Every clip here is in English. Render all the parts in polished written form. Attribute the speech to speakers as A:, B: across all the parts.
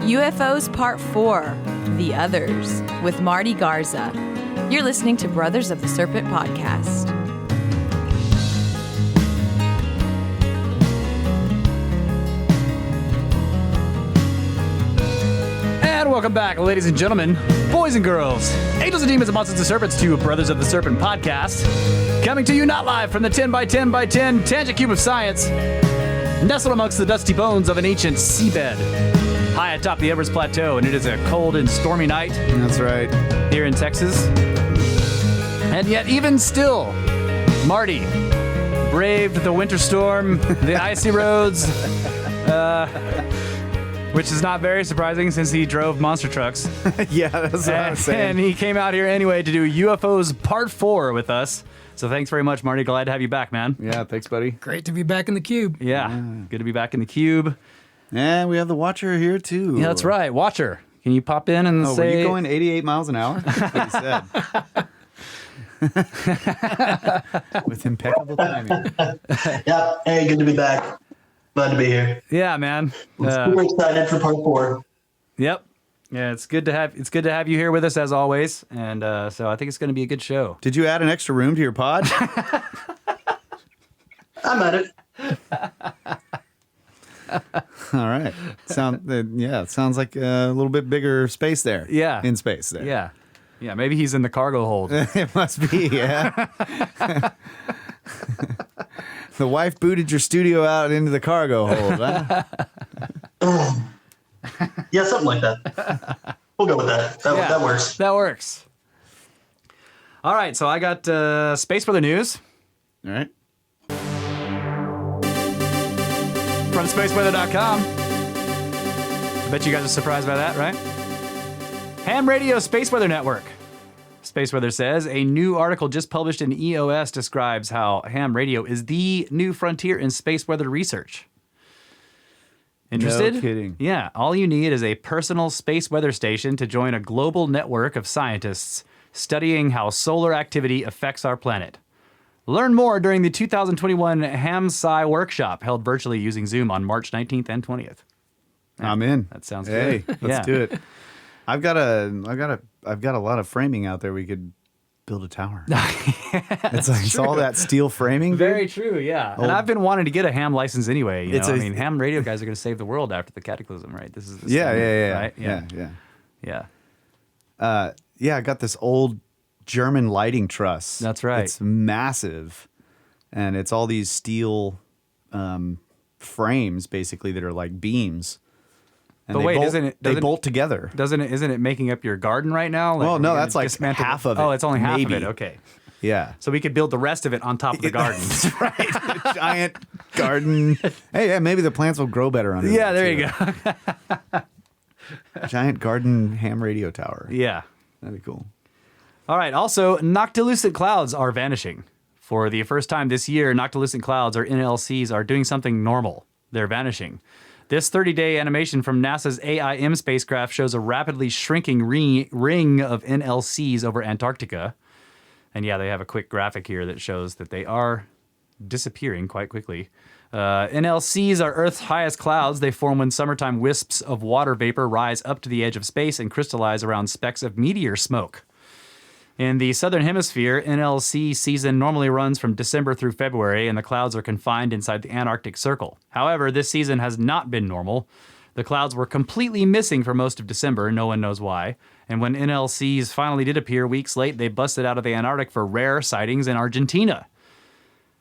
A: UFOs Part 4, The Others, with Marty Garza. You're listening to Brothers of the Serpent podcast.
B: And welcome back, ladies and gentlemen, boys and girls, angels and demons and monsters and serpents, to Brothers of the Serpent podcast. Coming to you not live from the 10 by 10 by 10 tangent cube of science, nestled amongst the dusty bones of an ancient seabed, high atop the Everest Plateau, and it is a cold and stormy night.
C: That's right.
B: Here in Texas. And yet, even still, Marty braved the winter storm, the icy roads, which is not very surprising since he drove monster trucks.
C: Yeah, that's what I was saying.
B: And he came out here anyway to do UFOs Part 4 with us. So thanks very much, Marty. Glad to have you back, man.
C: Yeah, thanks, buddy.
D: Great to be back in the cube.
B: Yeah. Good to be back in the cube.
C: And we have the Watcher here, too.
B: Yeah, that's right. Watcher. Can you pop in and say...
C: were you going 88 miles an hour? That's what he said. With impeccable timing.
E: Yeah. Hey, good to be back. Glad to be here.
B: Yeah, man.
E: Super excited for part 4.
B: Yep. Yeah, it's good to have you here with us as always, and so I think it's going to be a good show.
C: Did you add an extra room to your pod?
E: I'm at it.
C: All right. It sounds like a little bit bigger space there.
B: Yeah.
C: In space there.
B: Yeah. Yeah, maybe he's in the cargo hold.
C: It must be, yeah. The wife booted your studio out into the cargo hold, huh?
E: Yeah, something like that. We'll go with that. That works.
B: That works. All right, so I got space weather news.
C: All right.
B: From spaceweather.com. I bet you guys are surprised by that, right? Ham Radio Space Weather Network. Space Weather says a new article just published in EOS describes how ham radio is the new frontier in space weather research. Interested?
C: No kidding.
B: Yeah. All you need is a personal space weather station to join a global network of scientists studying how solar activity affects our planet. Learn more during the 2021 Ham Sci workshop held virtually using Zoom on March 19th and 20th.
C: I'm in.
B: That sounds
C: hey,
B: good.
C: Let's do it. I've got a lot of framing out there. We could build a tower. It's all that steel framing. Dude.
B: Very true, yeah. And I've been wanting to get a ham license anyway. You know? I mean, ham radio guys are going to save the world after the cataclysm, right? This is the
C: right?
B: Yeah.
C: I got this old German lighting truss.
B: That's right.
C: It's massive, and it's all these steel frames basically that are like beams. And
B: but wait,
C: they bolt together.
B: Isn't it making up your garden right now?
C: Well, no, that's like half of it.
B: Oh, it's only half
C: maybe.
B: of it. Okay.
C: Yeah.
B: So we could build the rest of it on top of the garden.
C: That's right. A giant garden. Hey, yeah, maybe the plants will grow better under
B: Yeah, there you go.
C: Giant garden ham radio tower.
B: Yeah.
C: That'd be cool.
B: All right. Also, Noctilucent clouds are vanishing. For the first time this year, Noctilucent clouds, or NLCs, are doing something normal. They're vanishing. This 30-day animation from NASA's AIM spacecraft shows a rapidly shrinking ring of NLCs over Antarctica. And yeah, they have a quick graphic here that shows that they are disappearing quite quickly. NLCs are Earth's highest clouds. They form when summertime wisps of water vapor rise up to the edge of space and crystallize around specks of meteor smoke. In the southern hemisphere, NLC season normally runs from December through February, and the clouds are confined inside the Antarctic Circle. However, this season has not been normal. The clouds were completely missing for most of December, no one knows why. And when NLCs finally did appear weeks late, they busted out of the Antarctic for rare sightings in Argentina.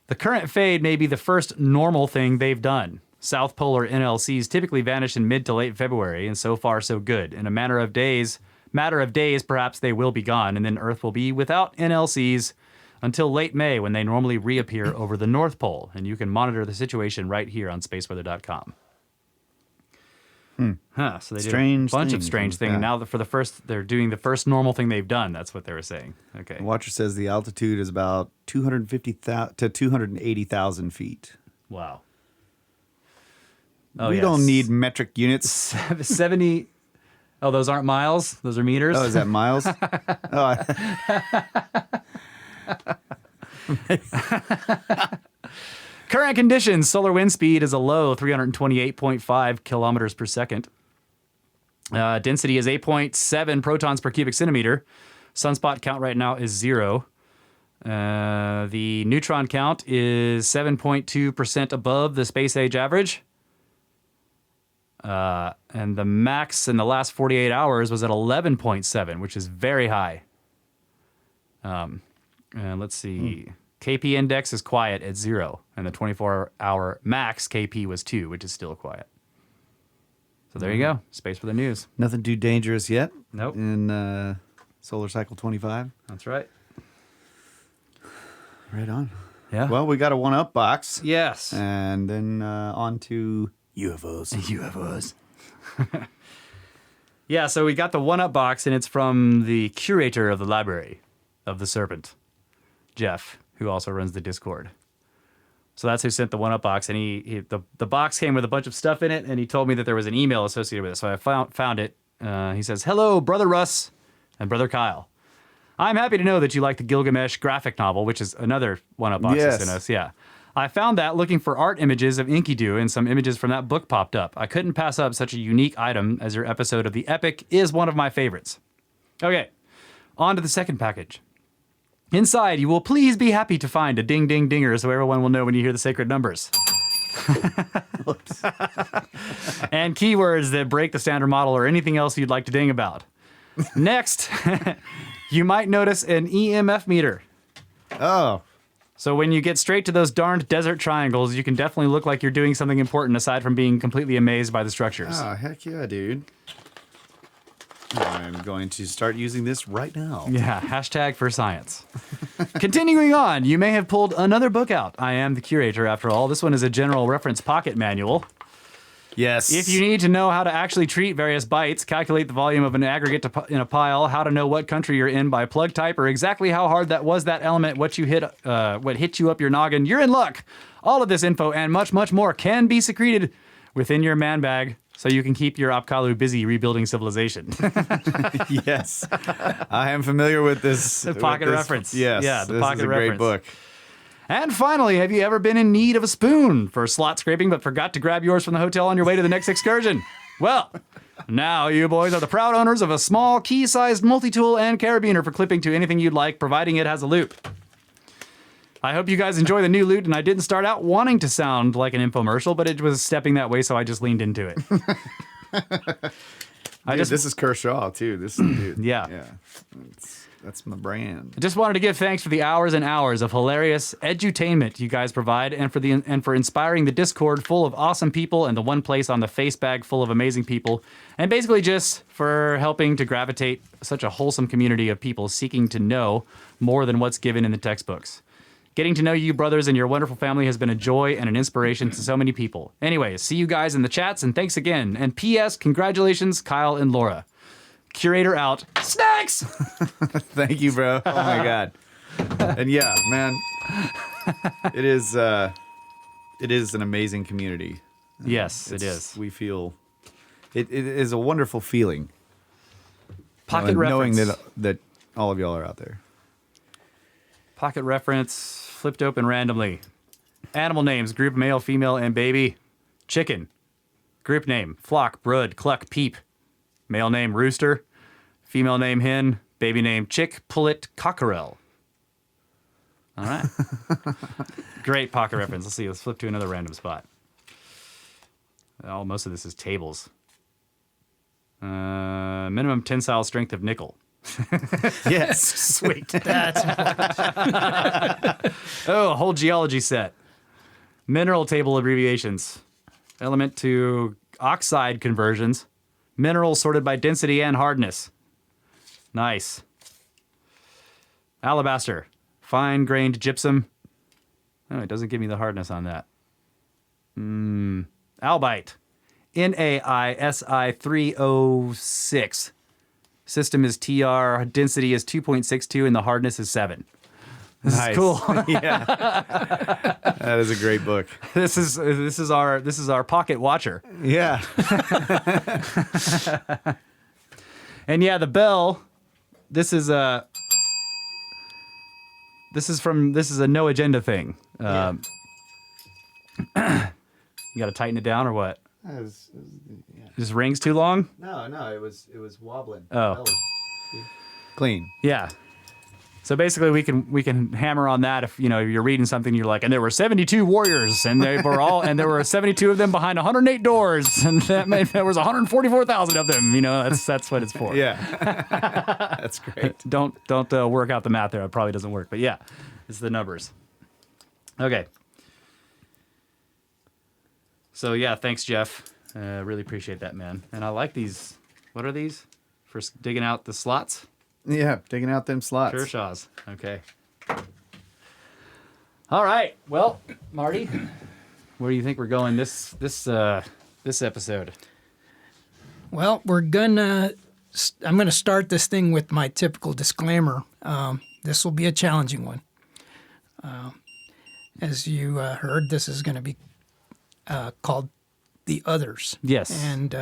B: The current fade may be the first normal thing they've done. South polar NLCs typically vanish in mid to late February, and so far so good. In a matter of days, perhaps they will be gone, and then Earth will be without NLCs until late May, when they normally reappear over the North Pole. And you can monitor the situation right here on spaceweather.com. So they did a bunch of strange things. And now they're doing the first normal thing they've done. That's what they were saying. Okay.
C: The Watcher says the altitude is about 250,000 to 280,000 feet.
B: Wow.
C: We don't need metric units.
B: 70. Oh, those aren't miles. Those are meters.
C: Oh, is that miles?
B: Current conditions, solar wind speed is a low 328.5 kilometers per second. Density is 8.7 protons per cubic centimeter. Sunspot count right now is 0. The neutron count is 7.2% above the space age average. And the max in the last 48 hours was at 11.7, which is very high. And let's see. KP index is quiet at 0, and the 24-hour max KP was 2, which is still quiet. So there you go. Space for the news.
C: Nothing too dangerous yet.
B: Nope.
C: In solar cycle 25.
B: That's right.
C: Right on.
B: Yeah.
C: Well, we got a one-up box.
B: Yes.
C: And then on to UFOs.
B: UFOs. Yeah, so we got the one-up box, and it's from the curator of the Library of the Serpent, Jeff, who also runs the Discord. So that's who sent the one-up box, and the box came with a bunch of stuff in it, and he told me that there was an email associated with it. So I found it. He says, "Hello, Brother Russ and Brother Kyle. I'm happy to know that you like the Gilgamesh graphic novel," which is another one-up box
C: Yes.
B: they sent us. Yeah. "I found that looking for art images of Enkidu, and some images from that book popped up. I couldn't pass up such a unique item, as your episode of the Epic is one of my favorites." Okay, on to the second package. "Inside, you will please be happy to find a ding ding dinger so everyone will know when you hear the sacred numbers." "And keywords that break the standard model or anything else you'd like to ding about. Next, you might notice an EMF meter.
C: Oh,
B: So when you get straight to those darned desert triangles, you can definitely look like you're doing something important aside from being completely amazed by the structures."
C: oh, heck yeah, dude. I'm going to start using this right now.
B: Yeah, hashtag for science. Continuing on, you may have pulled another book out. I am the curator, after all. This one is a general reference pocket manual.
C: Yes.
B: If you need to know how to actually treat various bytes, calculate the volume of an aggregate in a pile, how to know what country you're in by plug type, or exactly how hard that element, what hit you up your noggin, you're in luck. All of this info and much, much more can be secreted within your man bag, so you can keep your Apkallu busy rebuilding civilization.
C: Yes. I am familiar with this.
B: The pocket reference.
C: Yes.
B: Yeah, the
C: this
B: pocket
C: is a
B: reference.
C: great book.
B: And finally, have you ever been in need of a spoon for slot scraping but forgot to grab yours from the hotel on your way to the next excursion? Well, now you boys are the proud owners of a small key-sized multi-tool and carabiner for clipping to anything you'd like, providing it has a loop. I hope you guys enjoy the new loot, and I didn't start out wanting to sound like an infomercial, but it was stepping that way, so I just leaned into it.
C: This is Kershaw, too. This dude.
B: Yeah.
C: Yeah. That's my brand.
B: I just wanted to give thanks for the hours and hours of hilarious edutainment you guys provide, and for inspiring the Discord full of awesome people and the one place on the face bag full of amazing people, and basically just for helping to gravitate such a wholesome community of people seeking to know more than what's given in the textbooks. Getting to know you brothers and your wonderful family has been a joy and an inspiration to so many people. Anyways, see you guys in the chats, and thanks again. And P.S. Congratulations, Kyle and Laura. Curator out. Snacks!
C: Thank you, bro. Oh, my God. And yeah, man, it is an amazing community.
B: Yes, it is.
C: We feel it is a wonderful feeling.
B: Pocket
C: knowing
B: reference.
C: that all of y'all are out there.
B: Pocket reference, flipped open randomly. Animal names, group male, female, and baby. Chicken. Group name, flock, brood, cluck, peep. Male name, rooster. Female name, hen. Baby name, chick, pullet, cockerel. All right. Great pocket reference. Let's see. Let's flip to another random spot. Oh, most of this is tables. Minimum tensile strength of nickel.
C: Yes.
B: Sweet. Oh, a whole geology set. Mineral table abbreviations. Element to oxide conversions. Minerals sorted by density and hardness. Nice. Alabaster. Fine-grained gypsum. Oh, it doesn't give me the hardness on that. Albite. NAISI 306. System is TR. Density is 2.62 and the hardness is 7. This
C: Nice.
B: is cool.
C: Yeah. That is a great book.
B: This is our pocket watcher.
C: Yeah.
B: And yeah, the bell. This is a no agenda thing. You got to tighten it down or what? Just rings too long?
C: No, it was wobbling.
B: Oh.
C: Clean.
B: Yeah. So basically, we can hammer on that if you're reading something, you're like, and there were 72 warriors, and there were 72 of them behind 108 doors, and there was 144,000 of them. That's what it's for.
C: Yeah, that's great.
B: Don't work out the math there. It probably doesn't work, but yeah, it's the numbers. Okay. So yeah, thanks, Jeff. Really appreciate that, man. And I like these. What are these? For digging out the slots?
C: Yeah, digging out them slots.
B: Kershaws. Okay. All right. Well, Marty, where do you think we're going this episode?
D: Well, I'm gonna start this thing with my typical disclaimer. This will be a challenging one. As you heard, this is going to be called The Others.
B: Yes.
D: And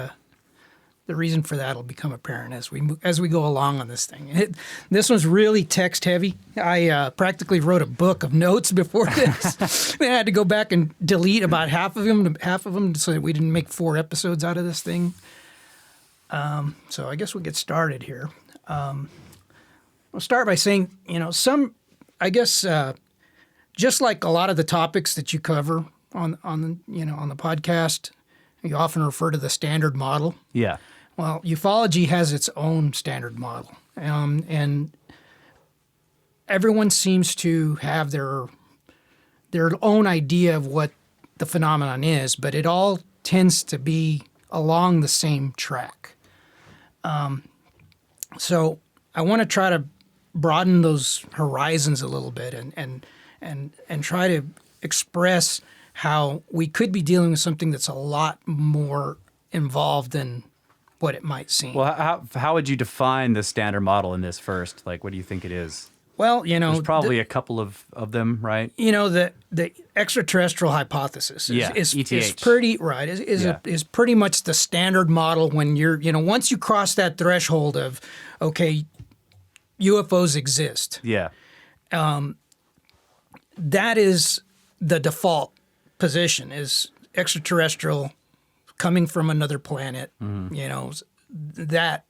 D: the reason for that will become apparent as we go along on this thing. This one's really text heavy. I practically wrote a book of notes before this. I had to go back and delete about half of them so that we didn't make 4 episodes out of this thing. So I guess we'll get started here. We'll start by saying, just like a lot of the topics that you cover on the podcast, you often refer to the standard model.
B: Yeah.
D: Well, ufology has its own standard model, and everyone seems to have their own idea of what the phenomenon is, but it all tends to be along the same track. So I want to try to broaden those horizons a little bit and try to express how we could be dealing with something that's a lot more involved than what it might seem.
B: Well, how would you define the standard model in this first? Like, what do you think it is?
D: Well,
B: there's probably a couple of them, right?
D: The extraterrestrial hypothesis is pretty right. Is pretty much the standard model when you're once you cross that threshold of okay, UFOs exist.
B: Yeah.
D: That is the default position is extraterrestrial coming from another planet. That.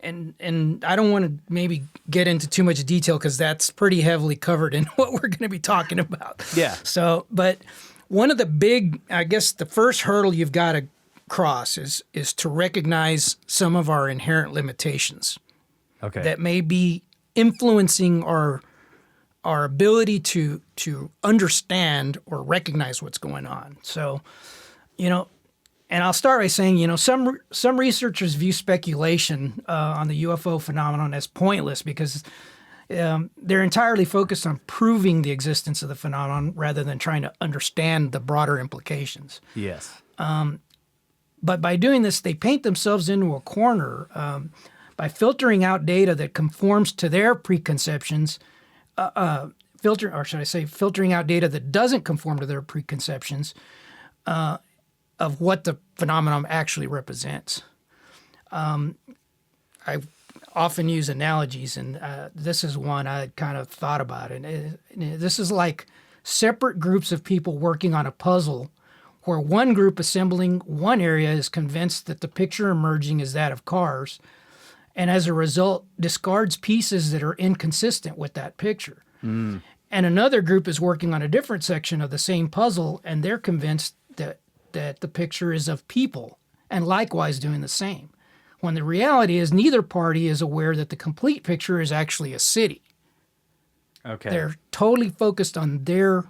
D: And I don't want to maybe get into too much detail because that's pretty heavily covered in what we're going to be talking about.
B: Yeah.
D: So, but one of the big, I guess the first hurdle you've got to cross is to recognize some of our inherent limitations.
B: Okay.
D: That may be influencing our ability to understand or recognize what's going on. So, and I'll start by saying, some researchers view speculation on the UFO phenomenon as pointless because they're entirely focused on proving the existence of the phenomenon rather than trying to understand the broader implications.
B: Yes.
D: But by doing this, they paint themselves into a corner by filtering out data that conforms to their preconceptions, filtering out data that doesn't conform to their preconceptions, of what the phenomenon actually represents. I often use analogies, and this is one I kind of thought about. And this is like separate groups of people working on a puzzle where one group assembling one area is convinced that the picture emerging is that of cars, and as a result discards pieces that are inconsistent with that picture. And another group is working on a different section of the same puzzle, and they're convinced that the picture is of people, and likewise doing the same, when the reality is neither party is aware that the complete picture is actually a city.
B: Okay.
D: They're totally focused on their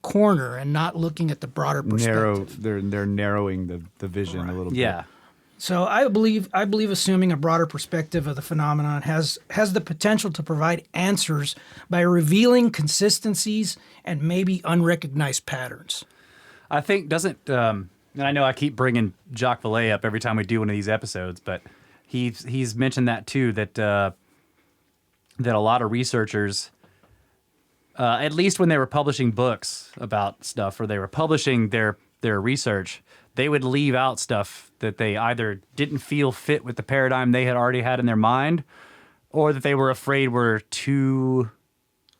D: corner and not looking at the broader perspective.
C: They're narrowing the vision a little bit.
B: Yeah.
D: So I believe assuming a broader perspective of the phenomenon has the potential to provide answers by revealing consistencies and maybe unrecognized patterns.
B: I think and I know I keep bringing Jacques Vallée up every time we do one of these episodes, but he's mentioned that too, that a lot of researchers, at least when they were publishing books about stuff or they were publishing their research, they would leave out stuff that they either didn't feel fit with the paradigm they had already had in their mind, or that they were afraid were too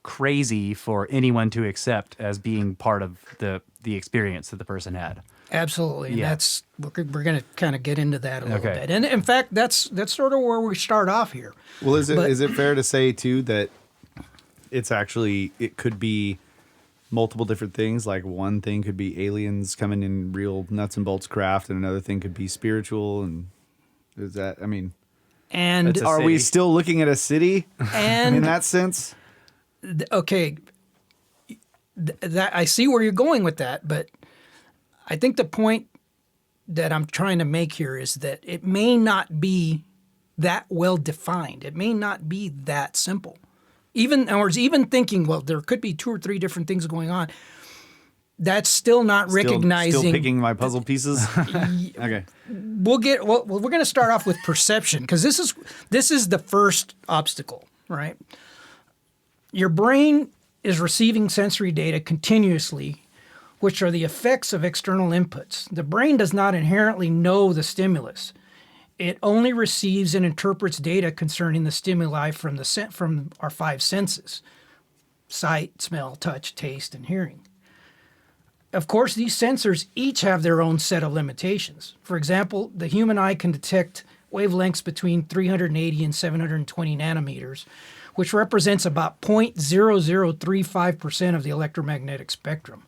B: crazy for anyone to accept as being part of the experience that the person had.
D: Absolutely. And
B: Yeah.
D: we're going to kind of get into that a little
B: Okay.
D: bit. And in fact, that's sort of where we start off here.
C: Well, is
D: But-
C: it fair to say too that it could be multiple different things? Like one thing could be aliens coming in real nuts and bolts craft, and another thing could be spiritual. And is that? I mean,
D: And
B: It's a
C: are we
B: city.
C: still looking at a city in
D: and
C: that sense?
D: okay, that I see where you're going with that, but I think the point that I'm trying to make here is that it may not be that well defined. It may not be that simple. Even thinking, well, there could be 2 or 3 different things going on. That's still not recognizing.
C: Still picking my puzzle pieces. Okay.
D: We're going to start off with perception, because this is the first obstacle, right? Your brain is receiving sensory data continuously, which are the effects of external inputs. The brain does not inherently know the stimulus. It only receives and interprets data concerning the stimuli from our 5 senses: sight, smell, touch, taste, and hearing. Of course, these sensors each have their own set of limitations. For example, the human eye can detect wavelengths between 380 and 720 nanometers, which represents about 0.0035% of the electromagnetic spectrum.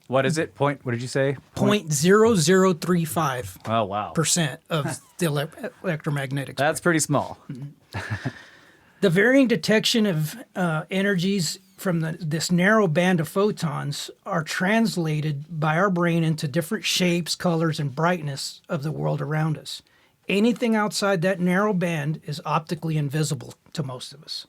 B: What is it? What did you say?
D: 0.0035%
B: Oh, wow.
D: of the electromagnetic spectrum.
B: That's pretty small.
D: The varying detection of energies from this narrow band of photons are translated by our brain into different shapes, colors, and brightness of the world around us. Anything outside that narrow band is optically invisible to most of us.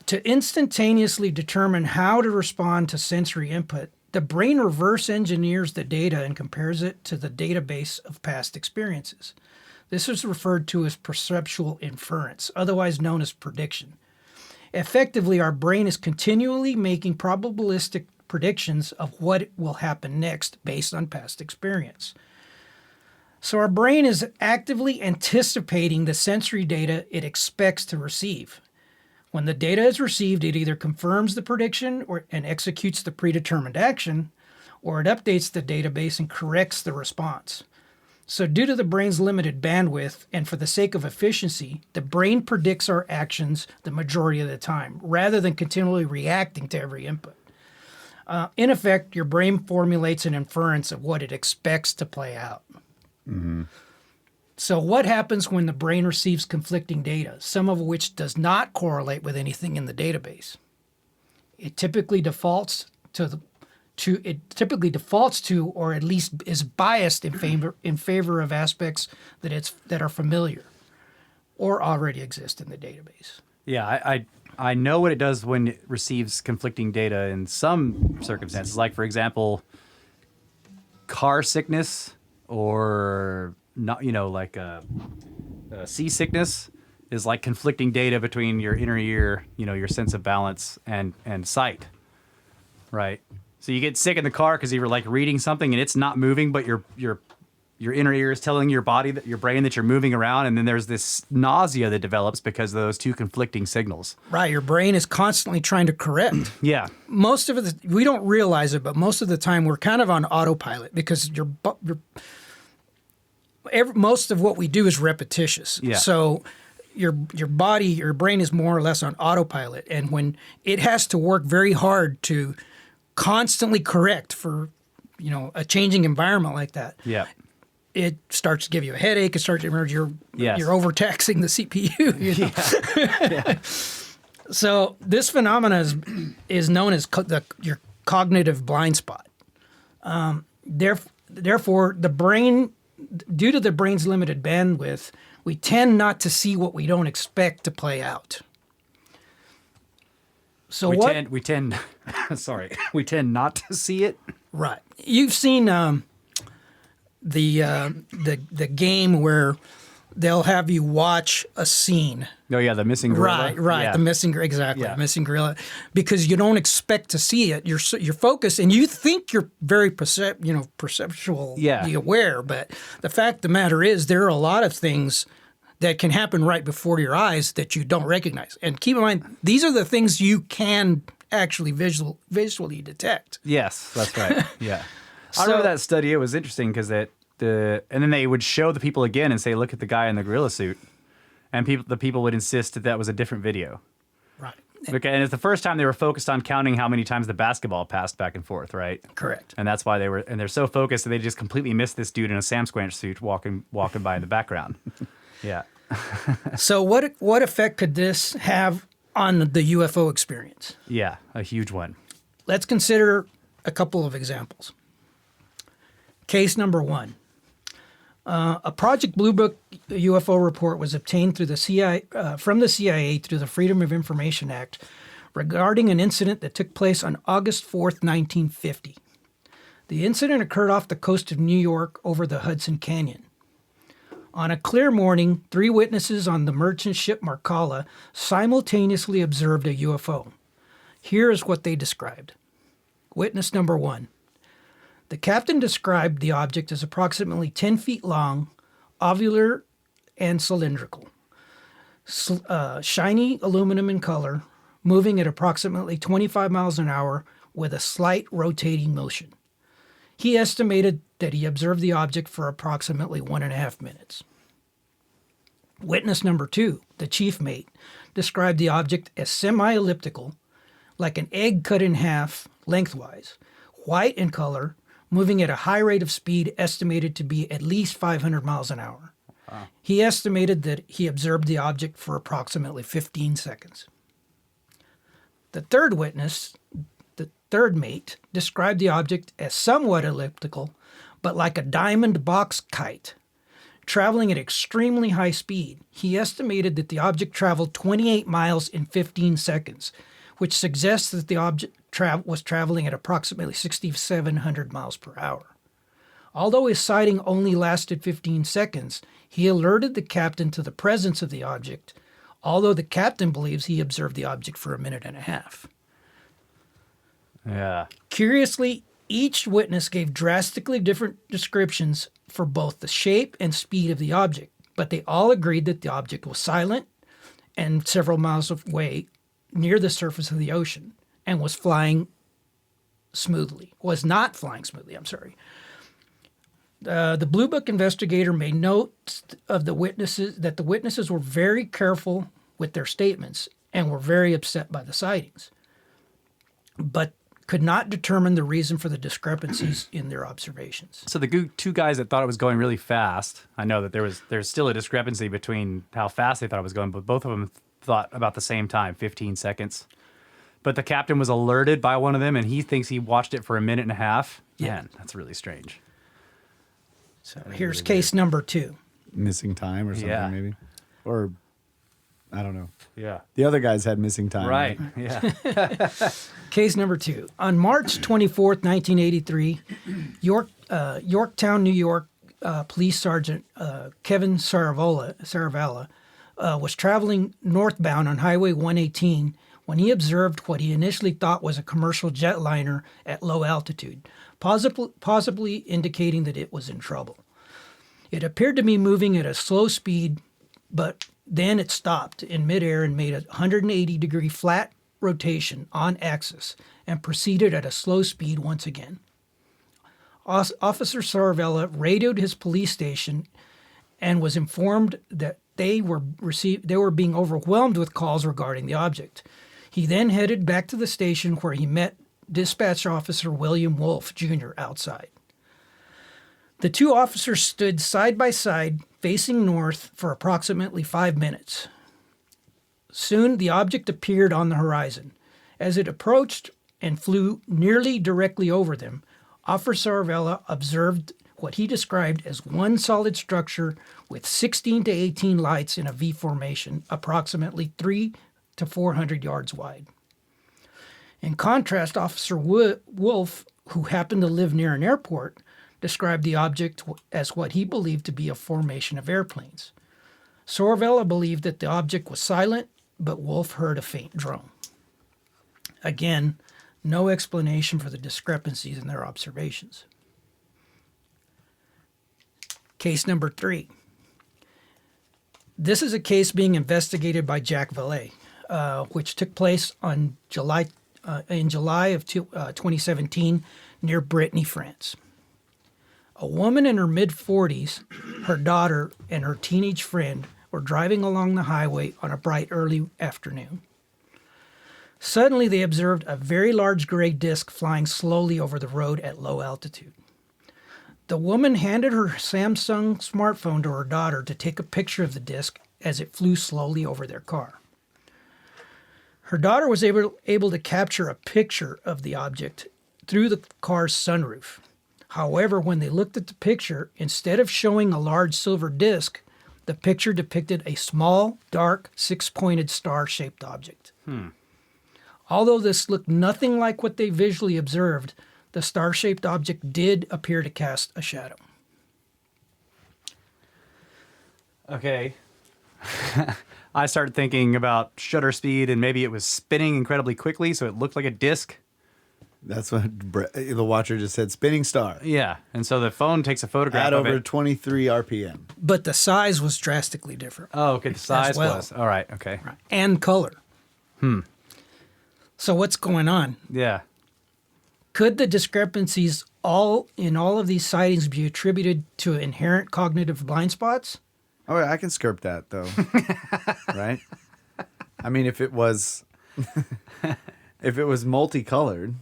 D: To instantaneously determine how to respond to sensory input, the brain reverse engineers the data and compares it to the database of past experiences. This is referred to as perceptual inference, otherwise known as prediction. Effectively, our brain is continually making probabilistic predictions of what will happen next based on past experience. So our brain is actively anticipating the sensory data it expects to receive. When the data is received, it either confirms the prediction and executes the predetermined action, or it updates the database and corrects the response. So due to the brain's limited bandwidth and for the sake of efficiency, the brain predicts our actions the majority of the time, rather than continually reacting to every input. In effect, your brain formulates an inference of what it expects to play out.
C: Mm-hmm.
D: So what happens when the brain receives conflicting data, some of which does not correlate with anything in the database? It typically defaults to, or at least is biased in favor of aspects that are familiar or already exist in the database.
B: Yeah, I know what it does when it receives conflicting data in some circumstances. Like, for example, car sickness or not, like seasickness is like conflicting data between your inner ear, your sense of balance and sight, right? So you get sick in the car because you were like reading something and it's not moving, but your inner ear is telling your brain that you're moving around, and then there's this nausea that develops because of those two conflicting signals.
D: Right, your brain is constantly trying to correct.
B: Yeah.
D: Most of it, we don't realize it, but most of the time we're kind of on autopilot because most of what we do is repetitious.
B: Yeah.
D: So your brain is more or less on autopilot, and when it has to work very hard to constantly correct for a changing environment like that,
B: Yeah.
D: it starts to give you a headache. It starts to you're overtaxing the CPU. Yeah. So this phenomena is known as your cognitive blind spot. Therefore, the brain, due to the brain's limited bandwidth, we tend not to see what we don't expect to play out. So
B: we tend not to see it.
D: Right. You've seen the game where they'll have you watch a scene.
B: Oh yeah, the missing gorilla.
D: Right.
B: Yeah.
D: The missing exactly.
B: Yeah.
D: The missing gorilla, because you don't expect to see it. You're focused, and you think you're very perceptually aware. But the fact of the matter is, there are a lot of things that can happen right before your eyes that you don't recognize. And keep in mind, these are the things you can actually visually detect.
B: Yes, that's right. Yeah. I remember that study. It was interesting because and then they would show the people again and say, look at the guy in the gorilla suit. And the people would insist that was a different video.
D: Right.
B: Okay, and it's the first time they were focused on counting how many times the basketball passed back and forth, right?
D: Correct.
B: And that's why they're so focused that they just completely missed this dude in a Sam Squanch suit walking by in the background. Yeah.
D: So what effect could this have on the UFO experience?
B: Yeah, a huge one.
D: Let's consider a couple of examples. Case number 1. A Project Blue Book UFO report was obtained through from the CIA through the Freedom of Information Act regarding an incident that took place on August 4th, 1950. The incident occurred off the coast of New York over the Hudson Canyon. On a clear morning, 3 witnesses on the merchant ship Marcala simultaneously observed a UFO. Here is what they described. Witness number 1. The captain described the object as approximately 10 feet long, ovular, and cylindrical. Shiny aluminum in color, moving at approximately 25 miles an hour with a slight rotating motion. He estimated that he observed the object for approximately 1.5 minutes. Witness number 2, the chief mate, described the object as semi-elliptical, like an egg cut in half lengthwise, white in color, moving at a high rate of speed estimated to be at least 500 miles an hour. Wow. He estimated that he observed the object for approximately 15 seconds. The third witness, the third mate, described the object as somewhat elliptical, but like a diamond box kite, traveling at extremely high speed. He estimated that the object traveled 28 miles in 15 seconds, which suggests that the object was traveling at approximately 6,700 miles per hour. Although his sighting only lasted 15 seconds, he alerted the captain to the presence of the object, although the captain believes he observed the object for 1.5 minutes.
B: Yeah.
D: Curiously, each witness gave drastically different descriptions for both the shape and speed of the object, but they all agreed that the object was silent and several miles away near the surface of the ocean and was not flying smoothly, The Blue Book investigator made note of the witnesses were very careful with their statements and were very upset by the sightings, but could not determine the reason for the discrepancies in their observations.
B: So the 2 guys that thought it was going really fast, I know that there's still a discrepancy between how fast they thought it was going, but both of them thought about the same time, 15 seconds. But the captain was alerted by one of them, and he thinks he watched it for 1.5 minutes.
D: Yeah.
B: Man, that's really strange.
D: So here's case number 2.
C: Missing time or something, maybe. Or, I don't know.
B: Yeah.
C: The other guys had missing time.
B: Right. Yeah.
D: Case number 2. On March 24th, 1983, Yorktown, New York, Police Sergeant Kevin Saravala was traveling northbound on Highway 118 when he observed what he initially thought was a commercial jetliner at low altitude, possibly indicating that it was in trouble. It appeared to be moving at a slow speed, but then it stopped in midair and made a 180-degree flat rotation on axis and proceeded at a slow speed once again. Officer Saravella radioed his police station and was informed that they were being overwhelmed with calls regarding the object. He then headed back to the station where he met Dispatch Officer William Wolf, Jr. outside. The 2 officers stood side by side, facing north, for approximately 5 minutes. Soon, the object appeared on the horizon. As it approached and flew nearly directly over them, Officer Saravella observed what he described as one solid structure with 16 to 18 lights in a V formation, approximately 300 to 400 yards wide. In contrast, Officer Wolf, who happened to live near an airport, described the object as what he believed to be a formation of airplanes. Saravella believed that the object was silent, but Wolf heard a faint drone. Again, no explanation for the discrepancies in their observations. Case number 3. This is a case being investigated by Jack Valet, which took place on July in July of 2017 near Brittany, France. A woman in her mid-40s, her daughter, and her teenage friend were driving along the highway on a bright early afternoon. Suddenly, they observed a very large gray disc flying slowly over the road at low altitude. The woman handed her Samsung smartphone to her daughter to take a picture of the disc as it flew slowly over their car. Her daughter was able to capture a picture of the object through the car's sunroof. However, when they looked at the picture, instead of showing a large silver disc, the picture depicted a small, dark, six-pointed star-shaped object. Although this looked nothing like what they visually observed, the star-shaped object did appear to cast a shadow.
B: Okay. I started thinking about shutter speed, and maybe it was spinning incredibly quickly, so it looked like a disc.
C: That's what the watcher just said. Spinning star.
B: Yeah, and so the phone takes a photograph
C: At
B: of
C: over
B: it.
C: 23 RPM.
D: But the size was drastically different.
B: Oh, okay, the size
D: well.
B: was. All right, okay.
D: And color. So what's going on?
B: Yeah.
D: Could the discrepancies in all of these sightings be attributed to inherent cognitive blind spots?
C: Oh, I can skirp that though. Right? I mean, if it was multicolored,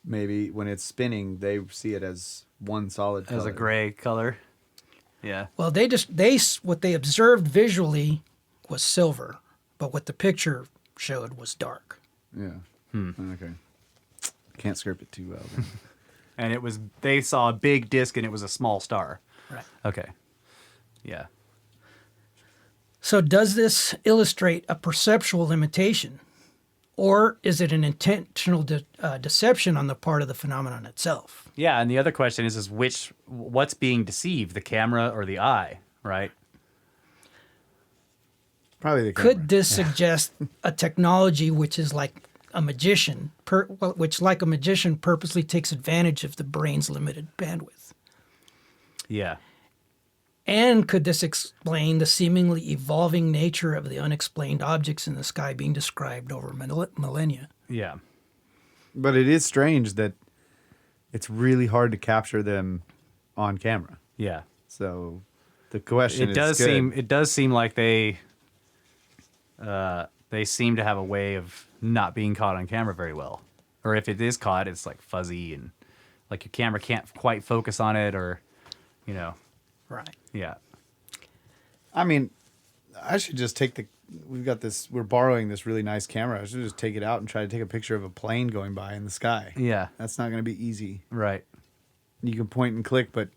C: maybe when it's spinning, they see it as one solid color.
B: As a gray color. Yeah.
D: Well, what they observed visually was silver, but what the picture showed was dark.
C: Yeah. Okay. Can't skirp it too well. Then.
B: And they saw a big disc and it was a small star.
D: Right.
B: Okay. Yeah.
D: So does this illustrate a perceptual limitation, or is it an intentional deception on the part of the phenomenon itself?
B: Yeah, and the other question is what's being deceived, the camera or the eye, right?
C: Probably the camera.
D: Could this suggest a technology which is like a magician, which like a magician purposely takes advantage of the brain's limited bandwidth?
B: Yeah.
D: And could this explain the seemingly evolving nature of the unexplained objects in the sky being described over millennia?
B: Yeah.
C: But it is strange that it's really hard to capture them on camera.
B: Yeah.
C: So the question
B: It does
C: good.
B: seem like they seem to have a way of not being caught on camera very well. Or if it is caught, it's like fuzzy and like your camera can't quite focus on it, or
D: Right.
B: Yeah.
C: I mean, I should just we're borrowing this really nice camera. I should just take it out and try to take a picture of a plane going by in the sky.
B: Yeah.
C: That's not going to be easy.
B: Right.
C: You can point and click, but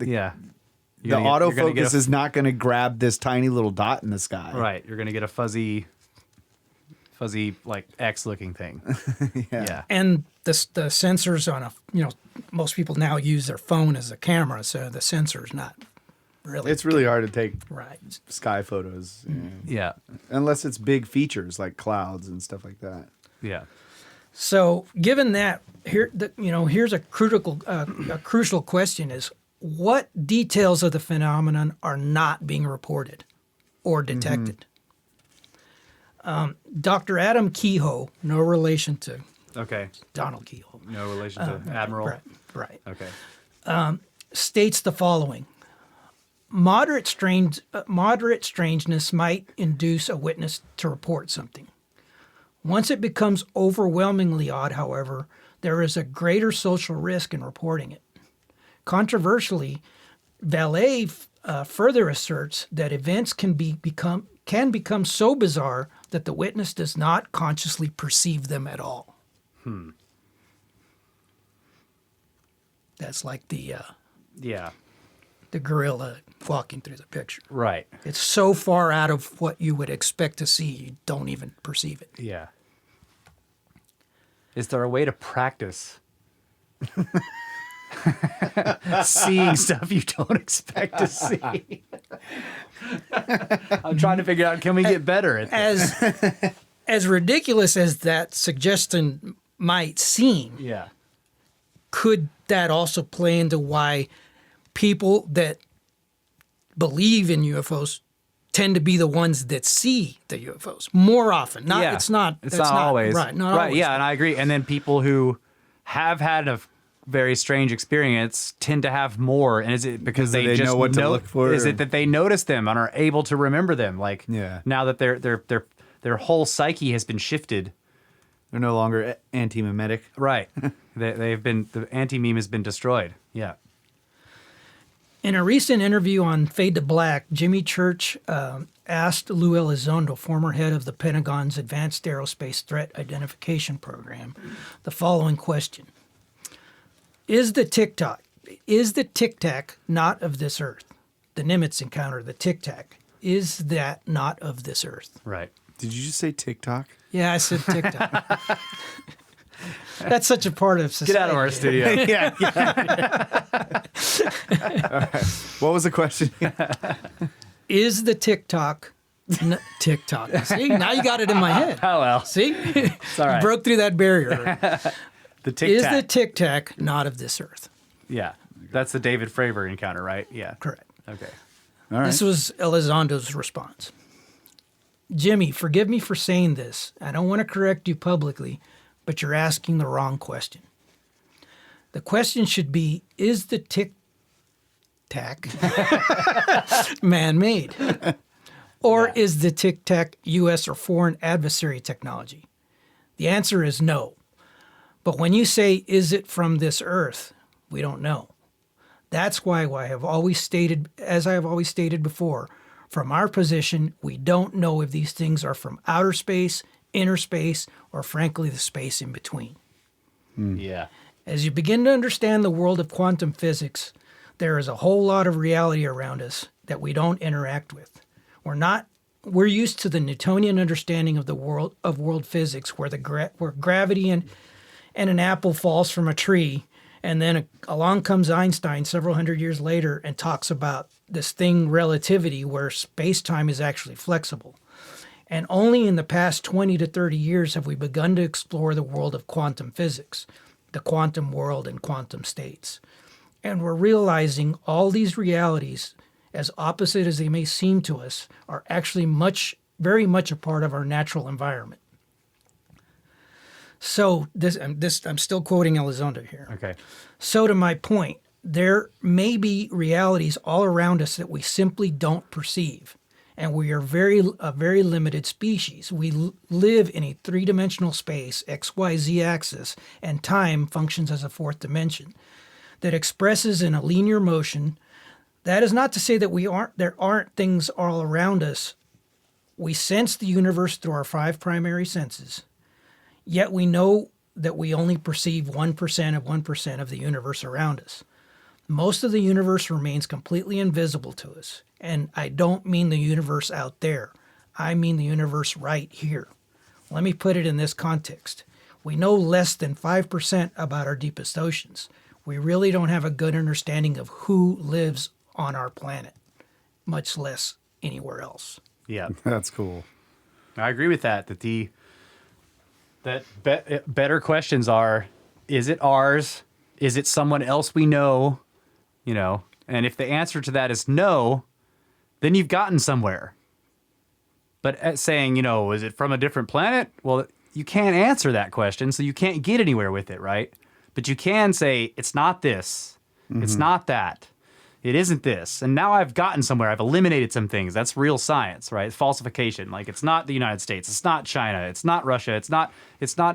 B: Yeah.
C: the autofocus is not going to grab this tiny little dot in the sky.
B: Right. You're going to get a fuzzy like X looking thing. Yeah.
D: And the sensors on most people now use their phone as a camera, so the sensor's not really.
C: It's really hard to take
D: right.
C: sky photos.
B: Yeah.
C: Unless it's big features like clouds and stuff like that.
B: Yeah.
D: So, given that, here's a crucial question: is what details of the phenomenon are not being reported or detected? Dr. Adam Kehoe, no relation to
B: Okay.
D: Donald Kehoe,
B: No relation to Admiral.
D: right,
B: Okay.
D: states the following: moderate strangeness might induce a witness to report something. Once it becomes overwhelmingly odd, however, there is a greater social risk in reporting it. Controversially, Valet further asserts that events can become so bizarre that the witness does not consciously perceive them at all. That's like the gorilla walking through the picture.
B: Right.
D: It's so far out of what you would expect to see, you don't even perceive it.
B: Yeah. Is there a way to practice seeing stuff you don't expect to see? I'm trying to figure out, can we get better at this?
D: As ridiculous as that suggestion might seem,
B: Yeah.
D: could that also play into why people that believe in UFOs tend to be the ones that see the UFOs more often. It's not
B: always.
D: Right, not
B: right,
D: always.
B: yeah, and I agree. And then people who have had a very strange experience tend to have more. And is it because they just
C: know what to look for?
B: Is it that they notice them and are able to remember them? Like now that their whole psyche has been shifted.
C: They're no longer anti-memetic.
B: Right. The anti-meme has been destroyed. Yeah.
D: In a recent interview on Fade to Black, Jimmy Church asked Lou Elizondo, former head of the Pentagon's Advanced Aerospace Threat Identification Program, the following question. Is the Tic Tac not of this earth? The Nimitz encounter, the Tic Tac, is that not of this earth?
B: Right.
C: Did you just say TikTok?
D: Yeah, I said Tic Tac. That's such a part of society.
B: Get out of our studio.
C: Yeah. All right. What was the question?
D: Is the TikTok? See, now you got it in my head.
B: Oh, well.
D: See?
B: It's all right.
D: You broke through that barrier.
B: The Tic
D: Is
B: Tac.
D: the Tic Tac not of this earth?
B: Yeah. That's the David Fravor encounter, right? Yeah.
D: Correct.
B: Okay.
C: All right.
D: This was Elizondo's response. Jimmy, forgive me for saying this. I don't want to correct you publicly, but you're asking the wrong question. The question should be, is the Tic Tac man-made? Or is the Tic Tac U.S. or foreign adversary technology? The answer is no. But when you say, is it from this earth, we don't know. That's why I have always stated, as I have always stated before, from our position, we don't know if these things are from outer space, inner space, or frankly, the space in between.
B: Yeah.
D: As you begin to understand the world of quantum physics, there is a whole lot of reality around us that we don't interact with. We're used to the Newtonian understanding of the world physics, where where gravity and an apple falls from a tree, and then along comes Einstein several hundred years later and talks about this thing, relativity, where space-time is actually flexible. And only in the past 20 to 30 years have we begun to explore the world of quantum physics, the quantum world and quantum states. And we're realizing all these realities, as opposite as they may seem to us, are actually very much a part of our natural environment. So I'm still quoting Elizondo here.
B: Okay.
D: So to my point, there may be realities all around us that we simply don't perceive. And we are a very limited species. We live in a three-dimensional space, XYZ axis, and time functions as a fourth dimension that expresses in a linear motion. That is not to say that there aren't things all around us. We sense the universe through our 5 primary senses. Yet we know that we only perceive 1% of 1% of the universe around us. Most of the universe remains completely invisible to us. And I don't mean the universe out there. I mean the universe right here. Let me put it in this context. We know less than 5% about our deepest oceans. We really don't have a good understanding of who lives on our planet, much less anywhere else.
B: Yeah.
C: That's cool.
B: I agree with that. Better questions are, is it ours? Is it someone else we know? And if the answer to that is no, then you've gotten somewhere. But saying, is it from a different planet? Well, you can't answer that question, so you can't get anywhere with it, right? But you can say, it's not this. Mm-hmm. It's not that. It isn't this. And now I've gotten somewhere. I've eliminated some things. That's real science, right? Falsification. Like, it's not the United States. It's not China. It's not Russia. It's not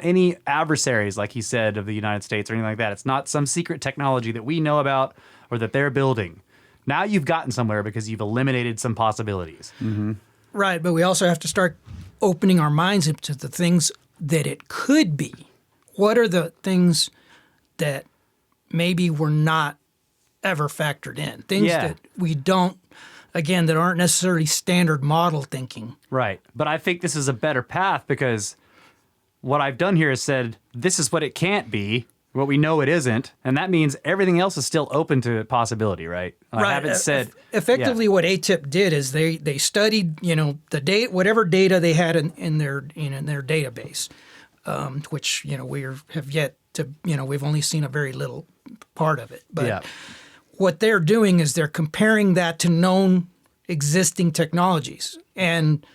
B: any adversaries, like he said, of the United States or anything like that. It's not some secret technology that we know about or that they're building. Now you've gotten somewhere because you've eliminated some possibilities.
C: Mm-hmm.
D: Right, but we also have to start opening our minds up to the things that it could be. What are the things that maybe were not ever factored in? Things that we don't, again, that aren't necessarily standard model thinking.
B: Right. But I think this is a better path because what I've done here is said, this is what it can't be, what we know it isn't, and that means everything else is still open to possibility, right?
D: Right.
B: I haven't said...
D: Effectively, what ATIP did is they studied, the data, whatever data they had in their database, which, we have yet to, we've only seen a very little part of it. But what they're doing is they're comparing that to known existing technologies and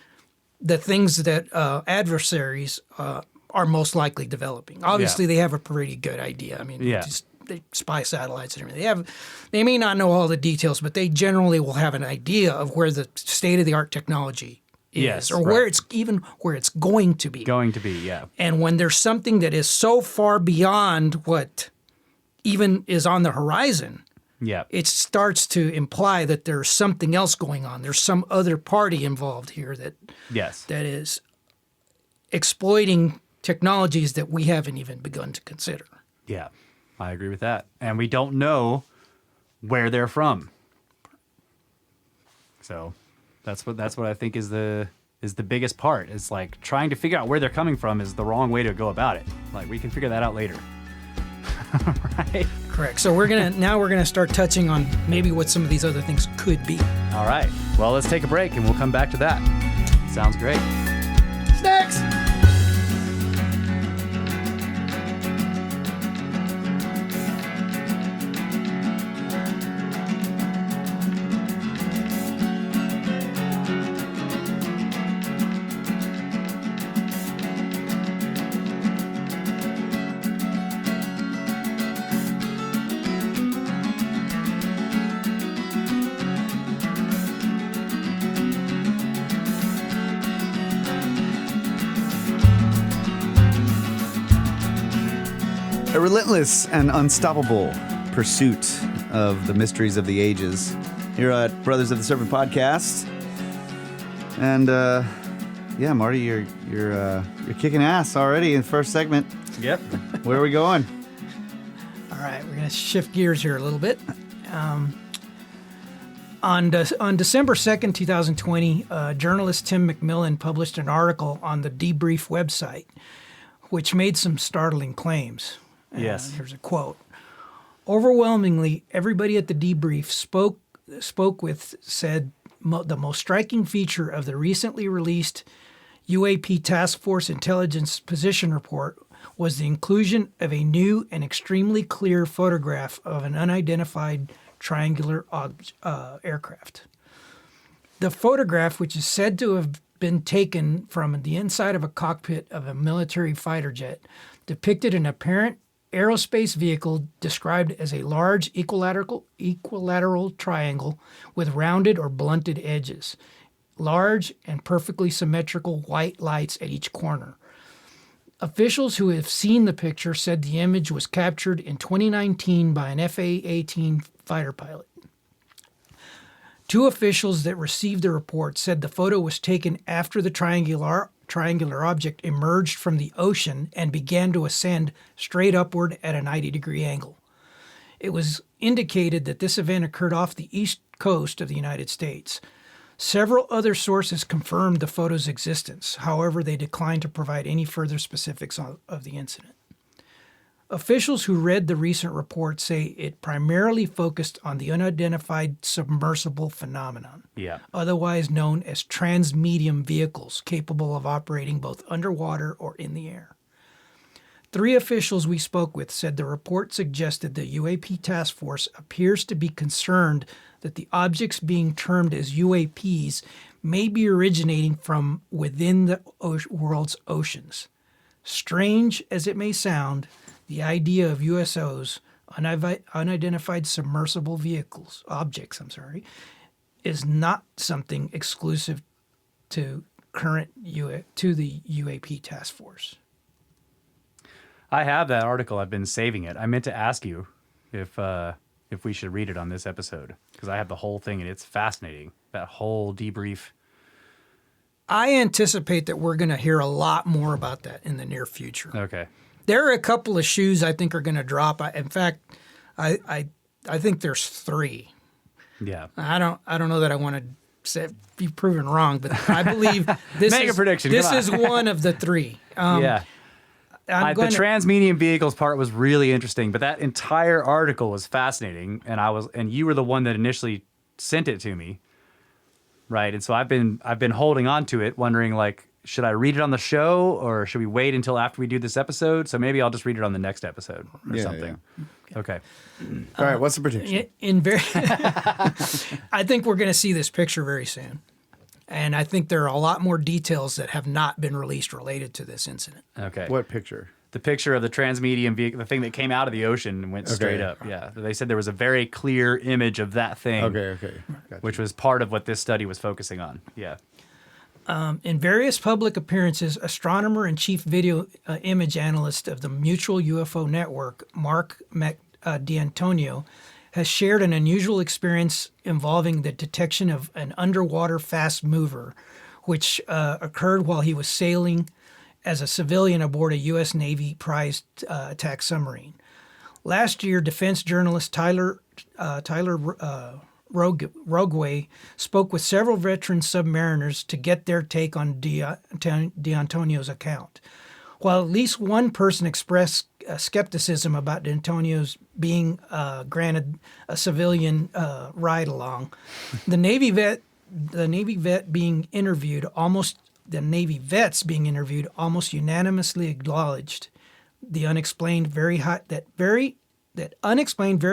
D: the things that adversaries are most likely developing. Obviously, they have a pretty good idea. I mean, they spy satellites and everything. They may not know all the details, but they generally will have an idea of where the state-of-the-art technology is, or where it's going to be.
B: Going to be, yeah.
D: And when there's something that is so far beyond what even is on the horizon, it starts to imply that there's something else going on. There's some other party involved here that is exploiting technologies that we haven't even begun to consider.
B: Yeah, I agree with that. And we don't know where they're from. So that's what I think is the biggest part. It's like trying to figure out where they're coming from is the wrong way to go about it. Like we can figure that out later. Right?
D: Correct. So we're gonna start touching on maybe what some of these other things could be.
B: All right. Well, let's take a break and we'll come back to that. Sounds great.
D: Snacks!
C: A relentless and unstoppable pursuit of the mysteries of the ages here at Brothers of the Serpent podcast. And yeah, Marty, you're kicking ass already in the first segment.
B: Yep.
C: Where are we going?
D: All right, we're going to shift gears here a little bit. On December 2nd, 2020, journalist Tim McMillan published an article on the Debrief website, which made some startling claims.
B: Yes.
D: Here's a quote. Overwhelmingly, everybody at the Debrief spoke with said the most striking feature of the recently released UAP Task Force Intelligence Position Report was the inclusion of a new and extremely clear photograph of an unidentified triangular aircraft. The photograph, which is said to have been taken from the inside of a cockpit of a military fighter jet, depicted an apparent aerospace vehicle described as a large equilateral triangle with rounded or blunted edges, large and perfectly symmetrical white lights at each corner. Officials who have seen the picture said the image was captured in 2019 by an FA-18 fighter pilot. Two officials that received the report said the photo was taken after the triangular object emerged from the ocean and began to ascend straight upward at a 90-degree angle. It was indicated that this event occurred off the east coast of the United States. Several other sources confirmed the photo's existence. However, they declined to provide any further specifics of the incident. Officials who read the recent report say it primarily focused on the unidentified submersible phenomenon, otherwise known as transmedium vehicles capable of operating both underwater or in the air. Three officials we spoke with said the report suggested the UAP task force appears to be concerned that the objects being termed as UAPs may be originating from within the world's oceans. Strange as it may sound, the idea of USOs, unidentified submersible objects, is not something exclusive to the UAP task force.
B: I have that article. I've been saving it. I meant to ask you if we should read it on this episode because I have the whole thing and it's fascinating. That whole debrief.
D: I anticipate that we're going to hear a lot more about that in the near future.
B: Okay.
D: There are a couple of shoes I think are going to drop. In fact, I think there's three.
B: Yeah.
D: I don't know that I want to be proven wrong, but I believe this
B: Make a prediction.
D: This is one of the three.
B: The transmedium vehicles part was really interesting, but that entire article was fascinating, and you were the one that initially sent it to me, right? And so I've been holding on to it, wondering like, should I read it on the show or should we wait until after we do this episode? So maybe I'll just read it on the next episode or something. Yeah. Okay.
C: All right. What's the prediction?
D: I think we're going to see this picture very soon. And I think there are a lot more details that have not been released related to this incident.
B: Okay.
C: What picture?
B: The picture of the transmedium vehicle, the thing that came out of the ocean and went straight up. Yeah. They said there was a very clear image of that thing.
C: Okay. Gotcha.
B: Which was part of what this study was focusing on. Yeah.
D: In various public appearances, astronomer and chief video image analyst of the Mutual UFO Network, Mark D'Antonio, has shared an unusual experience involving the detection of an underwater fast mover, which occurred while he was sailing as a civilian aboard a U.S. Navy prized attack submarine. Last year, defense journalist Tyler Rogueway spoke with several veteran submariners to get their take on D'Antonio's account. While at least one person expressed skepticism about D'Antonio's being granted a civilian ride along, the Navy vets being interviewed almost unanimously acknowledged the unexplained very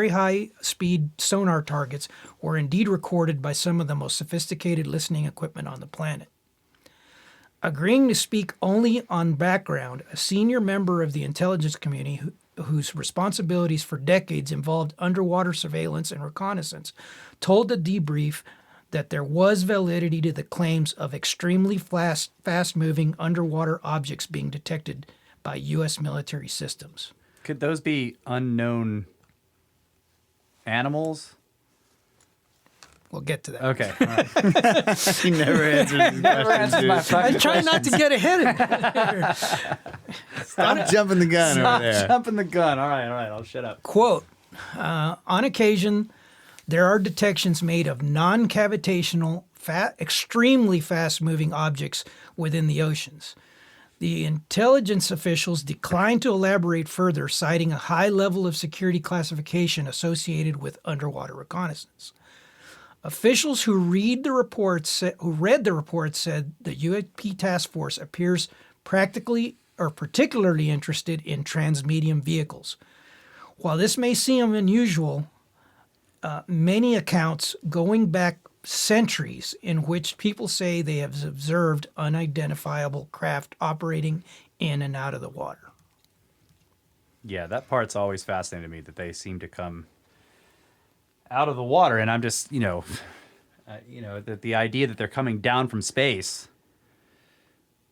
D: high speed sonar targets were indeed recorded by some of the most sophisticated listening equipment on the planet. Agreeing to speak only on background, a senior member of the intelligence community whose responsibilities for decades involved underwater surveillance and reconnaissance told the debrief that there was validity to the claims of extremely fast-moving underwater objects being detected by U.S. military systems.
B: Could those be unknown animals?
D: We'll get to that.
B: Okay. All right.
C: He never answers my
D: I try not to get ahead of it.
C: Stop jumping the gun over there.
B: Jumping the gun. All right. I'll shut up.
D: Quote, on occasion, there are detections made of non-cavitational, extremely fast-moving objects within the oceans. The intelligence officials declined to elaborate further, citing a high level of security classification associated with underwater reconnaissance. Officials who read the report said the UAP task force appears practically or particularly interested in transmedium vehicles. While this may seem unusual, many accounts going back centuries in which people say they have observed unidentifiable craft operating in and out of the water.
B: Yeah, that part's always fascinating to me, that they seem to come out of the water, and I'm just, that the idea that they're coming down from space,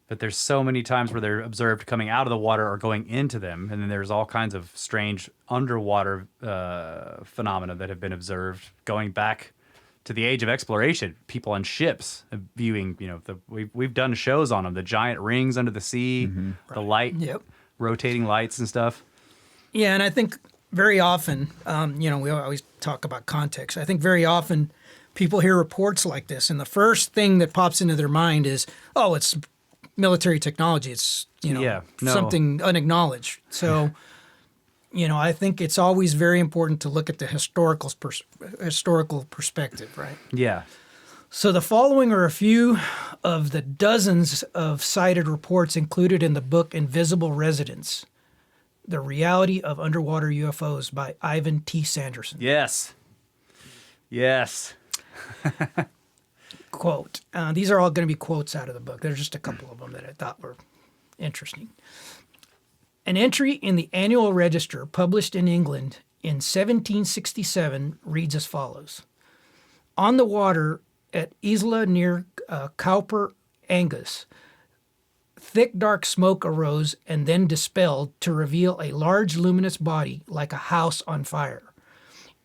B: but there's so many times where they're observed coming out of the water or going into them, and then there's all kinds of strange underwater phenomena that have been observed going back to the age of exploration. People on ships viewing, we've done shows on them, the giant rings under the sea, the light, rotating lights and stuff.
D: Yeah, and I think very often, we always talk about context. I think very often people hear reports like this, and the first thing that pops into their mind is, oh, it's military technology. It's, something unacknowledged. So, I think it's always very important to look at the historical perspective, right?
B: Yeah.
D: So the following are a few of the dozens of cited reports included in the book Invisible Residents: The Reality of Underwater UFOs by Ivan T. Sanderson.
B: Yes.
D: Quote. These are all going to be quotes out of the book. There's just a couple of them that I thought were interesting. An entry in the Annual Register published in England in 1767 reads as follows. On the water at Isla near Cowper, Angus, thick dark smoke arose and then dispelled to reveal a large luminous body like a house on fire.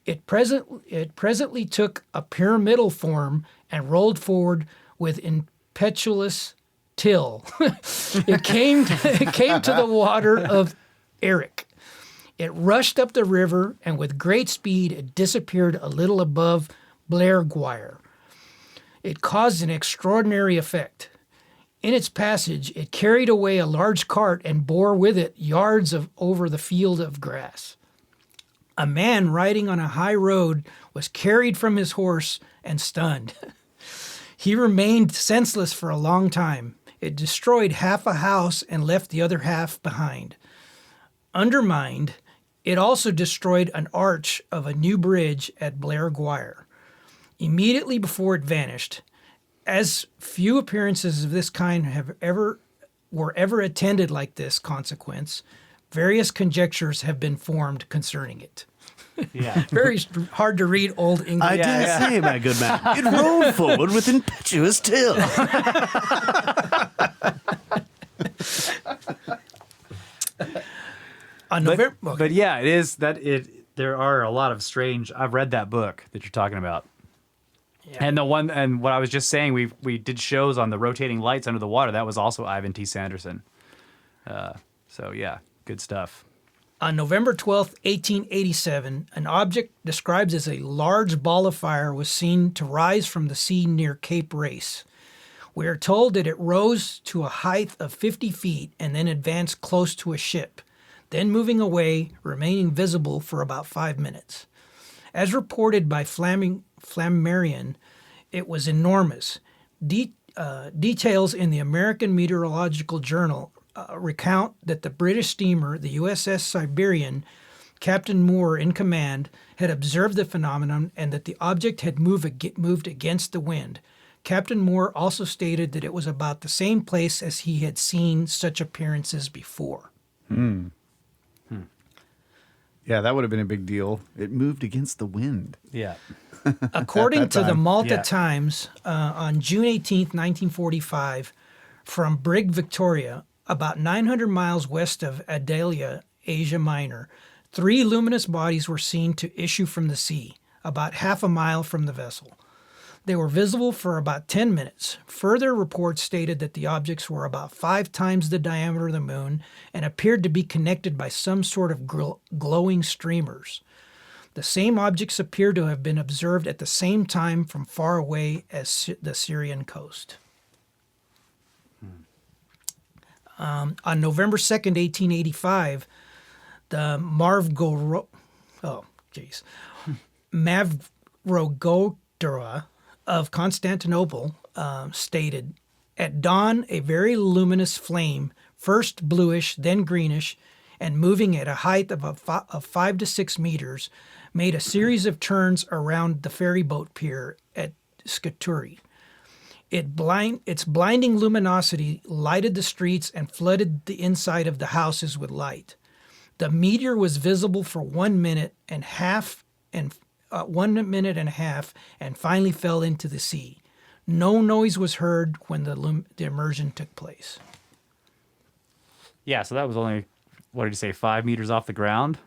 D: It presently took a pyramidal form and rolled forward with impetuous till. It came to the water of Erich. It rushed up the river, and with great speed it disappeared a little above Blairgwire. It caused an extraordinary effect. In its passage, it carried away a large cart and bore with it yards over the field of grass. A man riding on a high road was carried from his horse and stunned. He remained senseless for a long time. It destroyed half a house and left the other half behind. Undermined, it also destroyed an arch of a new bridge at Blair Guire. Immediately before it vanished, as few appearances of this kind were ever attended like this consequence, various conjectures have been formed concerning it.
B: Yeah.
D: Very hard to read Old English.
C: I dare say, my good man, it rolled forward with impetuous till.
D: On November,
B: But yeah, it is that it. There are a lot of strange. I've read that book that you're talking about, and what I was just saying, we did shows on the rotating lights under the water. That was also Ivan T. Sanderson. So yeah, good stuff.
D: On November 12th, 1887, an object described as a large ball of fire was seen to rise from the sea near Cape Race. We are told that it rose to a height of 50 feet and then advanced close to a ship, then moving away, remaining visible for about 5 minutes. As reported by Flammarion, it was enormous. Details in the American Meteorological Journal recount that the British steamer, the USS Siberian, Captain Moore in command, had observed the phenomenon and that the object had moved against the wind. Captain Moore also stated that it was about the same place as he had seen such appearances before.
C: Yeah, that would have been a big deal. It moved against the wind.
B: Yeah.
D: According to the
C: time.
D: Malta
B: Yeah.
D: Times, on June 18th, 1945, from Brig Victoria, about 900 miles west of Adalia, Asia Minor, 3 luminous bodies were seen to issue from the sea, about half a mile from the vessel. They were visible for about 10 minutes. Further reports stated that the objects were about 5 times the diameter of the moon and appeared to be connected by some sort of glowing streamers. The same objects appear to have been observed at the same time from far away as the Syrian coast. On November 2nd, 1885, the Mavrogodora of Constantinople stated, "At dawn, a very luminous flame, first bluish, then greenish, and moving at a height of 5 to 6 meters, made a series of turns around the ferryboat pier at Scutari. Its blinding luminosity lighted the streets and flooded the inside of the houses with light. The meteor was visible for 1 minute and a half, and finally fell into the sea. No noise was heard when the immersion took place."
B: Yeah. So that was only, what did you say, 5 meters off the ground?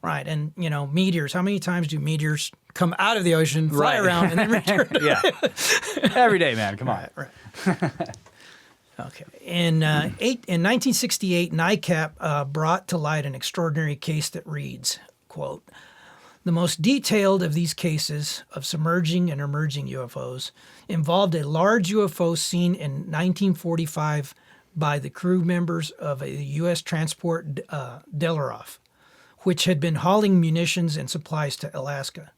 D: Right, and meteors. How many times do meteors come out of the ocean, fly around, and then return?
B: Yeah. Every day, man. Come on.
D: Right. Okay. In 1968, NICAP brought to light an extraordinary case that reads, quote, "The most detailed of these cases of submerging and emerging UFOs involved a large UFO seen in 1945 by the crew members of a U.S. transport Delaroff, which had been hauling munitions and supplies to Alaska.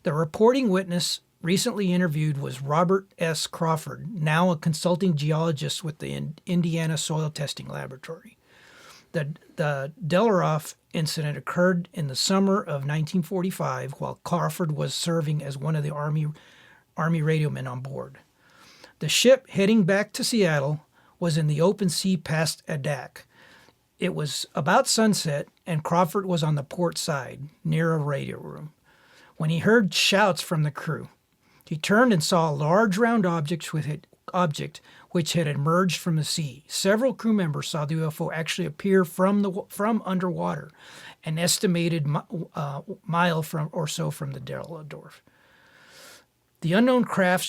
D: The reporting witness recently interviewed was Robert S. Crawford, now a consulting geologist with the Indiana Soil Testing Laboratory. The Delaroff incident occurred in the summer of 1945 while Crawford was serving as one of the Army radiomen on board. The ship heading back to Seattle was in the open sea past Adak. It was about sunset, and Crawford was on the port side, near a radio room, when he heard shouts from the crew. He turned and saw a large round object which had emerged from the sea. Several crew members saw the UFO actually appear from underwater, an estimated mile or so from the Delaroff. The unknown craft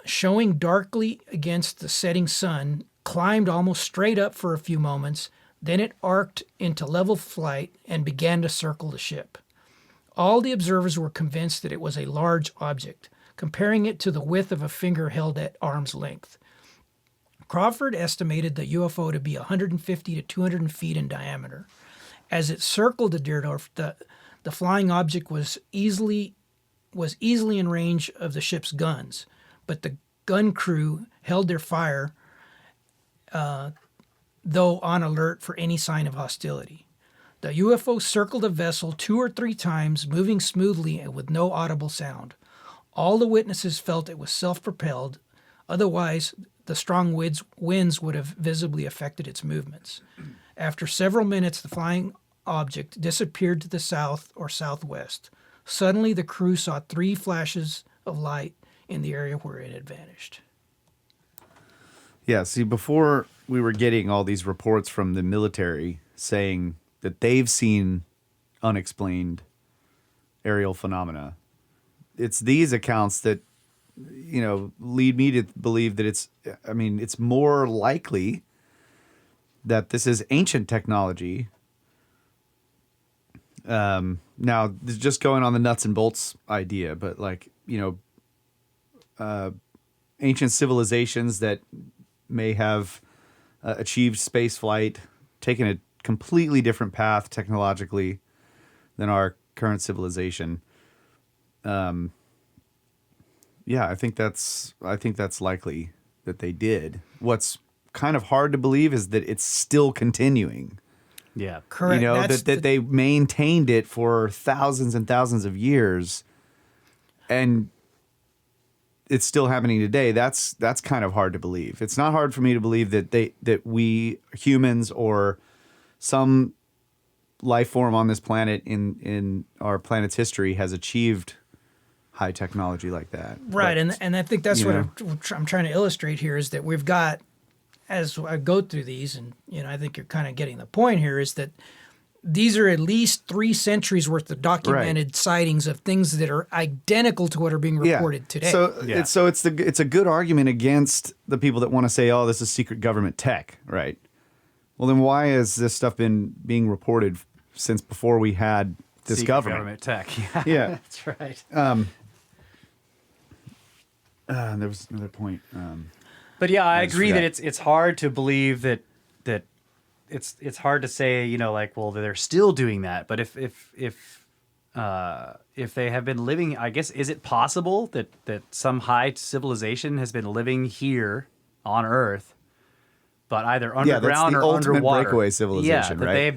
D: showing darkly against the setting sun, climbed almost straight up for a few moments, then it arced into level flight and began to circle the ship. All the observers were convinced that it was a large object, comparing it to the width of a finger held at arm's length. Crawford estimated the UFO to be 150 to 200 feet in diameter. As it circled the Delaroff, the flying object was easily in range of the ship's guns, but gun crew held their fire, though on alert for any sign of hostility. The UFO circled the vessel 2 or 3 times, moving smoothly and with no audible sound. All the witnesses felt it was self-propelled, otherwise the strong winds would have visibly affected its movements. After several minutes, the flying object disappeared to the south or southwest. Suddenly, the crew saw 3 flashes of light in the area where it had vanished.
C: Yeah, see, before we were getting all these reports from the military saying that they've seen unexplained aerial phenomena, it's these accounts that, lead me to believe that it's more likely that this is ancient technology. Now, this is just going on the nuts and bolts idea, but ancient civilizations that may have achieved space flight, taken a completely different path technologically than our current civilization. I think that's likely that they did. What's kind of hard to believe is that it's still continuing.
B: Yeah.
D: Correct.
C: That they maintained it for thousands and thousands of years, and it's still happening today. That's kind of hard to believe. It's not hard for me to believe that we humans or some life form on this planet in our planet's history has achieved high technology like that.
D: Right,
C: But,
D: and I think that's what
C: know.
D: I'm trying to illustrate here is that we've got, as I go through these, and I think you're kind of getting the point here, is that these are at least 3 centuries worth of documented sightings of things that are identical to what are being reported today.
C: It's a good argument against the people that want to say, oh, this is secret government tech, right? Well, then why has this stuff been being reported since before we had this
B: Secret government tech.
C: Yeah.
B: That's right.
C: There was another point.
B: But yeah, I agree
C: forgot.
B: that it's hard to believe that it's hard to say, well, they're still doing that. But if they have been living, I guess, is it possible that some high civilization has been living here on Earth, but either underground
C: that's the
B: or
C: ultimate
B: underwater?
C: breakaway civilization,
B: that
C: right?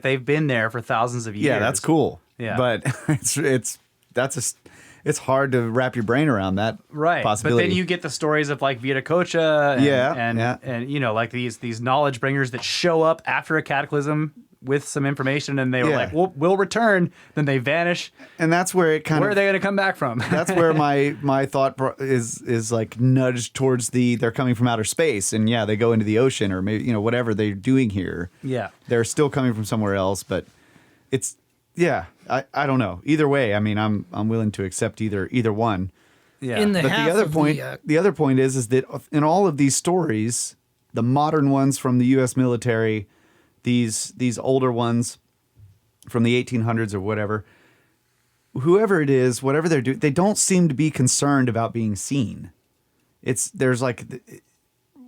B: they've been there for thousands of years.
C: Yeah, that's cool.
B: Yeah.
C: But it's hard to wrap your brain around that possibility.
B: But then you get the stories of like Viracocha and like these knowledge bringers that show up after a cataclysm with some information, and they were like, we'll return. Then they vanish.
C: And that's where it
B: where are they going to come back from?
C: That's where my thought is like nudged towards they're coming from outer space, and they go into the ocean or maybe whatever they're doing here.
B: Yeah,
C: they're still coming from somewhere else, but it's I don't know. Either way, I mean, I'm willing to accept either one.
B: Yeah.
C: But the other point is that in all of these stories, the modern ones from the U.S. military, these older ones from the 1800s or whatever, whoever it is, whatever they're doing, they don't seem to be concerned about being seen.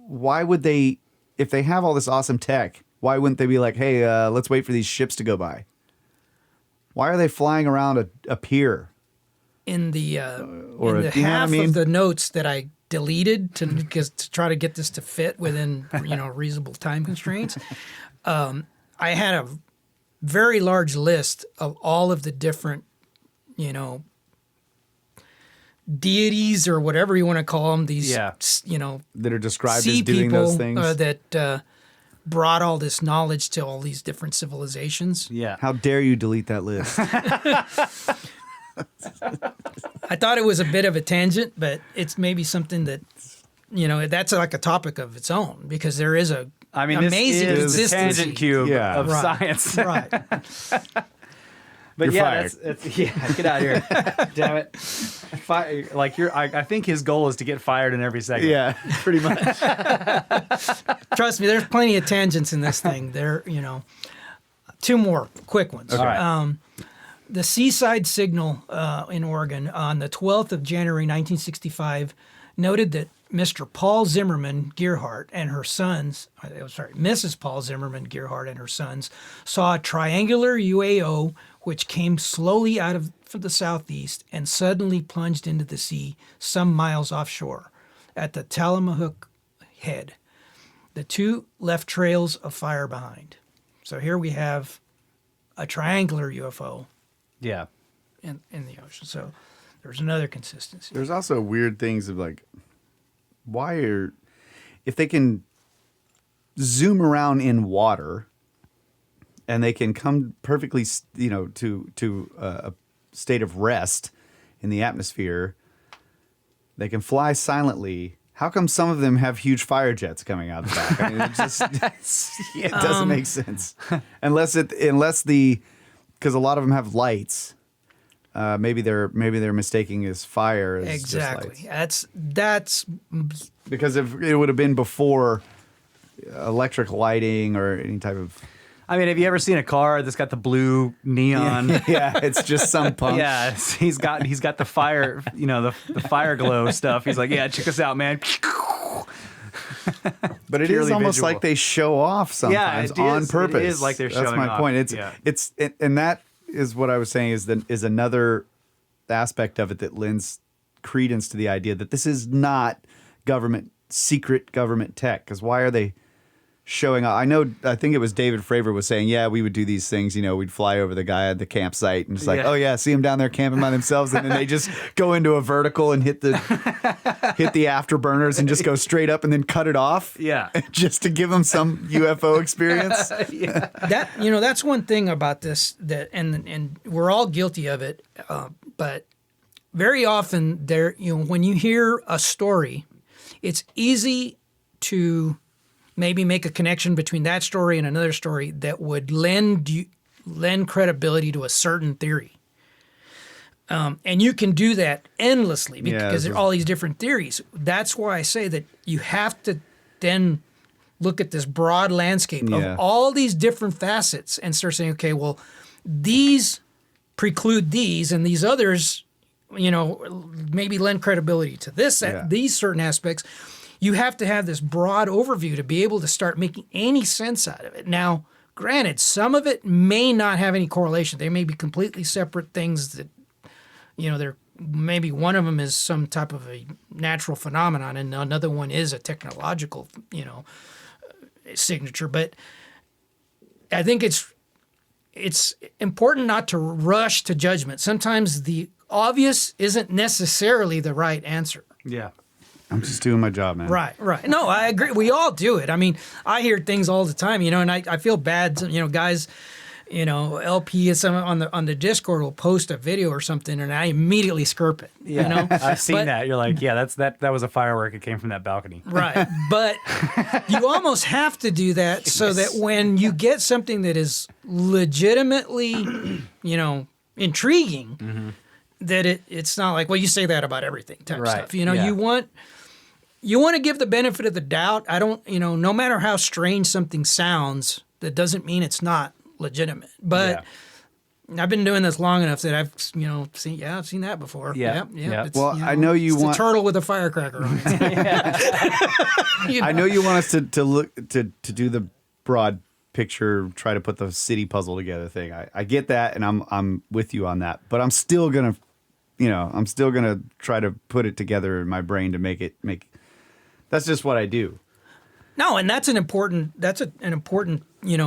C: Why would they, if they have all this awesome tech, why wouldn't they be like, hey, let's wait for these ships to go by? Why are they flying around a pier?
D: In the
C: or
D: in the half of the notes that I deleted to try to get this to fit within reasonable time constraints, I had a very large list of all of the different deities or whatever you want to call them. These
C: that are described
D: sea
C: as doing
D: people,
C: those things
D: that brought all this knowledge to all these different civilizations.
B: Yeah.
C: How dare you delete that list?
D: I thought it was a bit of a tangent, but it's maybe something that, that's like a topic of its own because there is amazing
B: this is
D: consistency.
B: the tangent cube of
D: Right.
B: science.
D: Right.
B: But
C: You're
B: fired. Get out of here. Damn it. I think his goal is to get fired in every segment.
C: Yeah, pretty much.
D: Trust me, there's plenty of tangents in this thing. There, 2 more quick ones.
B: Okay. All right.
D: The Seaside Signal in Oregon on the 12th of January, 1965, noted that Mr. Paul Zimmerman Gearhart and her sons, Mrs. Paul Zimmerman Gearhart and her sons, saw a triangular UAO which came slowly from the southeast and suddenly plunged into the sea some miles offshore. at the Tillamook head. The 2 left trails of fire behind. So here we have a triangular UFO
B: Yeah.
D: in the ocean. So there's another consistency.
C: There's also weird things of like, if they can zoom around in water and they can come perfectly, to a state of rest in the atmosphere, they can fly silently. How come some of them have huge fire jets coming out the back? I mean, it doesn't make sense. Because a lot of them have lights. Maybe they're mistaking as fire as
D: Exactly.
C: just lights.
D: That's
C: Because if it would have been before electric lighting or any type of
B: I mean, have you ever seen a car that's got the blue neon?
C: yeah, it's just some punk.
B: Yeah, he's got the fire, the fire glow stuff. He's like, yeah, check us out, man.
C: But it is
B: Purely
C: almost
B: visual.
C: like they show off sometimes on purpose.
B: It is like they're showing
C: That's my
B: off.
C: point.
B: Yeah.
C: And that is what I was saying is another aspect of it that lends credence to the idea that this is not secret government tech. Because why are they showing up? I think it was David Fravor was saying, yeah, we would do these things. We'd fly over the guy at the campsite and just like, oh yeah, see him down there camping by themselves, and then they just go into a vertical and hit the afterburners and just go straight up and then cut it off.
B: Yeah,
C: just to give them some UFO experience.
B: Yeah.
D: That's one thing about this and we're all guilty of it. But very often when you hear a story, it's easy to maybe make a connection between that story and another story that would lend credibility to a certain theory. And you can do that endlessly because there are all these different theories. That's why I say that you have to then look at this broad landscape of all these different facets and start saying, okay, well, these preclude these and these others, maybe lend credibility to these certain aspects. You have to have this broad overview to be able to start making any sense out of it. Now, granted, some of it may not have any correlation. They may be completely separate things that, maybe one of them is some type of a natural phenomenon and another one is a technological, signature. But I think it's important not to rush to judgment. Sometimes the obvious isn't necessarily the right answer.
B: Yeah.
C: I'm just doing my job, man.
D: Right. No, I agree. We all do it. I mean, I hear things all the time, and I feel bad. Guys, LP is on the Discord will post a video or something, and I immediately skirp it.
B: Yeah, I've seen that. You're like, yeah, that was a firework. It came from that balcony.
D: Right, but you almost have to do that so that when you get something that is legitimately, intriguing, that it's not like, well, you say that about everything type stuff. You want to give the benefit of the doubt. I don't, no matter how strange something sounds, that doesn't mean it's not legitimate. But I've been doing this long enough that I've, I've seen that before.
B: Yeah.
C: Well, I know you want
D: a turtle with a firecracker on it.
C: I know you want us to look to do the broad picture, try to put the city puzzle together thing. I get that, and I'm with you on that. But I'm still gonna, try to put it together in my brain to make. That's just what I do.
D: No, and that's an important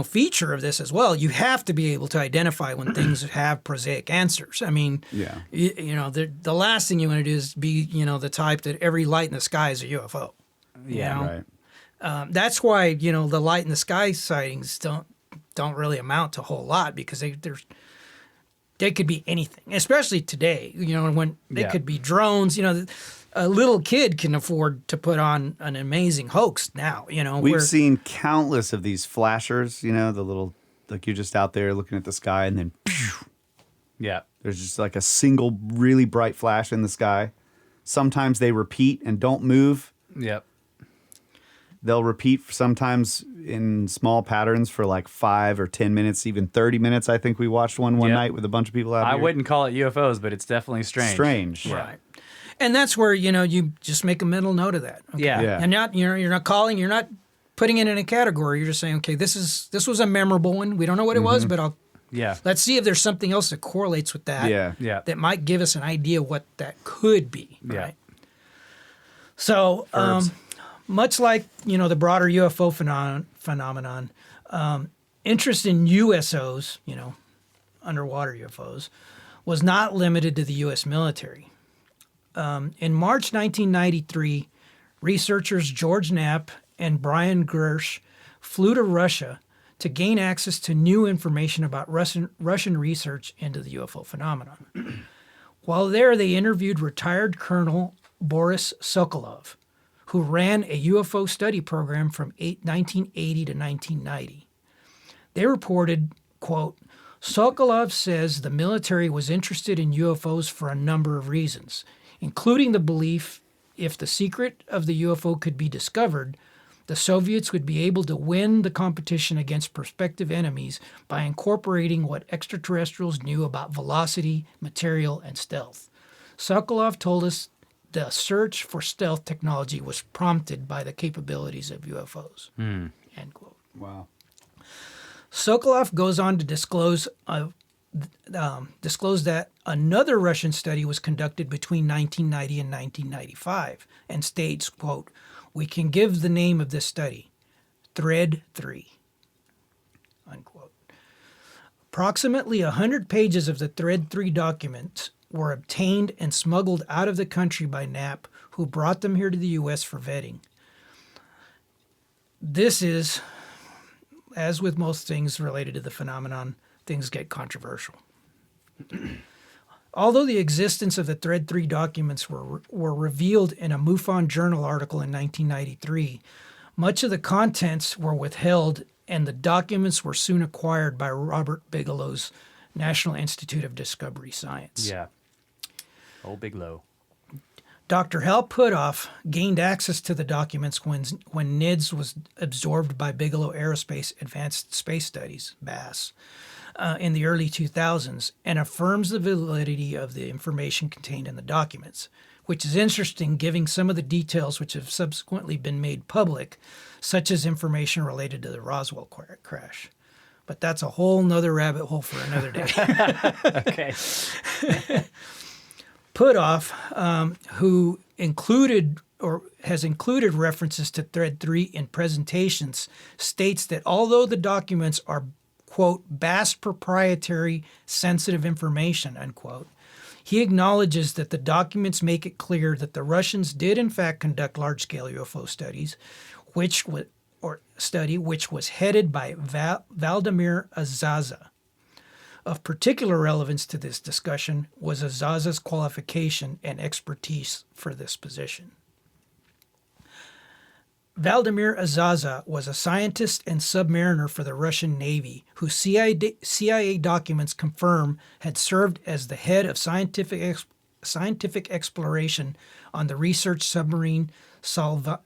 D: feature of this as well. You have to be able to identify when things have prosaic answers. I mean, the last thing you want to do is be the type that every light in the sky is a UFO.
C: Right.
D: That's why the light in the sky sightings don't really amount to a whole lot because they could be anything, especially today. When they could be drones. A little kid can afford to put on an amazing hoax now.
C: We've seen countless of these flashers. The little, like, you're just out there looking at the sky and then there's just like a single really bright flash in the sky. Sometimes they repeat and don't move.
B: Yep.
C: They'll repeat sometimes in small patterns for like 5 or 10 minutes, even 30 minutes. I think we watched one night with a bunch of people out here.
B: I wouldn't call it UFOs, but it's definitely strange.
C: Yeah.
D: Right. And that's where, you just make a mental note of that. Okay?
B: Yeah.
D: And you're not putting it in a category. You're just saying, okay, this was a memorable one. We don't know what it was, but let's see if there's something else that correlates with that.
C: Yeah.
D: That might give us an idea what that could be.
B: Yeah.
D: Right. So,
B: Verbs.
D: much like the broader UFO phenomenon, interest in USOs, underwater UFOs, was not limited to the U.S. military. In March 1993, researchers George Knapp and Brian Gersh flew to Russia to gain access to new information about Russian research into the UFO phenomenon. While there, they interviewed retired Colonel Boris Sokolov, who ran a UFO study program from 1980 to 1990. They reported, quote, Sokolov says the military was interested in UFOs for a number of reasons, including the belief if the secret of the UFO could be discovered, the Soviets would be able to win the competition against prospective enemies by incorporating what extraterrestrials knew about velocity, material, and stealth. Sokolov told us the search for stealth technology was prompted by the capabilities of UFOs. End quote.
C: Wow.
D: Sokolov goes on to disclose that another Russian study was conducted between 1990 and 1995 and states, quote, we can give the name of this study, Thread 3, unquote. Approximately 100 pages of the Thread 3 documents were obtained and smuggled out of the country by Knapp, who brought them here to the U.S. for vetting. This is, as with most things related to the phenomenon, things get controversial. Although the existence of the Thread 3 documents were revealed in a MUFON Journal article in 1993, much of the contents were withheld and the documents were soon acquired by Robert Bigelow's National Institute of Discovery Science.
B: Yeah. Old Bigelow.
D: Dr. Hal Puthoff gained access to the documents when NIDS was absorbed by Bigelow Aerospace Advanced Space Studies, BASS, in the early 2000s, and affirms the validity of the information contained in the documents, which is interesting given some of the details which have subsequently been made public, such as information related to the Roswell crash. But that's a whole nother rabbit hole for another day.
B: Okay.
D: Puthoff, who included or has included references to Thread 3 in presentations, states that although the documents are, quote, BASS proprietary sensitive information, unquote, he acknowledges that the documents make it clear that the Russians did in fact conduct large-scale UFO studies, which was headed by Vladimir Azaza. Of particular relevance to this discussion was Azaza's qualification and expertise for this position. Vladimir Azaza was a scientist and submariner for the Russian Navy, whose CIA documents confirm had served as the head of scientific exploration on the research submarine Salavakia.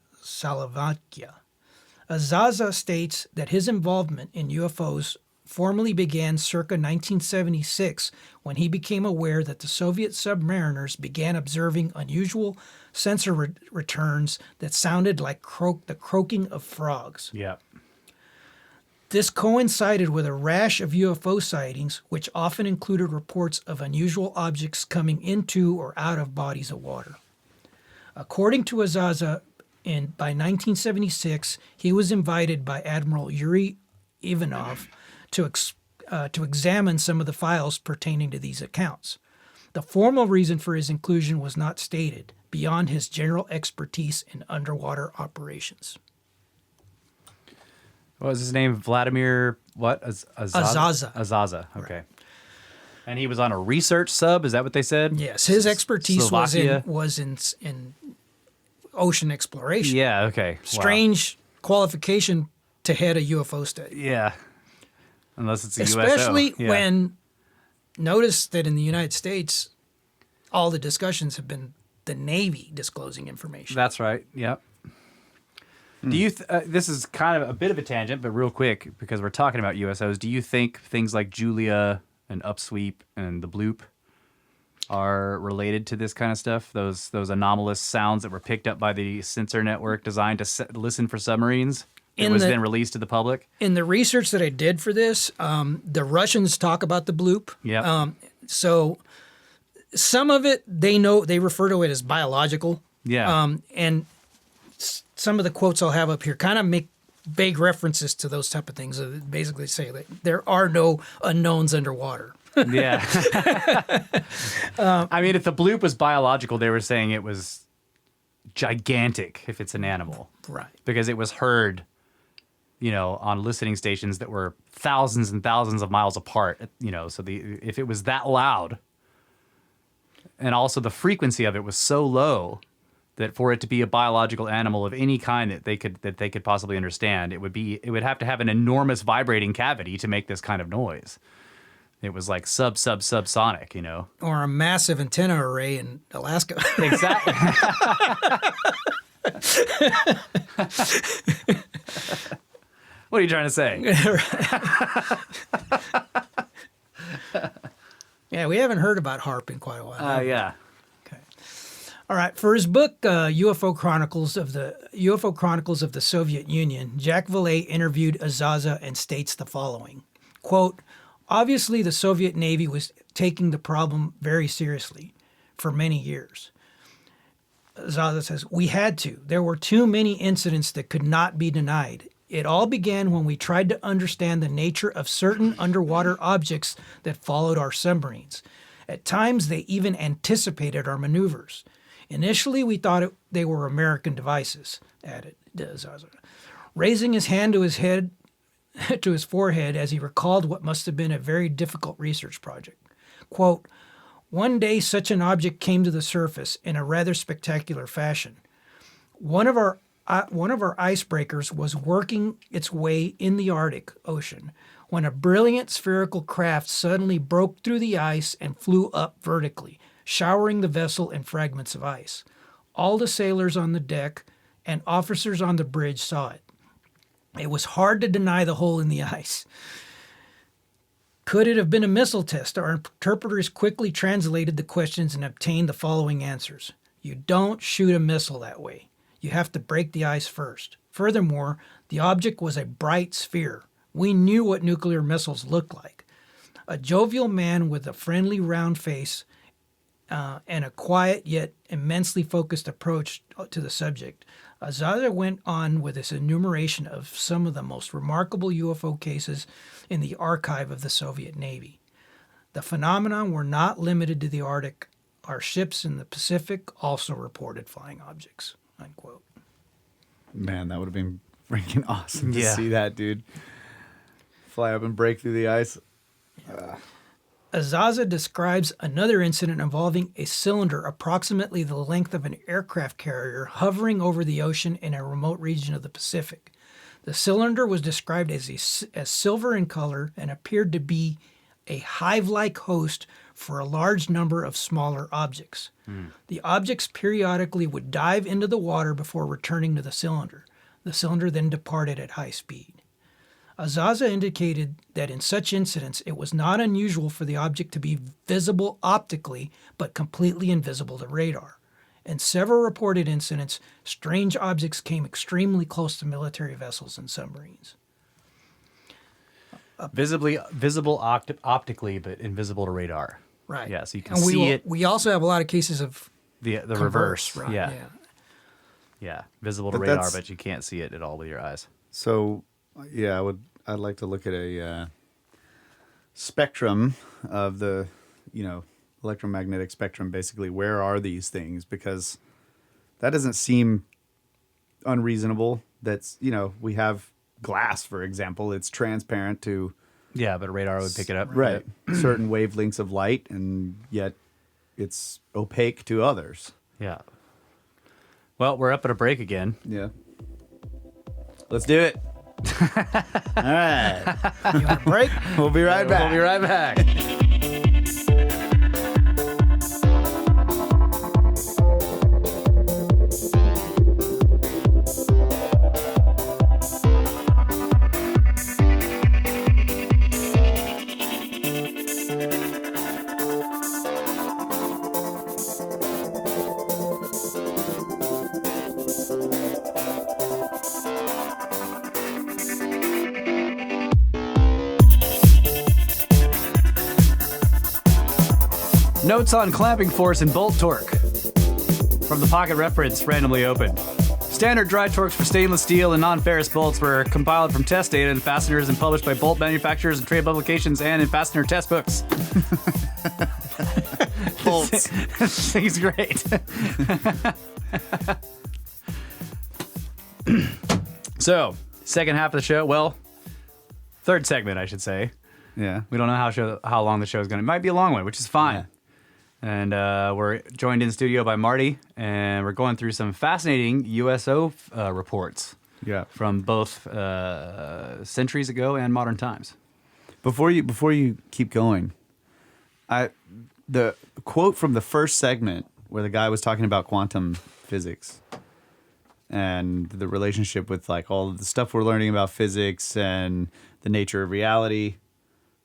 D: Azaza states that his involvement in UFOs formally began circa 1976 when he became aware that the Soviet submariners began observing unusual sensor returns that sounded like the croaking of frogs.
B: Yeah.
D: This coincided with a rash of UFO sightings, which often included reports of unusual objects coming into or out of bodies of water. According to Azaza, by 1976, he was invited by Admiral Yuri Ivanov to examine some of the files pertaining to these accounts. The formal reason for his inclusion was not stated, beyond his general expertise in underwater operations.
B: What was his name? Vladimir what?
D: Azaza.
B: Azaza, okay. Right. And he was on a research sub, is that what they said?
D: Yes, his expertise was in ocean exploration.
B: Yeah, okay.
D: Strange qualification to head a UFO study.
B: Yeah. Unless it's a USO.
D: Especially when, notice that in the United States, all the discussions have been the Navy disclosing information.
B: That's right, yep. Do you? This is kind of a bit of a tangent, but real quick, because we're talking about USOs, do you think things like Julia and Upsweep and the Bloop are related to this kind of stuff? Those anomalous sounds that were picked up by the sensor network designed to listen for submarines? It was then released to the public?
D: In the research that I did for this, the Russians talk about the Bloop.
B: Yeah.
D: So some of it, they refer to it as biological.
B: Yeah.
D: And some of the quotes I'll have up here kind of make vague references to those type of things. Basically say that there are no unknowns underwater.
B: Yeah. I mean, if the bloop was biological, they were saying it was gigantic if it's an animal.
D: Right.
B: Because it was heard, on listening stations that were thousands and thousands of miles apart, so if it was that loud, and also the frequency of it was so low that for it to be a biological animal of any kind that they could possibly understand, it would have to have an enormous vibrating cavity to make this kind of noise. It was like subsonic,
D: Or a massive antenna array in Alaska.
B: Exactly. What are you trying to say?
D: Yeah, we haven't heard about HARP in quite a while.
B: Yeah.
D: Okay. All right. For his book, UFO Chronicles of the Soviet Union, Jack Vallée interviewed Azaza and states the following, quote, "Obviously, the Soviet Navy was taking the problem very seriously for many years." Azaza says, "We had to. There were too many incidents that could not be denied. It all began when we tried to understand the nature of certain underwater objects that followed our submarines. At times, they even anticipated our maneuvers. Initially, we thought they were American devices," added Azaza, raising his hand to his forehead as he recalled what must have been a very difficult research project. Quote, "One day such an object came to the surface in a rather spectacular fashion. One of our icebreakers was working its way in the Arctic Ocean when a brilliant spherical craft suddenly broke through the ice and flew up vertically, showering the vessel in fragments of ice. All the sailors on the deck and officers on the bridge saw it. It was hard to deny the hole in the ice. Could it have been a missile test? Our interpreters quickly translated the questions and obtained the following answers. You don't shoot a missile that way. You have to break the ice first. Furthermore, the object was a bright sphere. We knew what nuclear missiles looked like. A jovial man with a friendly round face and a quiet yet immensely focused approach to the subject. Azaza went on with his enumeration of some of the most remarkable UFO cases in the archive of the Soviet Navy. The phenomenon were not limited to the Arctic. Our ships in the Pacific also reported flying objects." Unquote.
C: Man, that would have been freaking awesome to
B: Yeah.
C: see that, dude. Fly up and break through the ice.
D: Azaza describes another incident involving a cylinder approximately the length of an aircraft carrier hovering over the ocean in a remote region of the Pacific. The cylinder was described as silver in color and appeared to be a hive-like host for a large number of smaller objects. The objects periodically would dive into the water before returning to the cylinder. The cylinder then departed at high speed. Azaza indicated that in such incidents, it was not unusual for the object to be visible optically, but completely invisible to radar. In several reported incidents, strange objects came extremely close to military vessels and submarines.
B: Visible optically, but invisible to radar.
D: Right.
B: Yeah, so you can
D: And
B: see it.
D: We also have a lot of cases of
B: The
D: converse,
B: reverse.
D: right?
B: Yeah. Visible to
C: But
B: radar,
C: that's-
B: but you can't see it at all with your eyes.
C: So, yeah, I'd like to look at a spectrum of the, electromagnetic spectrum, basically. Where are these things? Because that doesn't seem unreasonable. That's, we have glass, for example. It's transparent to...
B: Yeah, but a radar would pick it up.
C: Right. Certain wavelengths of light, and yet it's opaque to others.
B: Yeah. Well, we're up at a break again.
C: Yeah. Let's do it. All right.
D: You want a break?
C: We'll be right back.
B: We'll be right back. Notes on clamping force and bolt torque. from the pocket reference randomly opened. Standard dry torques for stainless steel and non-ferrous bolts were compiled from test data and fasteners and published by bolt manufacturers and trade publications and in fastener test books.
C: Bolts.
B: This thing's great. So, second half of the show, well, third segment, I should say.
C: Yeah.
B: We don't know how long the show is going to. It might be a long one, which is fine.
C: Yeah.
B: And we're joined in studio by Marty, and we're going through some fascinating USO reports
C: Yeah.
B: from both centuries ago and modern times.
C: Before you keep going, the quote from the first segment where the guy was talking about quantum physics and the relationship with like all of the stuff we're learning about physics and the nature of reality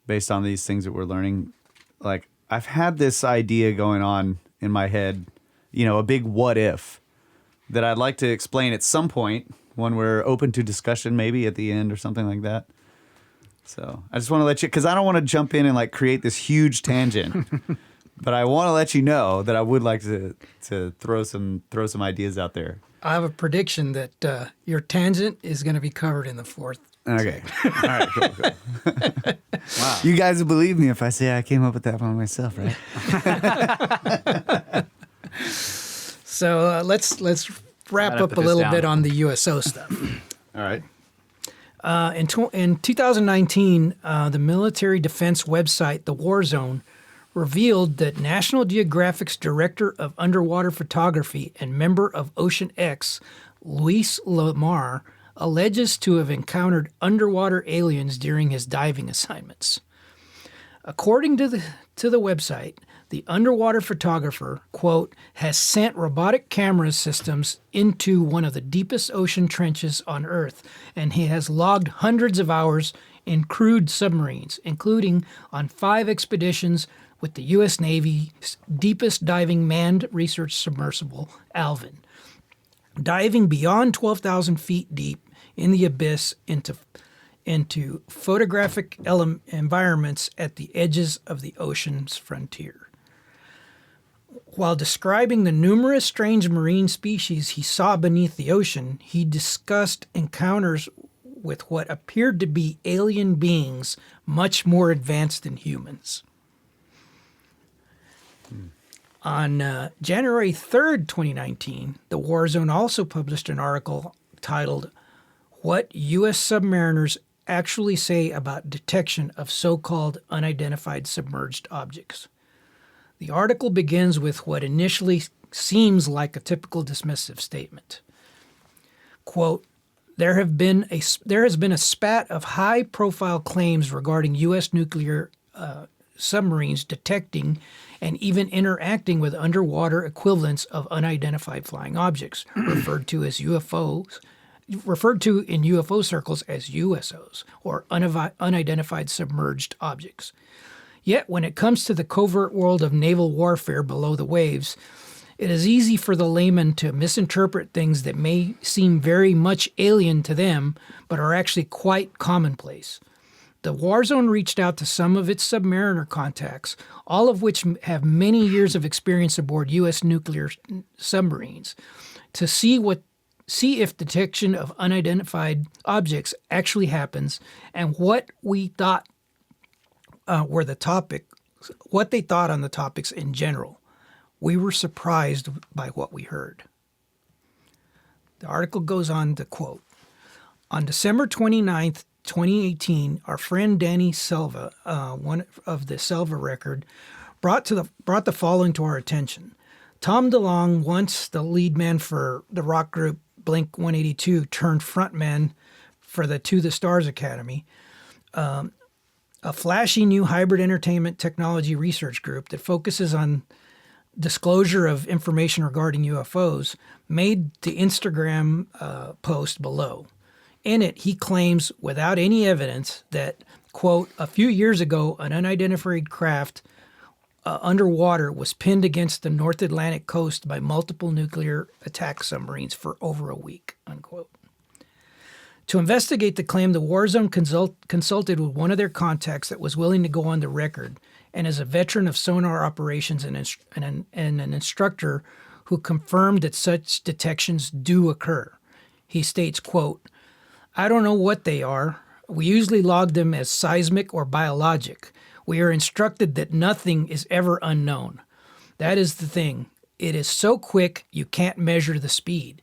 C: based on these things that we're learning, like I've had this idea going on in my head, a big what if that I'd like to explain at some point when we're open to discussion, maybe at the end or something like that. So I just want to let you, because I don't want to jump in and like create this huge tangent, but I want to let you know that I would like to throw some ideas out there.
D: I have a prediction that your tangent is going to be covered in the fourth.
C: Okay. All right. Cool. Wow. You guys will believe me if I say I came up with that one myself, right?
D: So let's wrap
B: Gotta
D: up
B: put
D: a
B: this
D: little
B: down.
D: bit on the USO stuff.
C: All right.
D: In 2019, the military defense website, The War Zone, revealed that National Geographic's director of underwater photography and member of Ocean X, Luis Lamar, alleges to have encountered underwater aliens during his diving assignments. According to the website, the underwater photographer, quote, has sent robotic camera systems into one of the deepest ocean trenches on Earth, and he has logged hundreds of hours in crewed submarines, including on 5 expeditions with the U.S. Navy's deepest diving manned research submersible, Alvin, diving beyond 12,000 feet deep in the abyss into photographic environments at the edges of the ocean's frontier. While describing the numerous strange marine species he saw beneath the ocean, he discussed encounters with what appeared to be alien beings much more advanced than humans. On January 3rd, 2019, the War Zone also published an article titled, "What U.S. Submariners Actually Say About Detection of So-Called Unidentified Submerged Objects." The article begins with what initially seems like a typical dismissive statement. Quote, There has been a spat of high-profile claims regarding U.S. nuclear submarines detecting and even interacting with underwater equivalents of unidentified flying objects, referred to in UFO circles as USOs, or unidentified submerged objects. Yet, when it comes to the covert world of naval warfare below the waves, it is easy for the layman to misinterpret things that may seem very much alien to them, but are actually quite commonplace. The War Zone reached out to some of its submariner contacts, all of which have many years of experience aboard U.S. nuclear submarines, to see if detection of unidentified objects actually happens, and what we thought what they thought on the topics in general. We were surprised by what we heard. The article goes on to quote, On December 29th, 2018, our friend Danny Silva, one of the Silva record, brought the following to our attention. Tom DeLonge, once the lead man for the rock group Blink-182, turned frontman for the To the Stars Academy, a flashy new hybrid entertainment technology research group that focuses on disclosure of information regarding UFOs, made the Instagram post below. In it, he claims, without any evidence, that, quote, a few years ago, an unidentified craft underwater was pinned against the North Atlantic coast by multiple nuclear attack submarines for over a week, unquote. To investigate the claim, the War Zone consulted with one of their contacts that was willing to go on the record and is a veteran of sonar operations and an instructor who confirmed that such detections do occur. He states, quote, "I don't know what they are. We usually log them as seismic or biologic. We are instructed that nothing is ever unknown. That is the thing. It is so quick you can't measure the speed.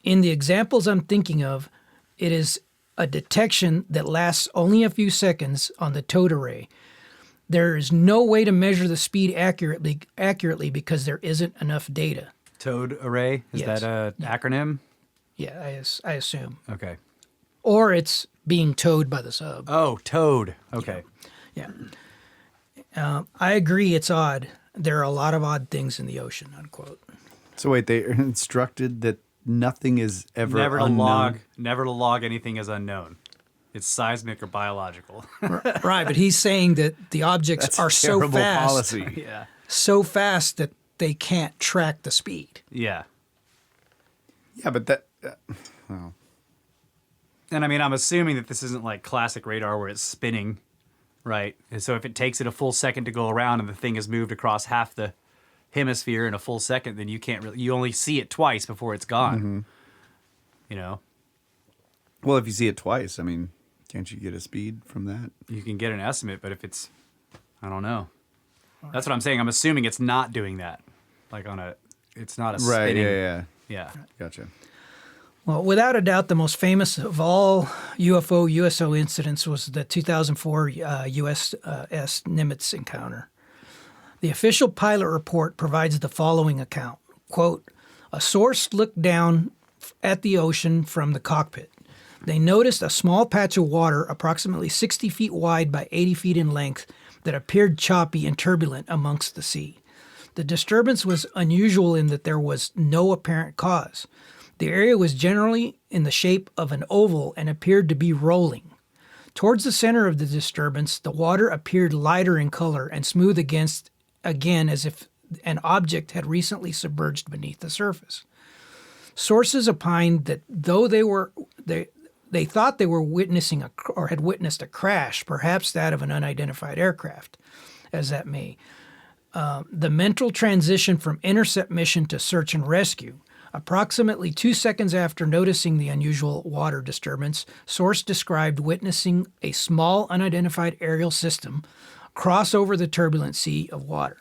D: In the examples I'm thinking of, it is a detection that lasts only a few seconds on the towed array. There is no way to measure the speed accurately because there isn't enough data."
B: Towed array? Is
D: Yes.
B: that an acronym?
D: Yeah, I assume.
B: Okay.
D: Or it's being towed by the sub.
B: Oh, towed. Okay.
D: Yeah. I agree it's odd. There are a lot of odd things in the ocean, unquote.
C: So wait, they are instructed that nothing is ever unknown.
B: Never to log anything as unknown. It's seismic or biological.
D: Right, but he's saying that the objects
C: That's
D: are
C: a
D: so
C: terrible
D: fast,
C: policy.
B: Yeah.
D: so fast that they can't track the speed.
B: Yeah.
C: Yeah, but that.
B: And I mean, I'm assuming that this isn't like classic radar where it's spinning, right? And so if it takes it a full second to go around and the thing has moved across half the hemisphere in a full second, then you only see it twice before it's gone.
C: Mm-hmm.
B: You know,
C: Well, if you see it twice, I mean, can't you get a speed from that?
B: you can get an estimate, but if it's, I don't know. That's what I'm saying. I'm assuming it's not doing that. Like it's not a
C: Right.
B: spinning.
C: Yeah.
B: Yeah.
C: Gotcha.
D: Well, without a doubt, the most famous of all UFO USO incidents was the 2004 USS Nimitz encounter. The official pilot report provides the following account. Quote, "A source looked down at the ocean from the cockpit. They noticed a small patch of water approximately 60 feet wide by 80 feet in length that appeared choppy and turbulent amongst the sea. The disturbance was unusual in that there was no apparent cause. The area was generally in the shape of an oval and appeared to be rolling. Towards the center of the disturbance, the water appeared lighter in color and smooth again as if an object had recently submerged beneath the surface. Sources opined that though they thought they were witnessing had witnessed a crash, perhaps that of an unidentified aircraft, as that may. The mental transition from intercept mission to search and rescue. Approximately 2 seconds after noticing the unusual water disturbance, source described witnessing a small unidentified aerial system cross over the turbulent sea of water.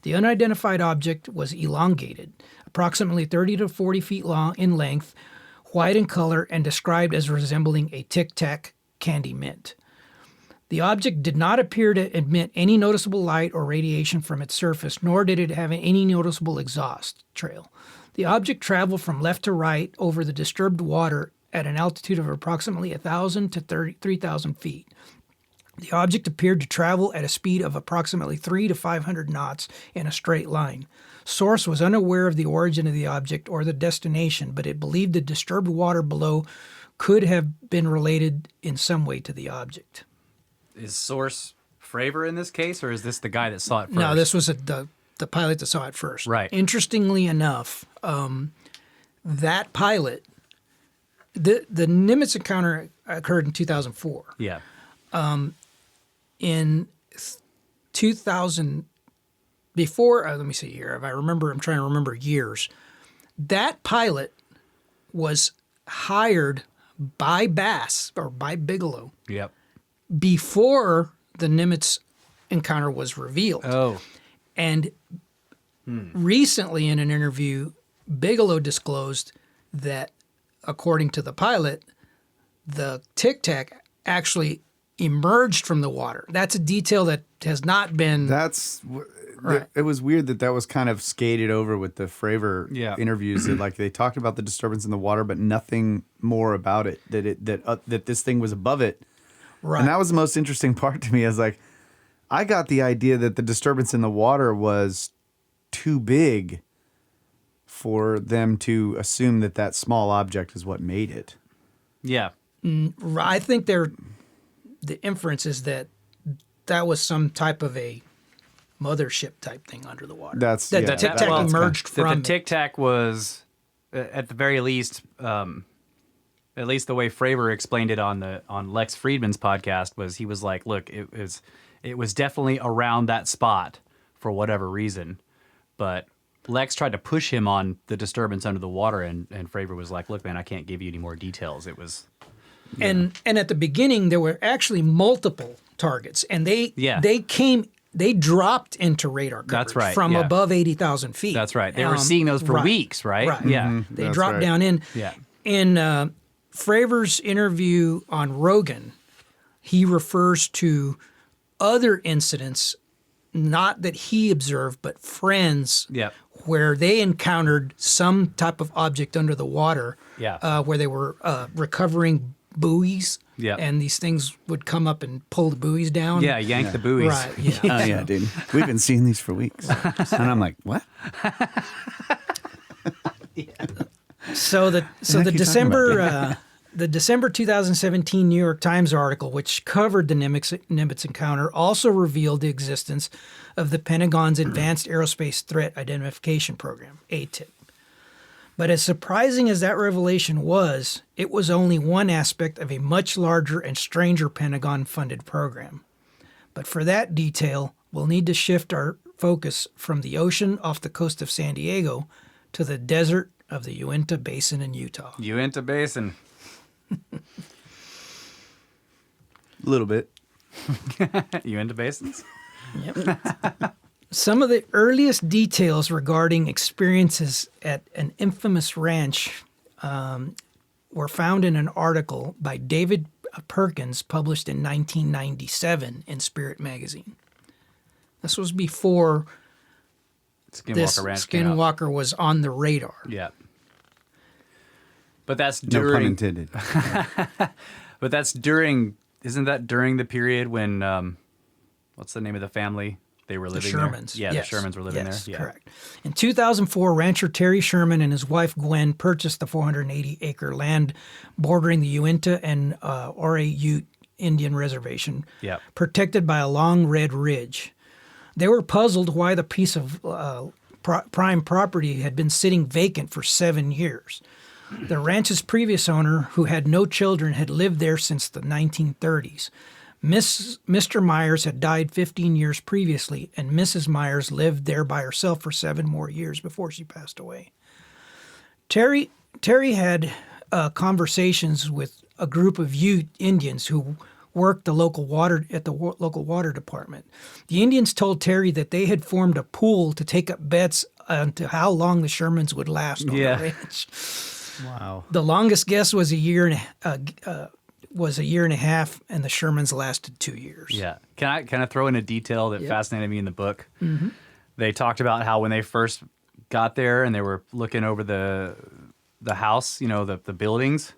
D: The unidentified object was elongated, approximately 30 to 40 feet long in length, white in color, and described as resembling a Tic Tac candy mint. The object did not appear to emit any noticeable light or radiation from its surface, nor did it have any noticeable exhaust trail. The object traveled from left to right over the disturbed water at an altitude of approximately 1,000 to 3,000 feet. The object appeared to travel at a speed of approximately 300 to 500 knots in a straight line. Source was unaware of the origin of the object or the destination, but it believed the disturbed water below could have been related in some way to the object."
B: Is Source Fravor in this case, or is this the guy that saw it first?
D: No, this was the pilot that saw it first.
B: Right.
D: Interestingly enough, that pilot, the Nimitz encounter occurred in 2004.
B: Yeah.
D: In 2000, before, let me see here. If I remember, I'm trying to remember years. That pilot was hired by Bass or by Bigelow
B: Yep.
D: before the Nimitz encounter was revealed.
B: Oh.
D: And recently in an interview, Bigelow disclosed that, according to the pilot, the Tic Tac actually emerged from the water. That's a detail that has not been...
C: Right. It was weird that was kind of skated over with the Fravor
B: Yeah.
C: interviews. That like they talked about the disturbance in the water, but nothing more about it. That this thing was above it.
D: Right.
C: And that was the most interesting part to me. I was like, I got the idea that the disturbance in the water was too big for them to assume that small object is what made it.
B: Yeah.
D: I think the inference is that was some type of a mothership type thing under the water.
C: The
D: Tic Tac emerged from
B: The Tic Tac was, at the very least, at least the way Fravor explained it on Lex Friedman's podcast was he was like, look, it was definitely around that spot for whatever reason, but Lex tried to push him on the disturbance under the water, and Fravor was like, "Look, man, I can't give you any more details." It was,
D: and at the beginning there were actually multiple targets, and they dropped into radar coverage
B: That's right,
D: from
B: yeah.
D: above 80,000 feet.
B: that's right. They were seeing those for weeks, right?
D: Right.
B: Yeah,
D: They
C: That's
D: dropped
C: right.
D: down in.
B: yeah,
D: In Fravor's interview on Rogan, he refers to other incidents, not that he observed, but friends,
B: Yep.
D: where they encountered some type of object under the water,
B: Yeah.
D: where they were recovering buoys,
B: Yep.
D: and these things would come up and pull the buoys down.
B: yeah. Yank the buoys.
D: Right. Yeah.
C: Oh yeah, dude. We've been seeing these for weeks, and I'm like, what?
D: So the December 2017 New York Times article, which covered the Nimitz encounter, also revealed the existence of the Pentagon's Advanced Aerospace Threat Identification Program, ATIP. But as surprising as that revelation was, it was only one aspect of a much larger and stranger Pentagon-funded program. But for that detail, we'll need to shift our focus from the ocean off the coast of San Diego to the desert of the Uinta Basin in Utah.
B: Uinta Basin.
C: A little bit.
B: Uinta Basins.
D: Yep. Some of the earliest details regarding experiences at an infamous ranch were found in an article by David Perkins published in 1997 in Spirit magazine. This was before this
B: Skinwalker Ranch came out.
D: Skinwalker was on the radar.
B: Yeah. But that's
C: No pun
B: during.
C: intended.
B: But that's during. Isn't that during the period when? What's the name of the family they were
D: The
B: living
D: Shermans.
B: there? Yeah,
D: Yes.
B: the Shermans were living
D: Yes,
B: there. Yeah.
D: correct. In 2004, rancher Terry Sherman and his wife Gwen purchased the 480-acre land bordering the Uinta and Ore Ute Indian Reservation,
B: Yep.
D: protected by a long red ridge. They were puzzled why the piece of prime property had been sitting vacant for 7 years. The ranch's previous owner, who had no children, had lived there since the 1930s. Mr. Myers had died 15 years previously, and Mrs. Myers lived there by herself for 7 more years before she passed away. Terry had conversations with a group of Ute Indians who worked the local water department. The Indians told Terry that they had formed a pool to take up bets on to how long the Shermans would last on
B: Yeah.
D: the ranch.
C: Wow.
D: The longest guess was a year and a half, and the Shermans lasted 2 years.
B: Yeah. Can I throw in a detail that
D: Yep.
B: fascinated me in the book? Mm-hmm. They talked about how when they first got there and they were looking over the house, the buildings,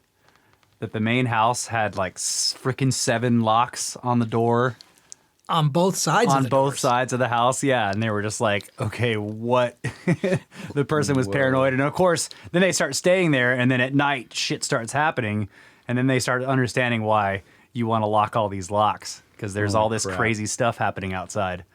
B: that the main house had like freaking 7 locks on the door.
D: On both sides of
B: On
D: the
B: both
D: doors.
B: sides of the house, yeah. And they were just like, okay, what? The person was paranoid. And of course, then they start staying there, and then at night, shit starts happening. And then they start understanding why you want to lock all these locks, because there's all this
C: crap.
B: crazy stuff happening outside.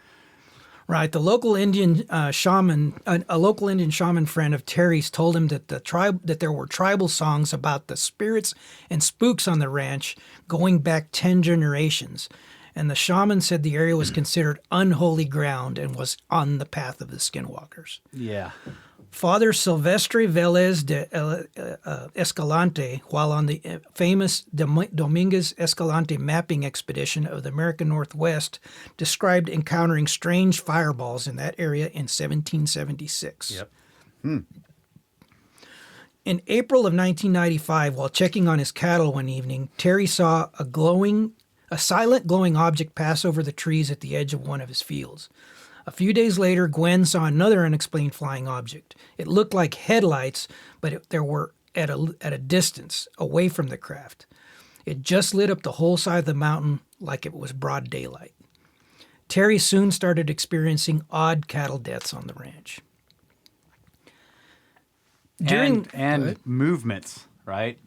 D: Right. The local Indian shaman, a local Indian shaman friend of Terry's, told him that that there were tribal songs about the spirits and spooks on the ranch going back 10 generations. And the shaman said the area was considered unholy ground and was on the path of the Skinwalkers.
B: Yeah.
D: Father Silvestre Velez de Escalante, while on the famous Dominguez Escalante mapping expedition of the American Northwest, described encountering strange fireballs in that area in 1776.
B: Yep.
D: In April of 1995, while checking on his cattle one evening, Terry saw a silent glowing object pass over the trees at the edge of one of his fields. A few days later, Gwen saw another unexplained flying object. It looked like headlights, but they were at a distance, away from the craft. It just lit up the whole side of the mountain like it was broad daylight. Terry soon started experiencing odd cattle deaths on the ranch.
B: And movements, right?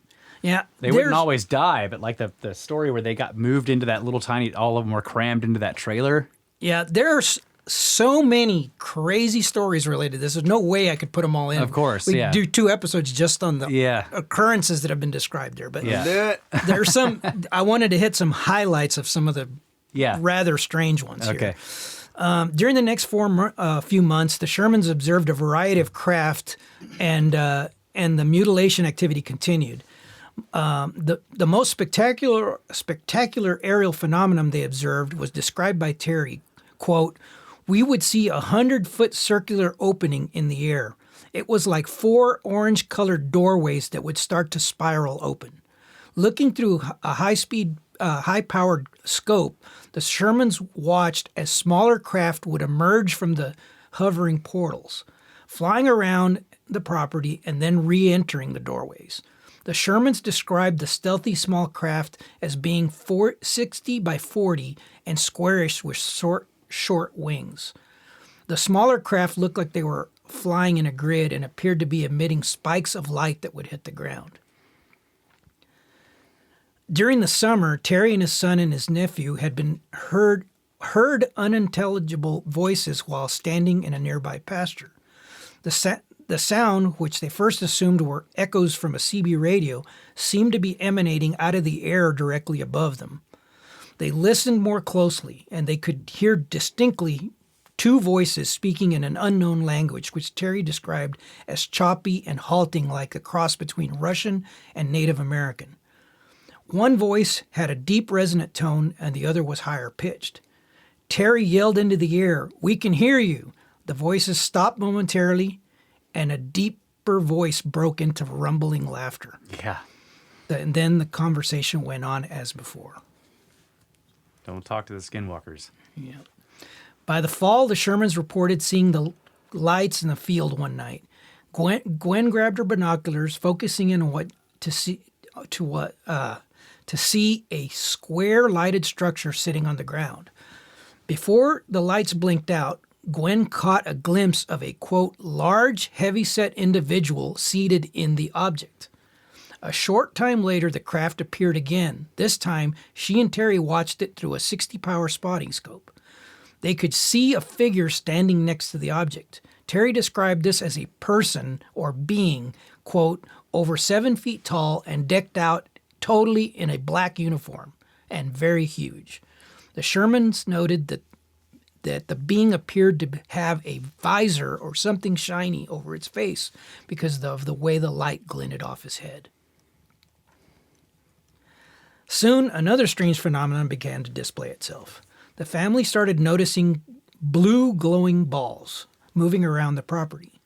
D: Yeah,
B: They wouldn't always die, but like the story where they got moved into that little tiny, all of them were crammed into that trailer.
D: Yeah, there's so many crazy stories related to this. There's no way I could put them all in.
B: Of course,
D: we
B: yeah.
D: do 2 episodes just on the
B: Yeah.
D: occurrences that have been described there. But
B: Yeah.
D: there's some. I wanted to hit some highlights of some of the
B: Yeah.
D: rather strange ones.
B: Okay.
D: Here. During the next few months, the Shermans observed a variety of craft, and the mutilation activity continued. The most spectacular aerial phenomenon they observed was described by Terry, quote, "We would see 100-foot circular opening in the air. It was like 4 orange-colored doorways that would start to spiral open. Looking through a high-powered scope, the Shermans watched as smaller craft would emerge from the hovering portals, flying around the property and then re-entering the doorways. The Shermans described the stealthy small craft as being 60 by 40 and squarish with short wings. The smaller craft looked like they were flying in a grid and appeared to be emitting spikes of light that would hit the ground." During the summer, Terry and his son and his nephew had been heard unintelligible voices while standing in a nearby pasture. The sound, which they first assumed were echoes from a CB radio, seemed to be emanating out of the air directly above them. They listened more closely, and they could hear distinctly 2 voices speaking in an unknown language, which Terry described as choppy and halting, like a cross between Russian and Native American. One voice had a deep resonant tone, and the other was higher pitched. Terry yelled into the air, "We can hear you!" The voices stopped momentarily, and a deeper voice broke into rumbling laughter.
B: Yeah.
D: And then the conversation went on as before.
B: Don't talk to the skinwalkers.
D: Yeah. By the fall, the Shermans reported seeing the lights in the field one night. Gwen grabbed her binoculars, focusing in on what to see a square lighted structure sitting on the ground. Before the lights blinked out, Gwen caught a glimpse of a, quote, "large, heavy-set individual seated in the object." A short time later, the craft appeared again. This time, she and Terry watched it through a 60-power spotting scope. They could see a figure standing next to the object. Terry described this as a person or being, quote, "over 7 feet tall and decked out totally in a black uniform and very huge." The Shermans noted that the being appeared to have a visor or something shiny over its face because of the way the light glinted off his head. Soon, another strange phenomenon began to display itself. The family started noticing blue glowing balls moving around the property.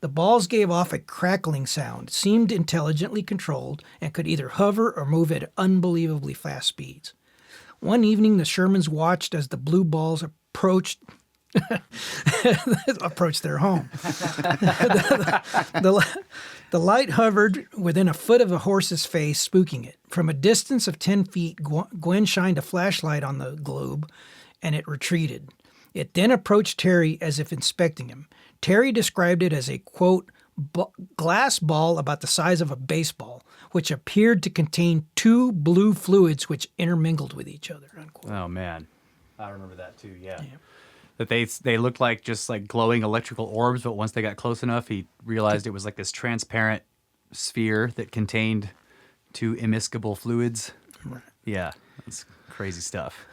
D: The balls gave off a crackling sound, seemed intelligently controlled, and could either hover or move at unbelievably fast speeds. One evening, the Shermans watched as the blue balls approached their home. The light hovered within a foot of the horse's face, spooking it. From a distance of 10 feet, Gwen shined a flashlight on the globe, and it retreated. It then approached Terry as if inspecting him. Terry described it as a, quote, "glass ball about the size of a baseball, which appeared to contain 2 blue fluids which intermingled with each other," unquote.
B: Oh, man. I remember that, too, yeah. That they looked like just like glowing electrical orbs, but once they got close enough, he realized it was like this transparent sphere that contained 2 immiscible fluids. Right. Yeah, that's crazy stuff.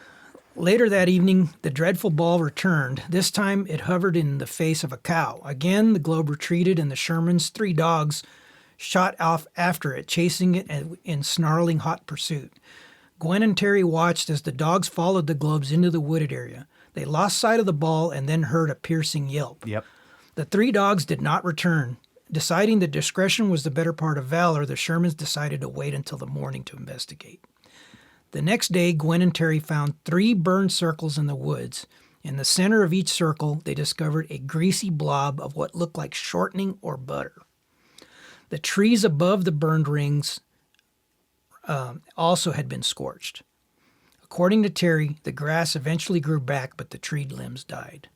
D: Later that evening, the dreadful ball returned. This time, it hovered in the face of a cow. Again, the globe retreated, and the Shermans' 3 dogs shot off after it, chasing it in snarling hot pursuit. Gwen and Terry watched as the dogs followed the globes into the wooded area. They lost sight of the ball and then heard a piercing yelp.
B: Yep.
D: The 3 dogs did not return. Deciding that discretion was the better part of valor, the Shermans decided to wait until the morning to investigate. The next day, Gwen and Terry found 3 burned circles in the woods. In the center of each circle, they discovered a greasy blob of what looked like shortening or butter. The trees above the burned rings also had been scorched. According to Terry, the grass eventually grew back, but the tree limbs died.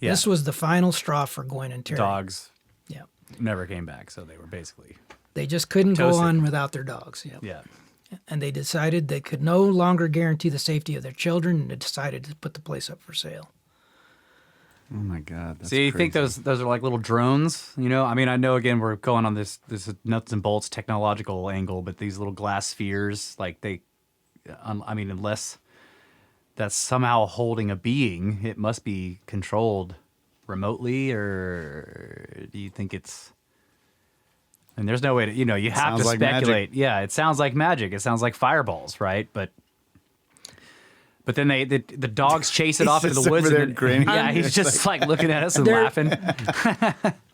D: Yeah. This was the final straw for Gwen and Terry.
B: Dogs
D: Yeah.
B: never came back, so they were basically
D: They just couldn't
B: toasted.
D: go on without their dogs. Yep.
B: Yeah.
D: And they decided they could no longer guarantee the safety of their children, and they decided to put the place up for sale.
C: Oh my God! That's
B: So you think
C: crazy.
B: those are like little drones? You know, I mean, I know again we're going on this nuts and bolts technological angle, but these little glass spheres, like I mean, unless that's somehow holding a being, it must be controlled remotely, or do you think it's... And there's no way to, you have
C: Sounds
B: to
C: like
B: speculate.
C: magic.
B: Yeah, it sounds like magic. It sounds like fireballs, right? But then the dogs chase it off into
C: just
B: the woods.
C: over there
B: And
C: grinning.
B: yeah, he's just like looking at us and laughing.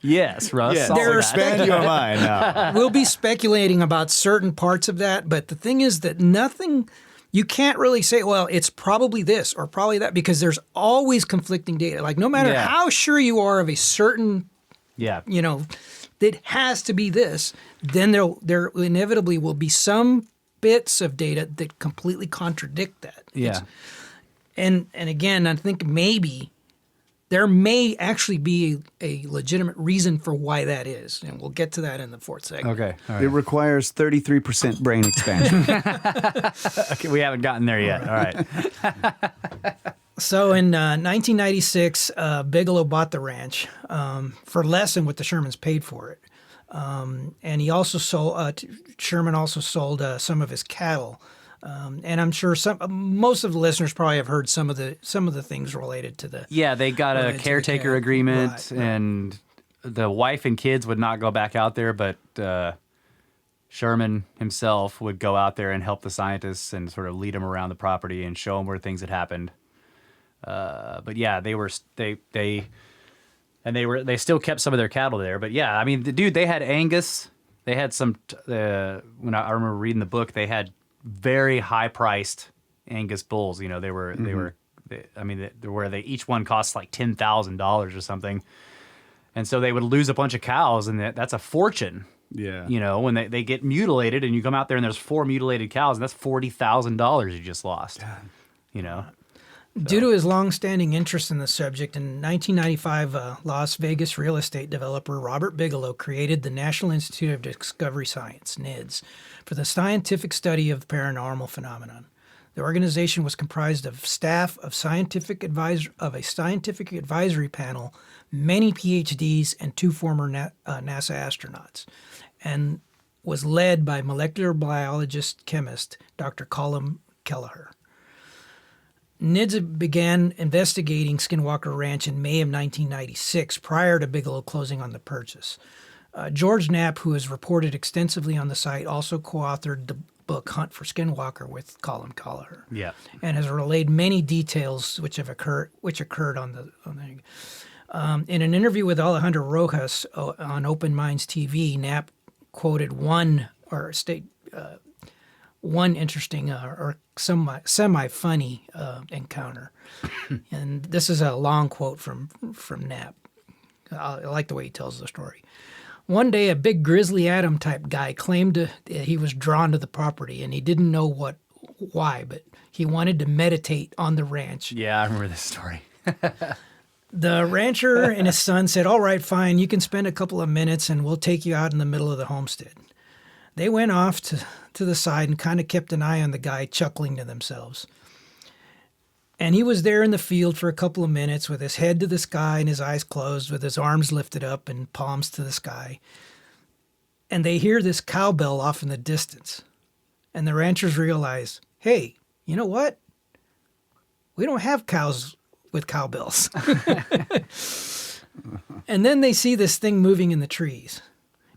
B: Yes, Russ.
C: Yeah,
B: all of that.
C: expand your mind now.
D: We'll be speculating about certain parts of that, but the thing is that you can't really say, well, it's probably this or probably that, because there's always conflicting data. Like no matter how sure you are of a certain,
B: Yeah.
D: it has to be this, then there inevitably will be some bits of data that completely contradict that.
B: Yeah.
D: And again, I think maybe there may actually be a legitimate reason for why that is. And we'll get to that in the fourth segment.
B: Okay. All right.
C: It requires 33% brain expansion.
B: Okay, we haven't gotten there yet. All right.
D: So in 1996, Bigelow bought the ranch for less than what the Shermans paid for it. And he also sold, Sherman also sold some of his cattle. And I'm sure most of the listeners probably have heard some of the things related to the...
B: Yeah, they got a
D: related to the
B: caretaker
D: cattle.
B: agreement,
D: Right.
B: and the wife and kids would not go back out there, but Sherman himself would go out there and help the scientists and sort of lead them around the property and show them where things had happened. But yeah, they still kept some of their cattle there. But yeah, I mean, they had Angus. They had some. When I remember reading the book, they had very high priced Angus bulls. Where they each one cost like $10,000 or something, and so they would lose a bunch of cows, and that's a fortune.
C: Yeah.
B: When they get mutilated, and you come out there and there's 4 mutilated cows, and that's $40,000 you just lost.
D: Due to his long-standing interest in the subject, in 1995, Las Vegas real estate developer Robert Bigelow created the National Institute of Discovery Science, NIDS, for the scientific study of paranormal phenomenon. The organization was comprised of staff of a scientific advisory panel, many PhDs, and 2 former NASA astronauts, and was led by molecular biologist chemist Dr. Colin Kelleher. NIDS began investigating Skinwalker Ranch in May of 1996, prior to Bigelow closing on the purchase. George Knapp, who has reported extensively on the site, also co-authored the book Hunt for Skinwalker with Colin Kelleher.
B: Yeah.
D: And has relayed many details which occurred on the. In an interview with Alejandro Rojas on Open Minds TV, Knapp quoted one interesting or semi-funny encounter. And this is a long quote from Knapp. I like the way he tells the story. One day, a big Grizzly Adam type guy claimed he was drawn to the property, and he didn't know why, but he wanted to meditate on the ranch.
B: Yeah, I remember this story.
D: The rancher and his son said, "All right, fine, you can spend a couple of minutes and we'll take you out in the middle of the homestead." They went off to the side and kind of kept an eye on the guy, chuckling to themselves. And he was there in the field for a couple of minutes with his head to the sky and his eyes closed, with his arms lifted up and palms to the sky. And they hear this cowbell off in the distance. And the ranchers realize, hey, you know what? We don't have cows with cowbells. And then they see this thing moving in the trees.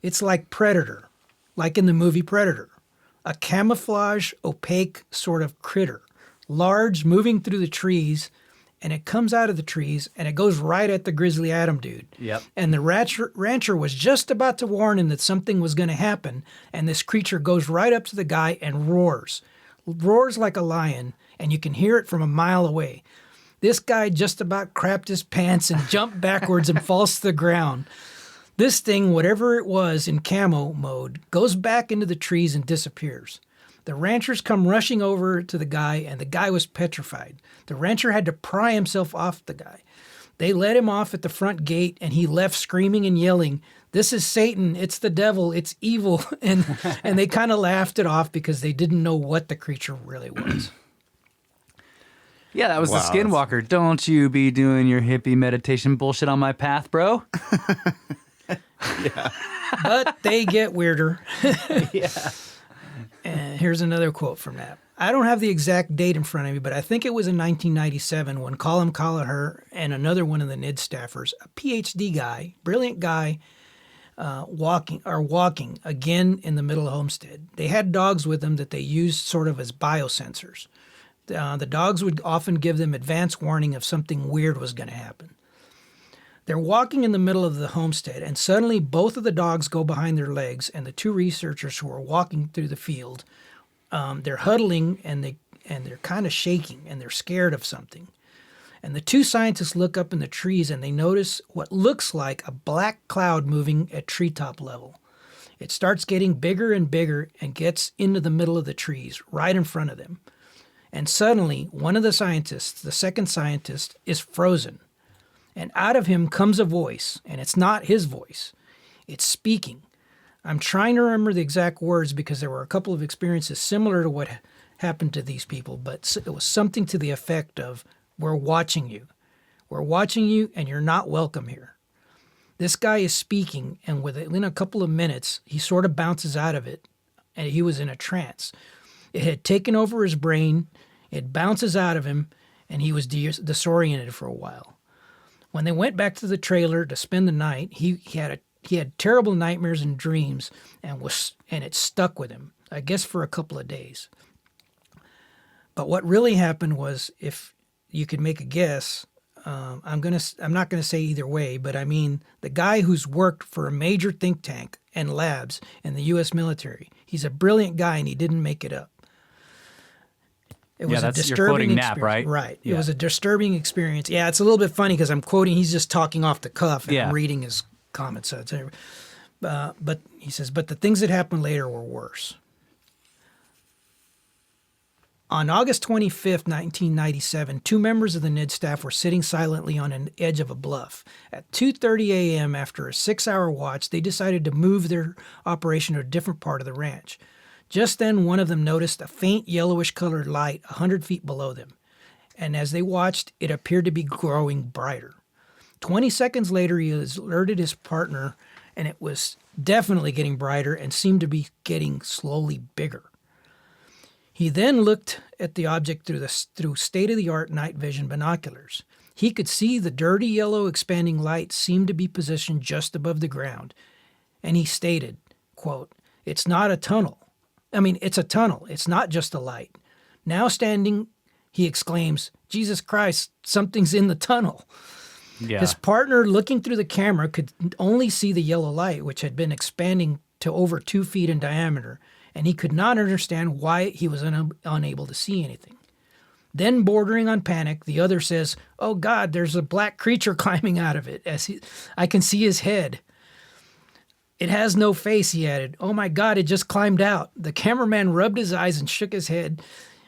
D: It's like Predator, like in the movie Predator. A camouflage, opaque sort of critter. Large, moving through the trees, and it comes out of the trees, and it goes right at the Grizzly Adam dude.
B: Yep.
D: And the rancher was just about to warn him that something was going to happen, and this creature goes right up to the guy and roars like a lion, and you can hear it from a mile away. This guy just about crapped his pants and jumped backwards and falls to the ground. This thing, whatever it was in camo mode, goes back into the trees and disappears. The ranchers come rushing over to the guy, and the guy was petrified. The rancher had to pry himself off the guy. They let him off at the front gate, and he left screaming and yelling, "This is Satan, it's the devil, it's evil." And they kind of laughed it off because they didn't know what the creature really was.
B: Yeah, that was
C: Wow,
B: the Skinwalker. Don't you be doing your hippie meditation bullshit on my path, bro.
D: But they get weirder.
B: Yeah.
D: And here's another quote from that. I don't have the exact date in front of me, but I think it was in 1997 when Colin Colliher and another one of the NID staffers, a PhD guy, brilliant guy, walking again in the middle of Homestead. They had dogs with them that they used sort of as biosensors. The dogs would often give them advance warning if something weird was going to happen. They're walking in the middle of the homestead, and suddenly both of the dogs go behind their legs, and the two researchers who are walking through the field, they're huddling, and they're kind of shaking, and they're scared of something. And the two scientists look up in the trees, and they notice what looks like a black cloud moving at treetop level. It starts getting bigger and bigger and gets into the middle of the trees, right in front of them. And suddenly, one of the scientists, the second scientist, is frozen. And out of him comes a voice, and it's not his voice. It's speaking. I'm trying to remember the exact words because there were a couple of experiences similar to what happened to these people, but it was something to the effect of, we're watching you. We're watching you, and you're not welcome here. This guy is speaking, and within a couple of minutes, he sort of bounces out of it, and he was in a trance. It had taken over his brain, it bounces out of him, and he was disoriented for a while. When they went back to the trailer to spend the night, he had terrible nightmares and dreams, and it stuck with him, I guess for a couple of days. But what really happened was, if you could make a guess, I'm not gonna say either way, but I mean the guy who's worked for a major think tank and labs in the U.S. military. He's a brilliant guy, and he didn't make it up. It was a disturbing
B: you're quoting Knapp,
D: experience.
B: right?
D: Right.
B: Yeah.
D: It was a disturbing experience. Yeah, it's a little bit funny because I'm quoting. He's just talking off the cuff, and I'm reading his comments. So but he says, but the things that happened later were worse. On August 25th, 1997, two members of the NID staff were sitting silently on an edge of a bluff. At 2:30 a.m., after a 6-hour watch, they decided to move their operation to a different part of the ranch. Just then, one of them noticed a faint yellowish-colored light 100 feet below them, and as they watched, it appeared to be growing brighter. 20 seconds later, he alerted his partner, and it was definitely getting brighter and seemed to be getting slowly bigger. He then looked at the object through state-of-the-art night vision binoculars. He could see the dirty yellow expanding light seemed to be positioned just above the ground, and he stated, quote, "It's not a tunnel. It's a tunnel. It's not just a light." Now standing, he exclaims, "Jesus Christ, something's in the tunnel."
B: Yeah.
D: His partner, looking through the camera, could only see the yellow light, which had been expanding to over 2 feet in diameter, and he could not understand why he was unable to see anything. Then, bordering on panic, the other says, "Oh God, there's a black creature climbing out of it. I can see his head. It has no face," he added. "Oh my God, it just climbed out." The cameraman rubbed his eyes and shook his head.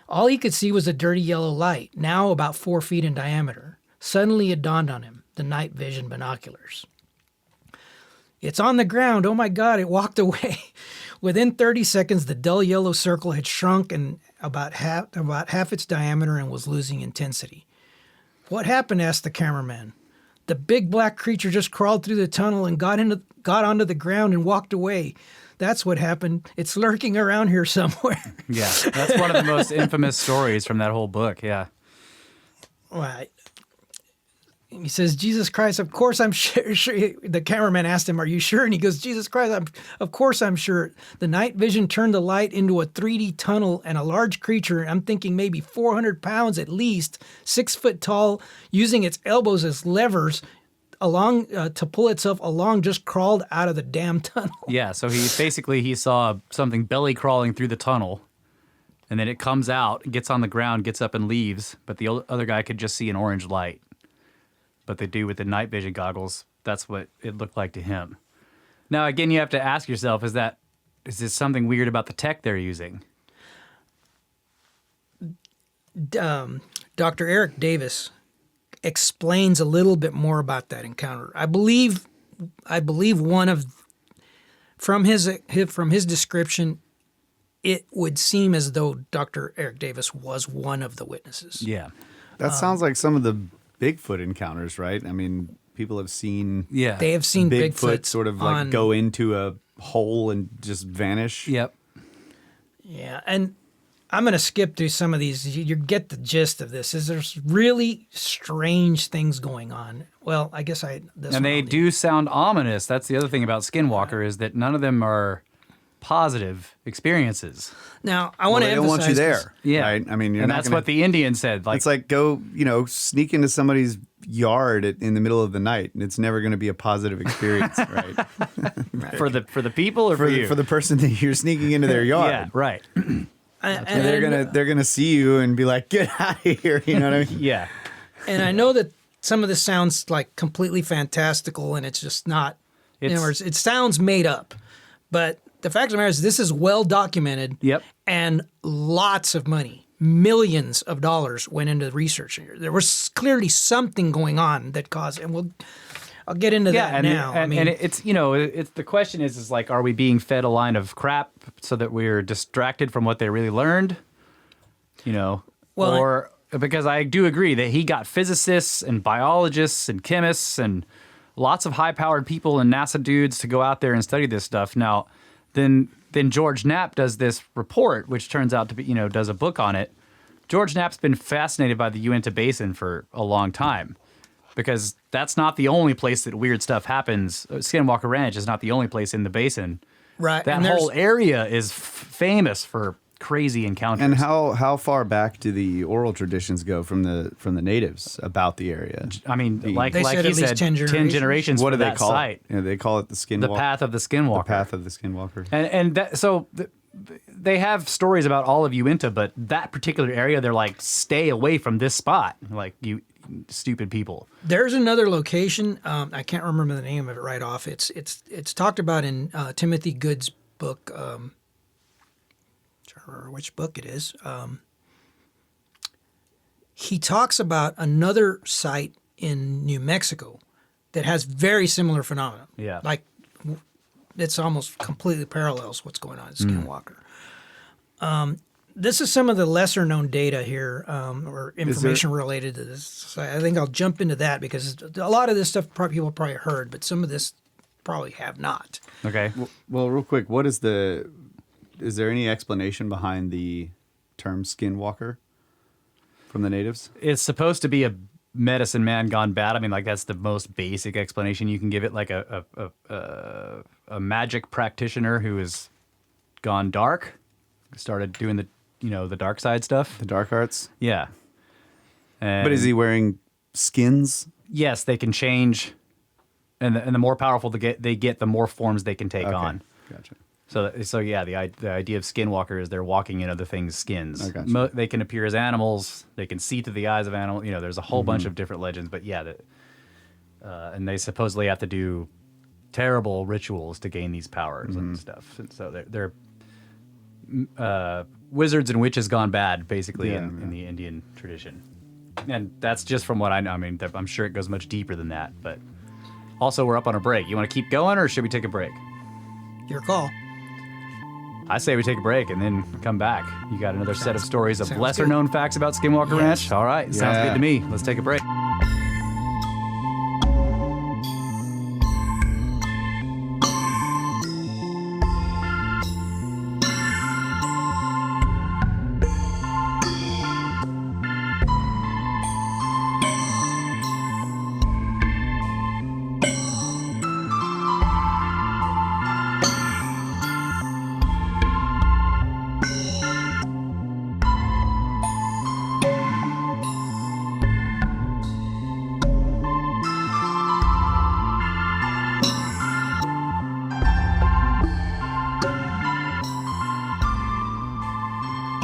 D: All he could see was a dirty yellow light, now about 4 feet in diameter. Suddenly it dawned on him, the night vision binoculars. "It's on the ground. Oh my God, it walked away." Within 30 seconds, the dull yellow circle had shrunk and about half its diameter and was losing intensity. "What happened?" asked the cameraman. "The big black creature just crawled through the tunnel and got onto the ground and walked away. That's what happened. It's lurking around here somewhere."
B: Yeah, that's one of the most infamous stories from that whole book. Yeah.
D: Right. He says, "Jesus Christ, of course I'm sure." The cameraman asked him, "Are you sure?" And he goes, "Jesus Christ, of course I'm sure." The night vision turned the light into a 3D tunnel and a large creature, I'm thinking maybe 400 pounds at least, 6 foot tall, using its elbows as levers along to pull itself along, just crawled out of the damn tunnel.
B: Yeah, so he saw something belly crawling through the tunnel, and then it comes out, gets on the ground, gets up and leaves, but the other guy could just see an orange light. But the dude with the night vision goggles, that's what it looked like to him. Now, again, you have to ask yourself, is this something weird about the tech they're using?
D: Dr. Eric Davis explains a little bit more about that encounter. I believe from his description, it would seem as though Dr. Eric Davis was one of the witnesses.
B: Yeah.
C: That sounds like some of the Bigfoot encounters, right? I mean, people have seen
D: They have seen Bigfoot
C: sort of like go into a hole and just vanish.
B: Yep.
D: Yeah, and I'm going to skip through some of these. You get the gist of this. There's really strange things going on. Well, I guess
B: and they do sound ominous. That's the other thing about Skinwalker is that none of them are positive experiences.
D: Now, I want to
C: they
D: emphasize
C: don't want you there.
D: this.
B: Yeah.
C: Right? I mean,
B: and that's what the Indian said. Like,
C: it's like go, sneak into somebody's yard in the middle of the night, and it's never going to be a positive experience, right?
B: for the people or for you?
C: For the person that you're sneaking into their yard.
B: Yeah, right.
C: And they're gonna see you and be like, "Get out of here!" You know what I mean?
B: Yeah.
D: And I know that some of this sounds like completely fantastical, and it's just not. In other words, it sounds made up, but the fact of the matter is, this is well documented.
B: Yep.
D: And lots of money, millions of dollars went into the research. There was clearly something going on that caused it. And I'll get into that now.
B: And it's it's the question is like, are we being fed a line of crap so that we're distracted from what they really learned? Because I do agree that he got physicists and biologists and chemists and lots of high-powered people and NASA dudes to go out there and study this stuff. Now, then George Knapp does this report, which turns out to be, does a book on it. George Knapp's been fascinated by the Uinta Basin for a long time because that's not the only place that weird stuff happens. Skinwalker Ranch is not the only place in the basin.
D: Right.
B: That whole area is famous for crazy encounters.
C: And how far back do the oral traditions go from the natives about the area?
B: I mean, like
D: said
B: he
D: at least
B: said,
D: 10 generations.
C: What do they
B: that
C: call
B: site.
C: it? They call it the Skinwalker.
B: The path of the Skinwalker.
C: The path of the Skinwalker.
B: And they have stories about all of Uinta, but that particular area, they're like, stay away from this spot. Like, you stupid people.
D: There's another location. I can't remember the name of it right off. It's talked about in Timothy Good's book. I don't remember which book it is. He talks about another site in New Mexico that has very similar phenomena.
B: Yeah.
D: Like, it's almost completely parallels what's going on in Skinwalker. This is some of the lesser known data here, or information related to this. So I think I'll jump into that because a lot of this stuff people probably heard, but some of this probably have not.
B: Okay.
C: Well, real quick, is there any explanation behind the term Skinwalker from the natives?
B: It's supposed to be a medicine man gone bad. I mean, like, that's the most basic explanation you can give it. Like a magic practitioner who has gone dark, started doing the dark side stuff.
C: The dark arts?
B: Yeah.
C: But is he wearing skins?
B: Yes, they can change, and the more powerful they get, the more forms they can take on.
C: Gotcha.
B: So yeah, the idea of Skinwalker is they're walking in other things' skins.
C: I gotcha.
B: They can appear as animals. They can see through the eyes of animals. There's a whole bunch of different legends. But yeah, and they supposedly have to do terrible rituals to gain these powers and stuff. And so they're wizards and witches gone bad, basically, in the Indian tradition. And that's just from what I know. I mean, I'm sure it goes much deeper than that. But also, we're up on a break. You want to keep going, or should we take a break?
D: Your call.
B: I say we take a break and then come back. You got another set of stories of
D: sounds
B: lesser
D: good.
B: known facts about Skinwalker Ranch? All right. Sounds good to me. Let's take a break.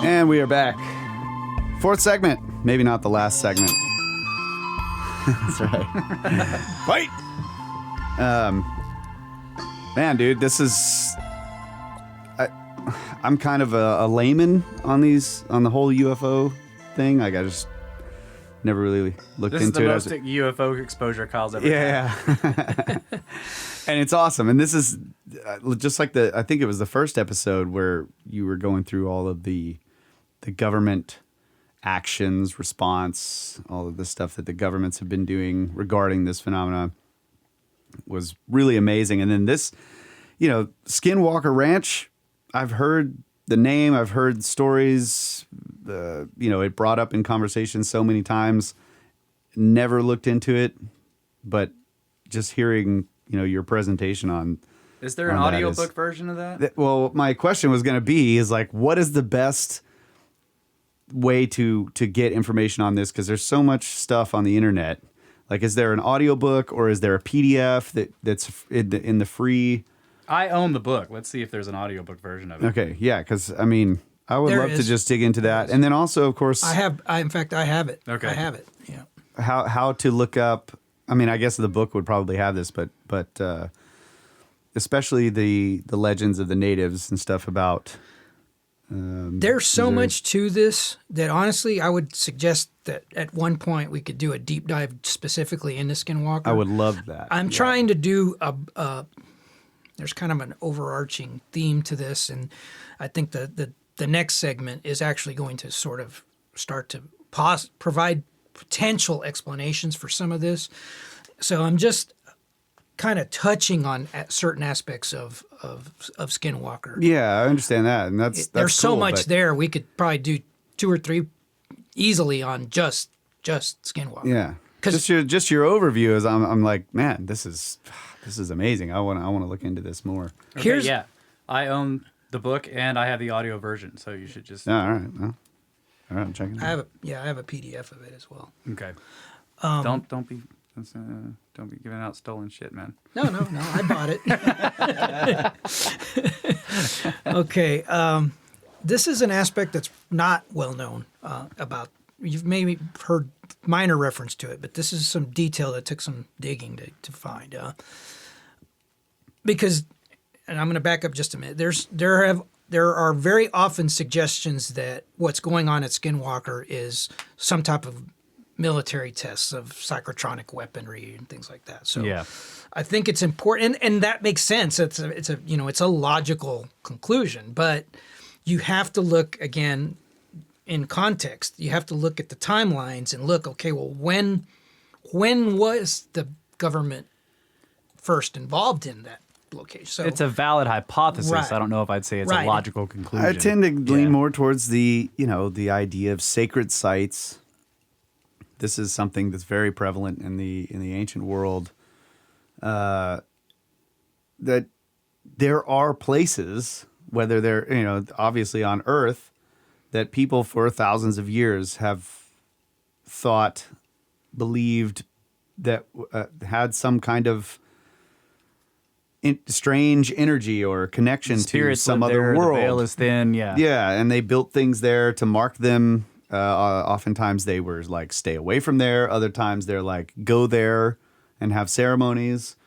C: And we are back. Fourth segment. Maybe not the last segment. That's right. Fight! Man, dude, this is... I'm kind of a layman on the whole UFO thing. Like, I just never really looked
B: This is
C: into
B: the
C: it.
B: most UFO exposure Kyle's ever had.
C: Yeah. And it's awesome. And this is just like I think it was the first episode where you were going through all of the government actions, response, all of the stuff that the governments have been doing regarding this phenomena was really amazing. And then this, Skinwalker Ranch, I've heard, the name. I've heard stories. It brought up in conversation so many times. Never looked into it, but just hearing your presentation on.
B: Is there an audiobook version of that?
C: Well, my question was going to be is like, what is the best way to get information on this? Because there's so much stuff on the internet. Like, is there an audiobook or is there a PDF that's in the free?
B: I own the book. Let's see if there's an audiobook version of it.
C: Okay, yeah, because I mean, I would love to just dig into that, and then also, of course,
D: I have it.
B: Okay.
D: I have it. Yeah.
C: How to look up. I mean, I guess the book would probably have this, but especially the legends of the natives and stuff about.
D: There's so much to this that honestly, I would suggest that at one point we could do a deep dive specifically into Skinwalker.
C: I would love that.
D: I'm trying to do there's kind of an overarching theme to this, and I think the next segment is actually going to sort of start to provide potential explanations for some of this. So I'm just kind of touching on certain aspects of Skinwalker.
C: Yeah, I understand that, and that's
D: there's
C: cool,
D: so much there. We could probably do 2 or 3 easily on just Skinwalker.
C: Yeah, just your overview is I'm like, man, this is amazing. I want to look into this more.
B: Okay, I own the book and I have the audio version, so you should just.
C: All right, well, all right, I'm checking it out.
D: I have a PDF of it as well.
B: Okay. Don't be giving out stolen shit, man.
D: No, I bought it. Okay, this is an aspect that's not well known about. You've maybe heard minor reference to it, but this is some detail that took some digging to find. Because, and I'm going to back up just a minute. There are very often suggestions that what's going on at Skinwalker is some type of military tests of psychotronic weaponry and things like that. So
B: yeah.
D: I think it's important, and that makes sense. It's a logical conclusion, but you have to look again in context. You have to look at the timelines and look, okay, well, when was the government first involved in that location? So
B: it's a valid hypothesis.
D: Right.
B: I don't know if I'd say it's a logical conclusion.
C: I tend to lean more towards the idea of sacred sites. This is something that's very prevalent in the ancient world. That there are places, whether they're obviously on Earth, that people for thousands of years have believed that had some kind of strange energy or connection to some other world.
B: The veil is thin, yeah.
C: Yeah, and they built things there to mark them. Oftentimes they were like, stay away from there. Other times they're like, go there and have ceremonies,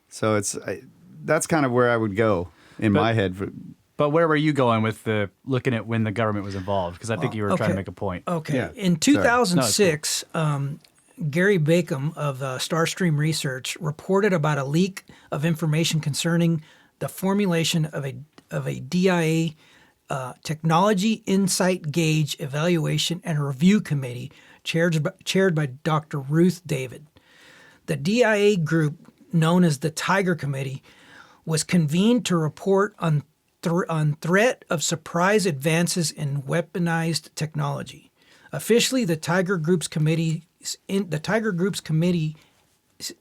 C: So that's kind of where I would go in my head.
B: But where were you going with looking at when the government was involved? Because I think you were trying to make a point.
D: Okay.
C: Yeah.
D: In 2006, Gary Bacon of Starstream Research reported about a leak of information concerning the formulation of a DIA Technology Insight Gauge Evaluation and Review Committee chaired by Dr. Ruth David. The DIA group, known as the Tiger Committee, was convened to report on threat of surprise advances in weaponized technology. Officially, the Tiger Group's committee's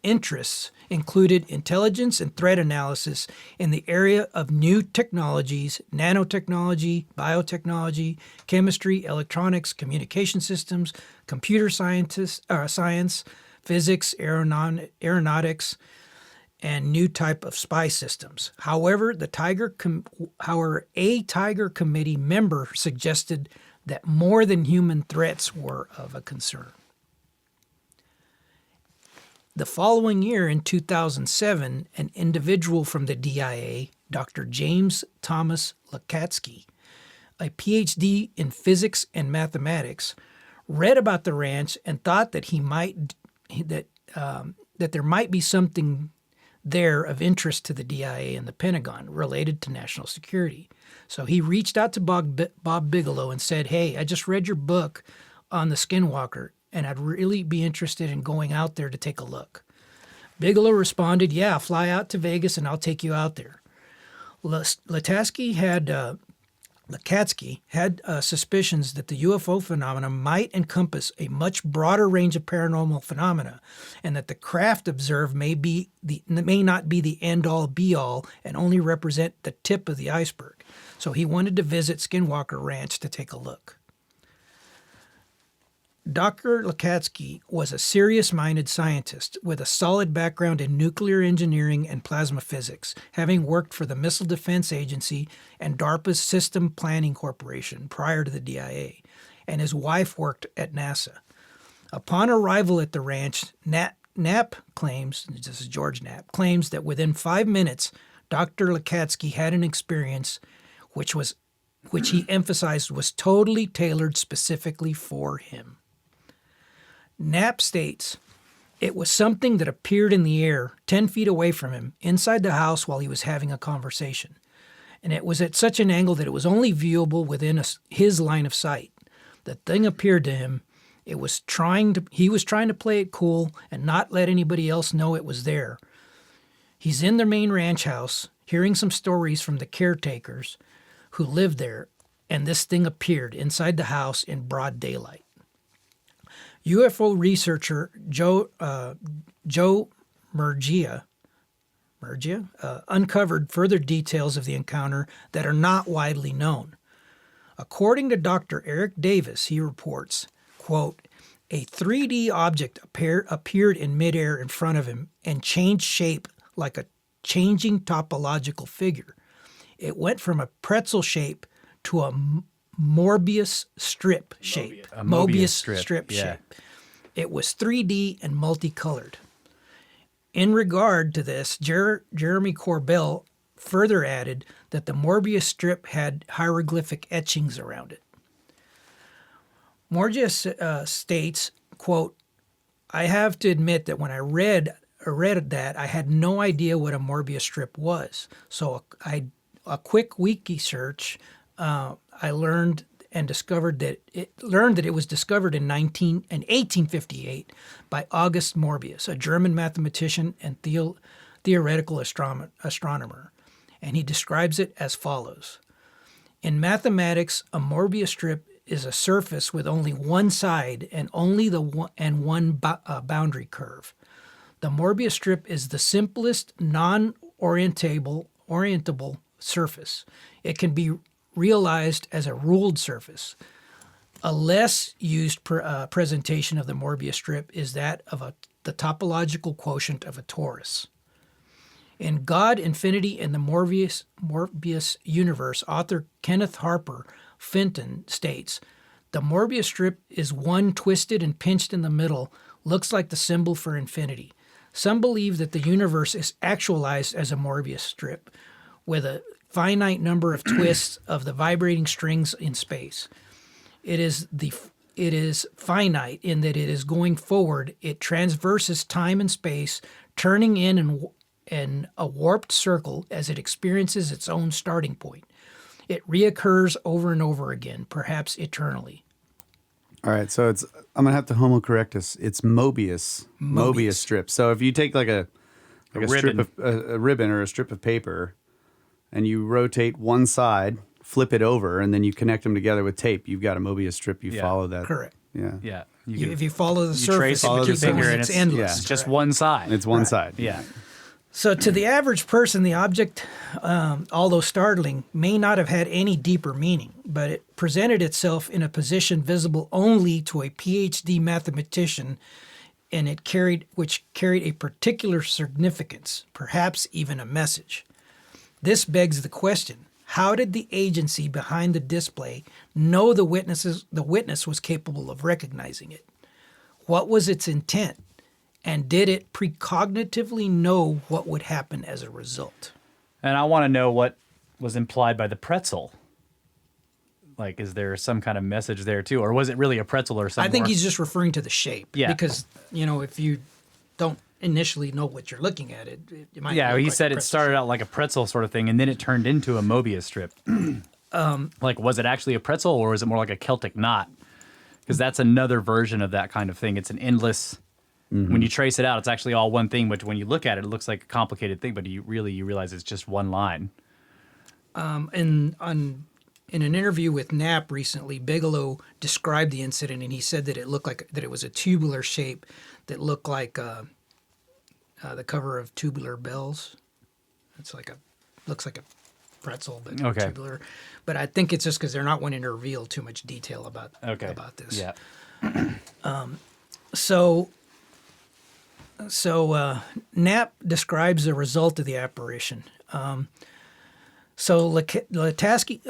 D: interests included intelligence and threat analysis in the area of new technologies, nanotechnology, biotechnology, chemistry, electronics, communication systems, computer science, physics, aeronautics, and new type of spy systems. However, a Tiger Committee member suggested that more than human threats were of a concern. The following year, in 2007, an individual from the DIA, Dr. James Thomas Lakatsky, a PhD in physics and mathematics, read about the ranch and thought that that there might be something there of interest to the DIA and the Pentagon related to national security. So he reached out to Bob Bigelow and said, "Hey, I just read your book on the Skinwalker, and I'd really be interested in going out there to take a look." Bigelow responded, "Yeah, fly out to Vegas and I'll take you out there." Lakatsky had suspicions that the UFO phenomena might encompass a much broader range of paranormal phenomena, and that the craft observed may not be the end-all, be-all, and only represent the tip of the iceberg. So he wanted to visit Skinwalker Ranch to take a look. Dr. Lakatsky was a serious-minded scientist with a solid background in nuclear engineering and plasma physics, having worked for the Missile Defense Agency and DARPA's System Planning Corporation prior to the DIA, and his wife worked at NASA. Upon arrival at the ranch, Knapp claims, this is George Knapp, claims that within 5 minutes, Dr. Lakatsky had an experience which he emphasized was totally tailored specifically for him. Knapp states, "It was something that appeared in the air 10 feet away from him, inside the house while he was having a conversation. And it was at such an angle that it was only viewable within his line of sight. The thing appeared to him. He was trying to play it cool and not let anybody else know it was there. He's in the main ranch house, hearing some stories from the caretakers who lived there, and this thing appeared inside the house in broad daylight." UFO researcher Joe Murgia uncovered further details of the encounter that are not widely known. According to Dr. Eric Davis, he reports, quote, "A 3D object appeared in midair in front of him and changed shape like a changing topological figure. It went from a pretzel shape to a Mobius strip shape. Mobius strip shape. It was 3D and multicolored." In regard to this, Jeremy Corbell further added that the Morbius strip had hieroglyphic etchings around it. Morbius states, quote, "I have to admit that when I read that, I had no idea what a Morbius strip was. So a quick wiki search, I learned that it was discovered in 1858 by August Morbius, a German mathematician and theoretical astronomer, and he describes it as follows. In mathematics, a Morbius strip is a surface with only one side and only one boundary curve. The Morbius strip is the simplest non-orientable surface. It can be realized as a ruled surface. A less used presentation of the Morbius strip is that of the topological quotient of a torus. In God, Infinity, and the Morbius Universe, author Kenneth Harper Fenton states, "The Morbius strip is one twisted and pinched in the middle, looks like the symbol for infinity. Some believe that the universe is actualized as a Morbius strip, with a finite number of twists of the vibrating strings in space. It is finite in that it is going forward. It transverses time and space, turning in a warped circle as it experiences its own starting point. It reoccurs over and over again, perhaps eternally."
C: All right, so I'm gonna have to homocorrect us. It's Mobius strip. So if you take like a strip of a ribbon or a strip of paper, and you rotate one side, flip it over, and then you connect them together with tape, you've got a Mobius strip. You follow that.
D: Correct.
C: Yeah.
D: If you follow the surface,
B: the finger, and
D: it's endless.
B: It's just one side.
C: It's one side.
B: Yeah.
D: So to the average person, the object, although startling, may not have had any deeper meaning, but it presented itself in a position visible only to a PhD mathematician, and which carried a particular significance, perhaps even a message. This begs the question, how did the agency behind the display know the witness was capable of recognizing it? What was its intent? And did it precognitively know what would happen as a result?
B: And I want to know what was implied by the pretzel. Like, is there some kind of message there too? Or was it really a pretzel or something?
D: I think he's just referring to the shape.
B: Yeah.
D: Because, if you don't initially know what you're looking at, it might
B: Yeah,
D: look
B: he
D: like
B: said
D: a
B: it
D: pretzel
B: started out like a pretzel sort of thing, and then it turned into a Mobius strip. Like, was it actually a pretzel, or was it more like a Celtic knot? Because that's another version of that kind of thing. It's an endless... When you trace it out, it's actually all one thing, but when you look at it, it looks like a complicated thing, but you realize it's just one line.
D: In an interview with Knapp recently, Bigelow described the incident, and he said that it was a tubular shape that looked like the cover of Tubular Bells. Looks like a pretzel, but tubular. But I think it's just because they're not wanting to reveal too much detail about this.
B: Yeah.
D: So Knapp describes the result of the apparition. So Lakatsky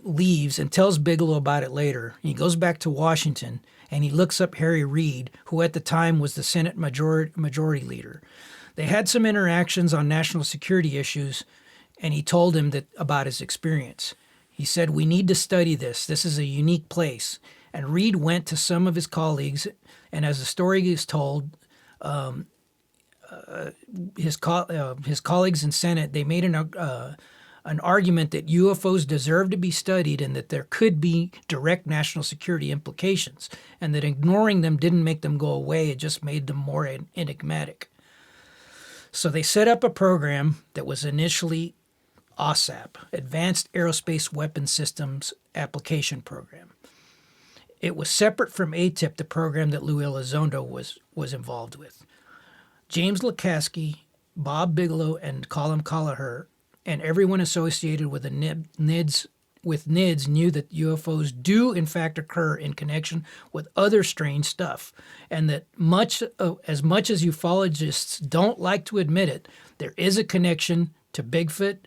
D: leaves and tells Bigelow about it later. He goes back to Washington and he looks up Harry Reid, who at the time was the Senate majority leader. They had some interactions on national security issues, and he told him about his experience. He said, "We need to study this. This is a unique place." And Reid went to some of his colleagues, and as the story is told, his colleagues in Senate, they made an argument that UFOs deserve to be studied and that there could be direct national security implications, and that ignoring them didn't make them go away, it just made them more enigmatic. So they set up a program that was initially OSAP, Advanced Aerospace Weapons Systems Application Program. It was separate from ATIP, the program that Lou Elizondo was involved with. James Lukatsky, Bob Bigelow, and Colin Colliher, and everyone associated with the NIDS knew that UFOs do in fact occur in connection with other strange stuff, and that as much as ufologists don't like to admit it, there is a connection to Bigfoot,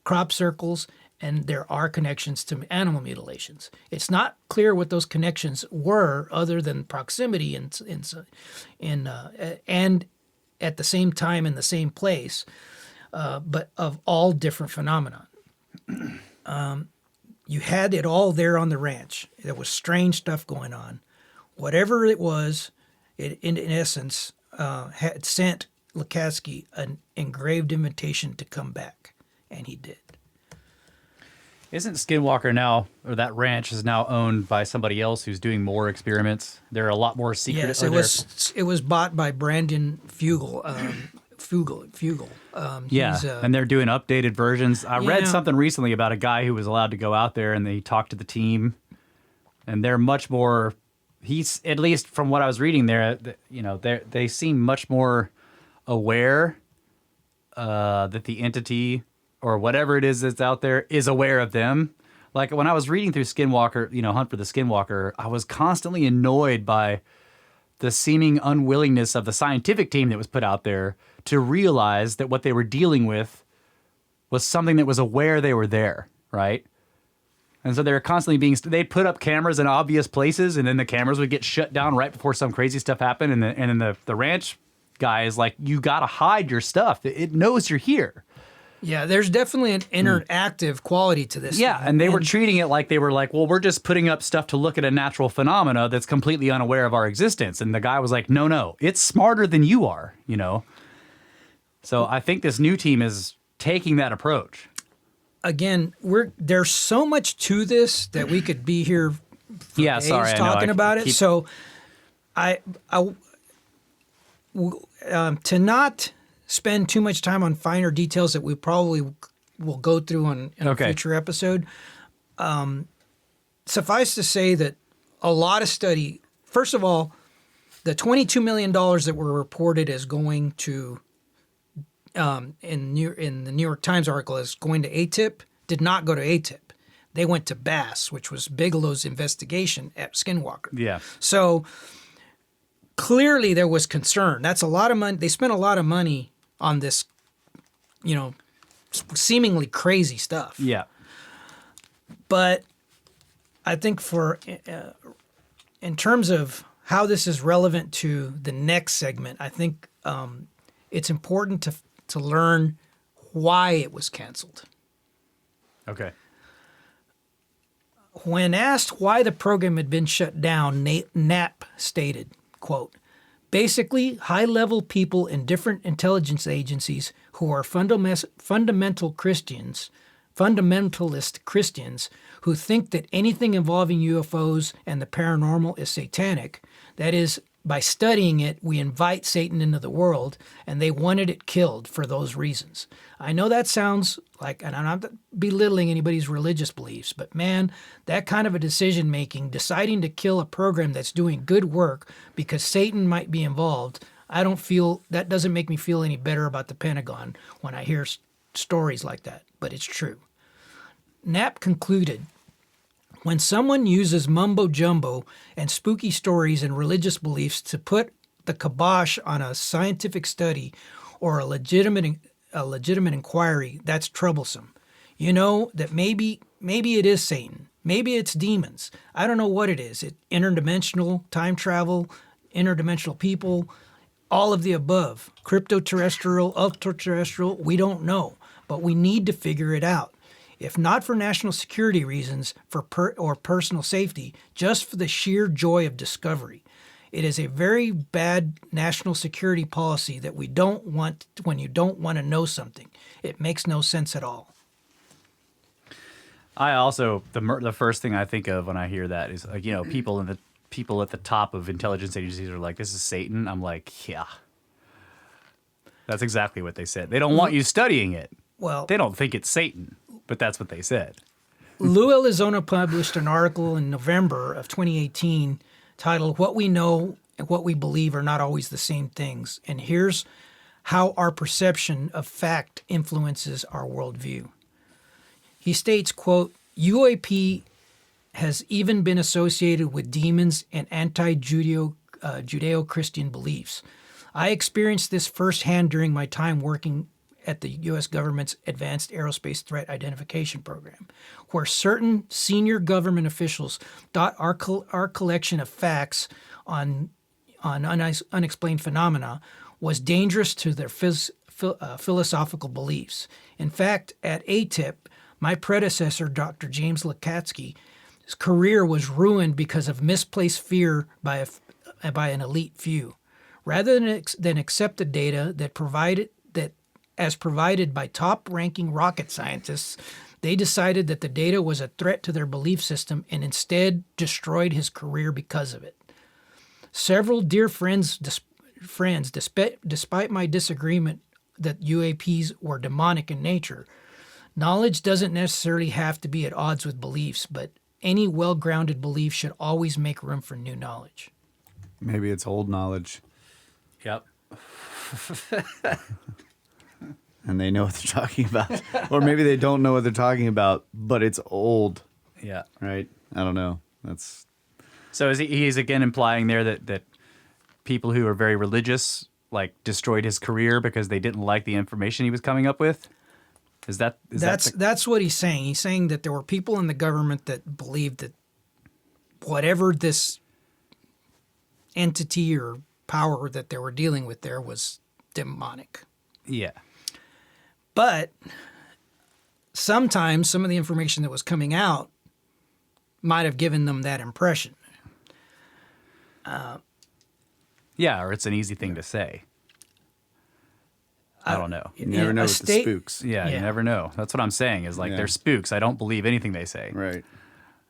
D: crop circles, and there are connections to animal mutilations. It's not clear what those connections were, other than proximity and at the same time in the same place, but of all different phenomena. You had it all there on the ranch. There was strange stuff going on. Whatever it was, it in essence had sent Lukatsky an engraved invitation to come back, and he did.
B: Isn't Skinwalker now, or that ranch is now owned by somebody else who's doing more experiments? There are a lot more secret.
D: Yes, it was bought by Brandon Fugel.
B: And they're doing updated versions. I read something recently about a guy who was allowed to go out there, and they talked to the team, and they're much more. He's, at least from what I was reading there, they seem much more aware that the entity or whatever it is that's out there is aware of them. Like when I was reading through Skinwalker, Hunt for the Skinwalker, I was constantly annoyed by the seeming unwillingness of the scientific team that was put out there to realize that what they were dealing with was something that was aware they were there, right? And so they were constantly they'd put up cameras in obvious places, and then the cameras would get shut down right before some crazy stuff happened. And then the ranch guy is like, you got to hide your stuff. It knows you're here.
D: Yeah, there's definitely an interactive quality to this.
B: Yeah, and they were treating it like they were like, well, we're just putting up stuff to look at a natural phenomena that's completely unaware of our existence. And the guy was like, no, it's smarter than you are, So I think this new team is taking that approach.
D: Again, there's so much to this that we could be here for days talking about it. So to not spend too much time on finer details that we probably will go through in a future episode. Suffice to say that a lot of study, first of all, the $22 million that were reported as going to, in the New York Times article, as going to ATIP, did not go to ATIP. They went to BASS, which was Bigelow's investigation at Skinwalker.
B: Yeah.
D: So clearly there was concern. That's a lot of money. They spent a lot of money on this, seemingly crazy stuff.
B: Yeah.
D: But I think in terms of how this is relevant to the next segment, I think it's important to learn why it was canceled.
B: Okay.
D: When asked why the program had been shut down, Knapp stated, quote, "Basically, high-level people in different intelligence agencies who are fundamentalist Christians who think that anything involving UFOs and the paranormal is satanic, that is, by studying it, we invite Satan into the world, and they wanted it killed for those reasons. I know that sounds like, and I'm not belittling anybody's religious beliefs, but man, that kind of a decision making, deciding to kill a program that's doing good work because Satan might be involved, that doesn't make me feel any better about the Pentagon when I hear stories like that, but it's true. Knapp concluded, when someone uses mumbo-jumbo and spooky stories and religious beliefs to put the kibosh on a scientific study or a legitimate inquiry, that's troublesome. You know that maybe it is Satan. Maybe it's demons. I don't know what it is. Interdimensional, time travel, interdimensional people, all of the above. Crypto-terrestrial, ultra-terrestrial, we don't know. But we need to figure it out. If not for national security reasons or personal safety, just for the sheer joy of discovery. It is a very bad national security policy that we don't want when you don't want to know something. It makes no sense at all.
B: I also, the first thing I think of when I hear that is, like, people at the top of intelligence agencies are like, this is Satan. I'm like, yeah. That's exactly what they said. They don't want you studying it.
D: Well,
B: they don't think it's Satan. But that's what they said.
D: Lou Elizondo published an article in November of 2018 titled, What We Know and What We Believe Are Not Always the Same Things. And here's how our perception of fact influences our worldview. He states, quote, UAP has even been associated with demons and Judeo-Christian beliefs. I experienced this firsthand during my time working at the U.S. government's Advanced Aerospace Threat Identification Program, where certain senior government officials thought our collection of facts on unexplained phenomena was dangerous to their philosophical beliefs. In fact, at ATIP, my predecessor, Dr. James Lukatsky's career was ruined because of misplaced fear by an elite few. Rather than accept the data as provided by top-ranking rocket scientists, they decided that the data was a threat to their belief system and instead destroyed his career because of it. Several dear friends, despite my disagreement that UAPs were demonic in nature, knowledge doesn't necessarily have to be at odds with beliefs, but any well-grounded belief should always make room for new knowledge.
C: Maybe it's old knowledge.
B: Yep.
C: And they know what they're talking about. Or maybe they don't know what they're talking about, but it's old.
B: Yeah.
C: Right? I don't know.
B: So he's again implying there that people who are very religious destroyed his career because they didn't like the information he was coming up with? That's
D: what he's saying. He's saying that there were people in the government that believed that whatever this entity or power that they were dealing with there was demonic.
B: Yeah.
D: But sometimes some of the information that was coming out might have given them that impression.
B: Yeah, or it's an easy thing to say. I don't know.
C: You never know with the spooks.
B: Yeah, you never know. That's what I'm saying is they're spooks. I don't believe anything they say.
C: Right.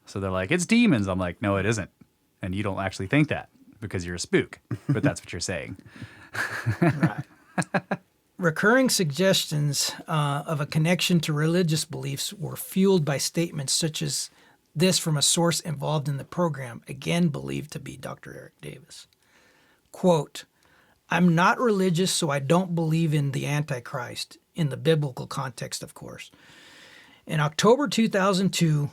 B: So they're like, it's demons. I'm like, no, it isn't. And you don't actually think that because you're a spook. But that's what you're saying.
D: Right. Recurring suggestions of a connection to religious beliefs were fueled by statements such as this from a source involved in the program, again believed to be Dr. Eric Davis. Quote, I'm not religious, so I don't believe in the Antichrist, in the biblical context, of course. In October 2002,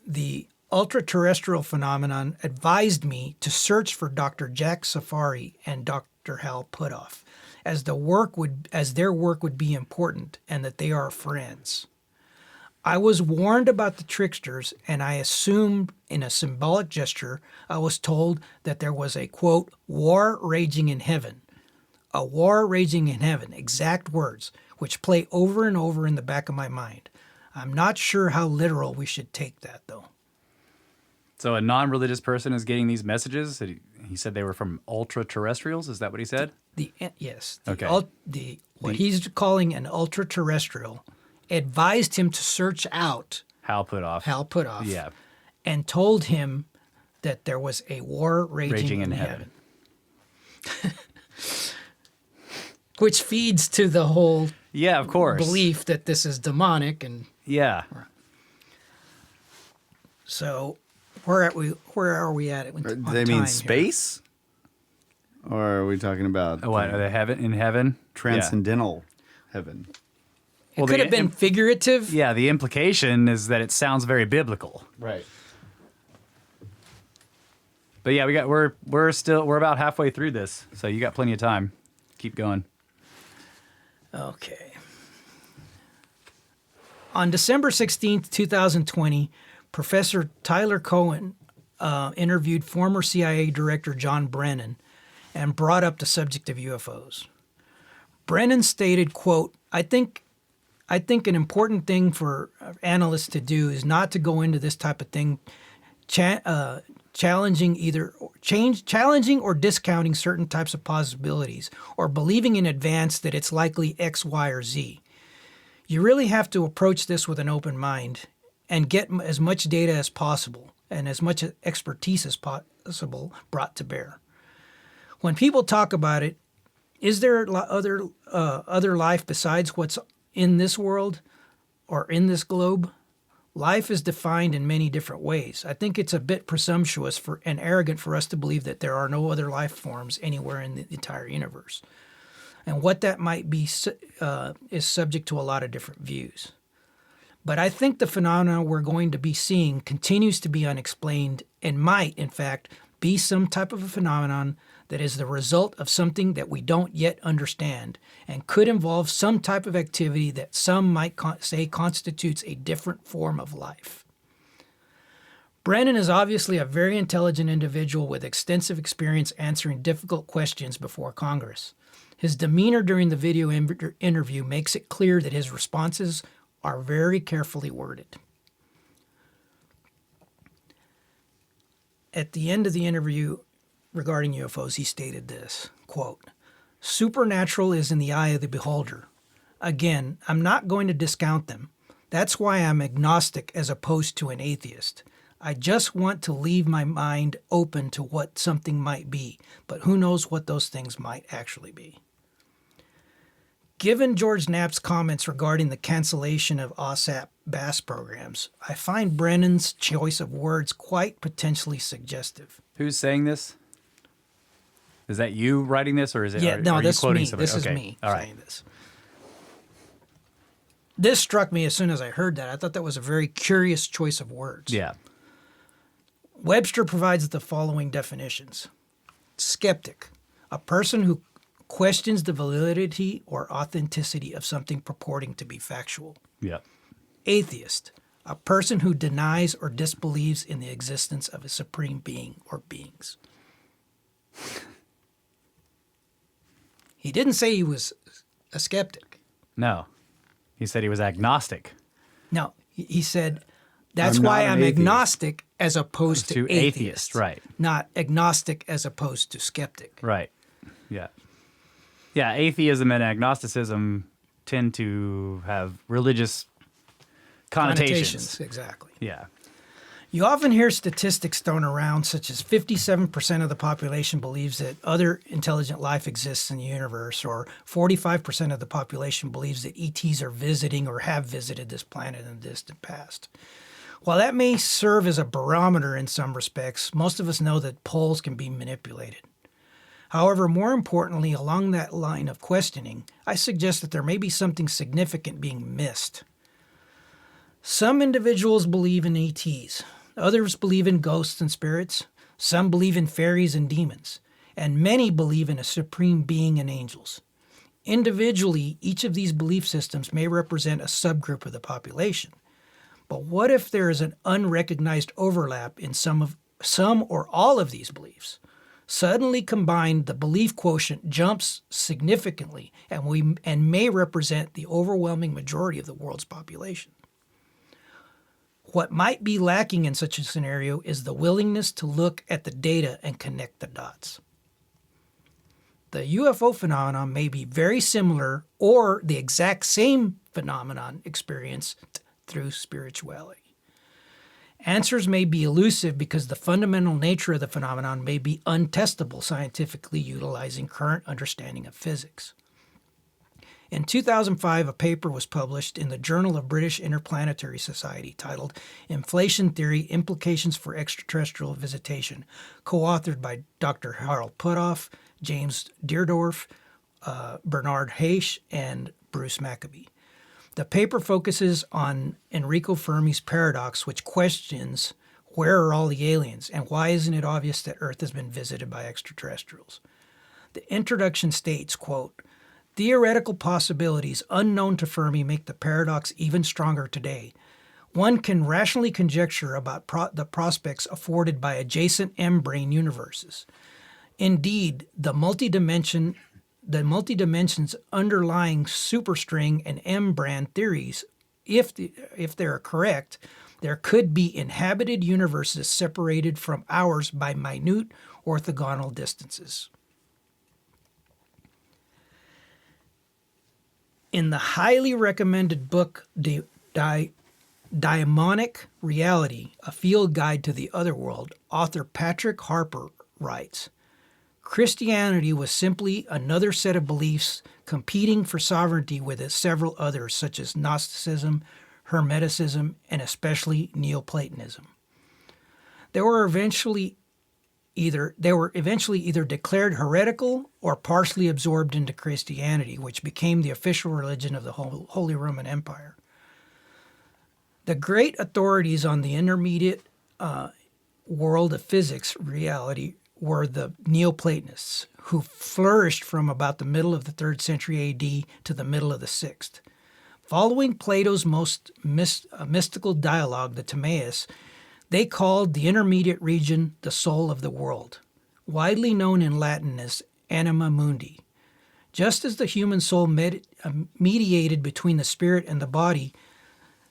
D: the ultra-terrestrial phenomenon advised me to search for Dr. Jack Safari and Dr. Hal Puthoff, as their work would be important and that they are friends. I was warned about the tricksters, and I assumed in a symbolic gesture I was told that there was a, quote, war raging in heaven. A war raging in heaven, exact words, which play over and over in the back of my mind. I'm not sure how literal we should take that, though.
B: So a non-religious person is getting these messages? He said they were from ultra-terrestrials? Is that what he said?
D: Yes.
B: What
D: he's calling an ultra-terrestrial advised him to search out
B: Hal Puthoff.
D: Yeah. And told him that there was a war raging in heaven. Which feeds to the whole
B: Yeah, of course.
D: belief that this is demonic. And
B: Yeah.
D: so where are we at?
C: Do they mean space? Or are we talking about
B: What, are they in heaven?
C: transcendental heaven?
D: It
B: Well,
D: could
B: the
D: have been figurative.
B: Yeah, the implication is that it sounds very biblical.
C: Right.
B: But yeah, we're about halfway through this, so you got plenty of time. Keep going.
D: Okay. On December 16th, 2020, Professor Tyler Cohen interviewed former CIA Director John Brennan and brought up the subject of UFOs. Brennan stated, quote, I think an important thing for analysts to do is not to go into this type of thing challenging or discounting certain types of possibilities or believing in advance that it's likely X, Y, or Z. You really have to approach this with an open mind and get as much data as possible and as much expertise as possible brought to bear. When people talk about it, is there other life besides what's in this world or in this globe? Life is defined in many different ways. I think it's a bit presumptuous and arrogant for us to believe that there are no other life forms anywhere in the entire universe. And what that might be is subject to a lot of different views. But I think the phenomena we're going to be seeing continues to be unexplained and might, in fact, be some type of a phenomenon that is the result of something that we don't yet understand and could involve some type of activity that some might say constitutes a different form of life. Brennan is obviously a very intelligent individual with extensive experience answering difficult questions before Congress. His demeanor during the video interview makes it clear that his responses are very carefully worded. At the end of the interview regarding UFOs, he stated this, quote, supernatural is in the eye of the beholder. Again, I'm not going to discount them. That's why I'm agnostic as opposed to an atheist. I just want to leave my mind open to what something might be, but who knows what those things might actually be. Given George Knapp's comments regarding the cancellation of OSAP BAS programs, I find Brennan's choice of words quite potentially suggestive.
B: Who's saying this? Is that you writing this, or is it?
D: Yeah, no, this is me.
B: Somebody?
D: This is
B: Okay.
D: me
B: All right.
D: saying this. This struck me as soon as I heard that. I thought that was a very curious choice of words.
B: Yeah.
D: Webster provides the following definitions. Skeptic, a person who questions the validity or authenticity of something purporting to be factual.
B: Yeah.
D: Atheist, a person who denies or disbelieves in the existence of a supreme being or beings. He didn't say he was a skeptic.
B: No. He said he was agnostic.
D: No, he said, that's
C: I'm not
D: why
C: an
D: I'm
C: atheist.
D: agnostic as opposed to atheist.
B: Right.
D: Not agnostic as opposed to skeptic.
B: Right. Yeah. Yeah, atheism and agnosticism tend to have religious connotations.
D: Exactly.
B: Yeah.
D: You often hear statistics thrown around, such as 57% of the population believes that other intelligent life exists in the universe, or 45% of the population believes that ETs are visiting or have visited this planet in the distant past. While that may serve as a barometer in some respects, most of us know that polls can be manipulated. However, more importantly, along that line of questioning, I suggest that there may be something significant being missed. Some individuals believe in ETs. Others believe in ghosts and spirits. Some believe in fairies and demons. And many believe in a supreme being and angels. Individually, each of these belief systems may represent a subgroup of the population. But what if there is an unrecognized overlap in some or all of these beliefs? Suddenly combined, the belief quotient jumps significantly and may represent the overwhelming majority of the world's population. What might be lacking in such a scenario is the willingness to look at the data and connect the dots. The UFO phenomenon may be very similar or the exact same phenomenon experienced through spirituality. Answers may be elusive because the fundamental nature of the phenomenon may be untestable scientifically utilizing current understanding of physics. In 2005, a paper was published in the Journal of British Interplanetary Society titled Inflation Theory, Implications for Extraterrestrial Visitation, co-authored by Dr. Harold Puthoff, James Deardorff, Bernard Haish, and Bruce Maccabee. The paper focuses on Enrico Fermi's paradox, which questions where are all the aliens and why isn't it obvious that Earth has been visited by extraterrestrials. The introduction states, quote, "Theoretical possibilities unknown to Fermi make the paradox even stronger today. One can rationally conjecture about the prospects afforded by adjacent M-brane universes. Indeed, the multidimensions underlying superstring and M-brane theories, if they're correct, there could be inhabited universes separated from ours by minute orthogonal distances." In the highly recommended book Daimonic Reality, A Field Guide to the Otherworld, author Patrick Harper writes, "Christianity was simply another set of beliefs competing for sovereignty with several others such as Gnosticism, Hermeticism, and especially Neoplatonism. They were eventually either declared heretical or partially absorbed into Christianity, which became the official religion of the Holy Roman Empire. The great authorities on the intermediate world of physics reality were the Neoplatonists, who flourished from about the middle of the 3rd century AD to the middle of the 6th. Following Plato's most mystical dialogue, the Timaeus, they called the intermediate region the soul of the world, widely known in Latin as anima mundi. Just as the human soul mediated between the spirit and the body,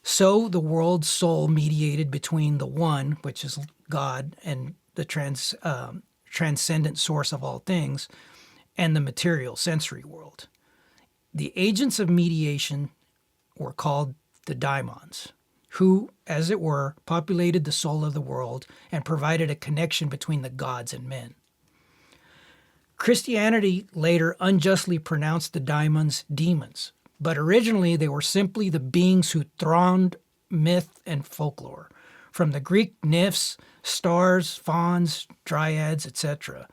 D: so the world's soul mediated between the one, which is God and the transcendent source of all things, and the material sensory world. The agents of mediation were called the daimons, who, as it were, populated the soul of the world and provided a connection between the gods and men. Christianity later unjustly pronounced the daimons demons, but originally they were simply the beings who thronged myth and folklore, from the Greek nymphs, stars, fauns, dryads, etc.,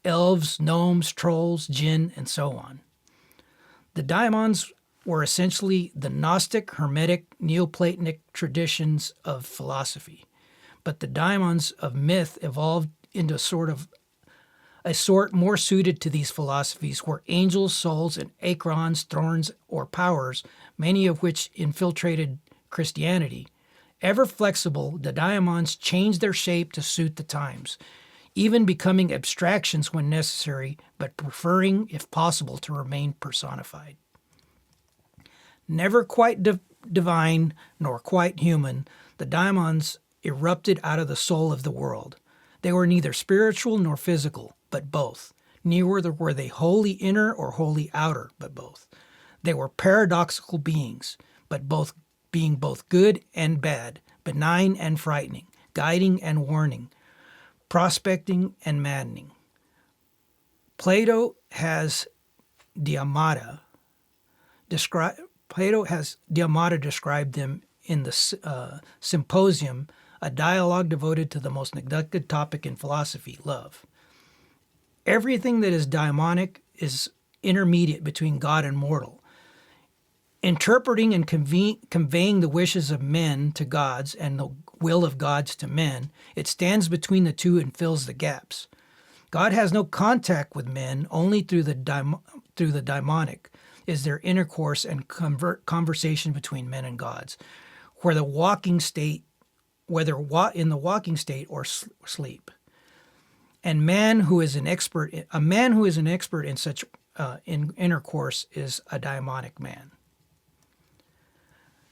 D: elves, gnomes, trolls, jinn, and so on. The daimons were essentially the Gnostic, Hermetic, Neoplatonic traditions of philosophy. But the daimons of myth evolved into a sort more suited to these philosophies, were angels, souls, and acrons, thorns, or powers, many of which infiltrated Christianity. Ever flexible, the daimons changed their shape to suit the times, even becoming abstractions when necessary, but preferring, if possible, to remain personified. Never quite divine nor quite human, the daimons erupted out of the soul of the world. They were neither spiritual nor physical, but both. Neither were they wholly inner or wholly outer, but both. They were paradoxical beings, but being both good and bad, benign and frightening, guiding and warning, prospecting and maddening. Plato has Diamata described them in the Symposium, a dialogue devoted to the most neglected topic in philosophy, love. Everything that is daimonic is intermediate between God and mortal. Interpreting and conveying the wishes of men to gods and the will of gods to men, it stands between the two and fills the gaps. God has no contact with men, only through the daimonic is there intercourse and conversation between men and gods, whether in the walking state or sleep. And a man who is an expert in such intercourse is a daimonic man.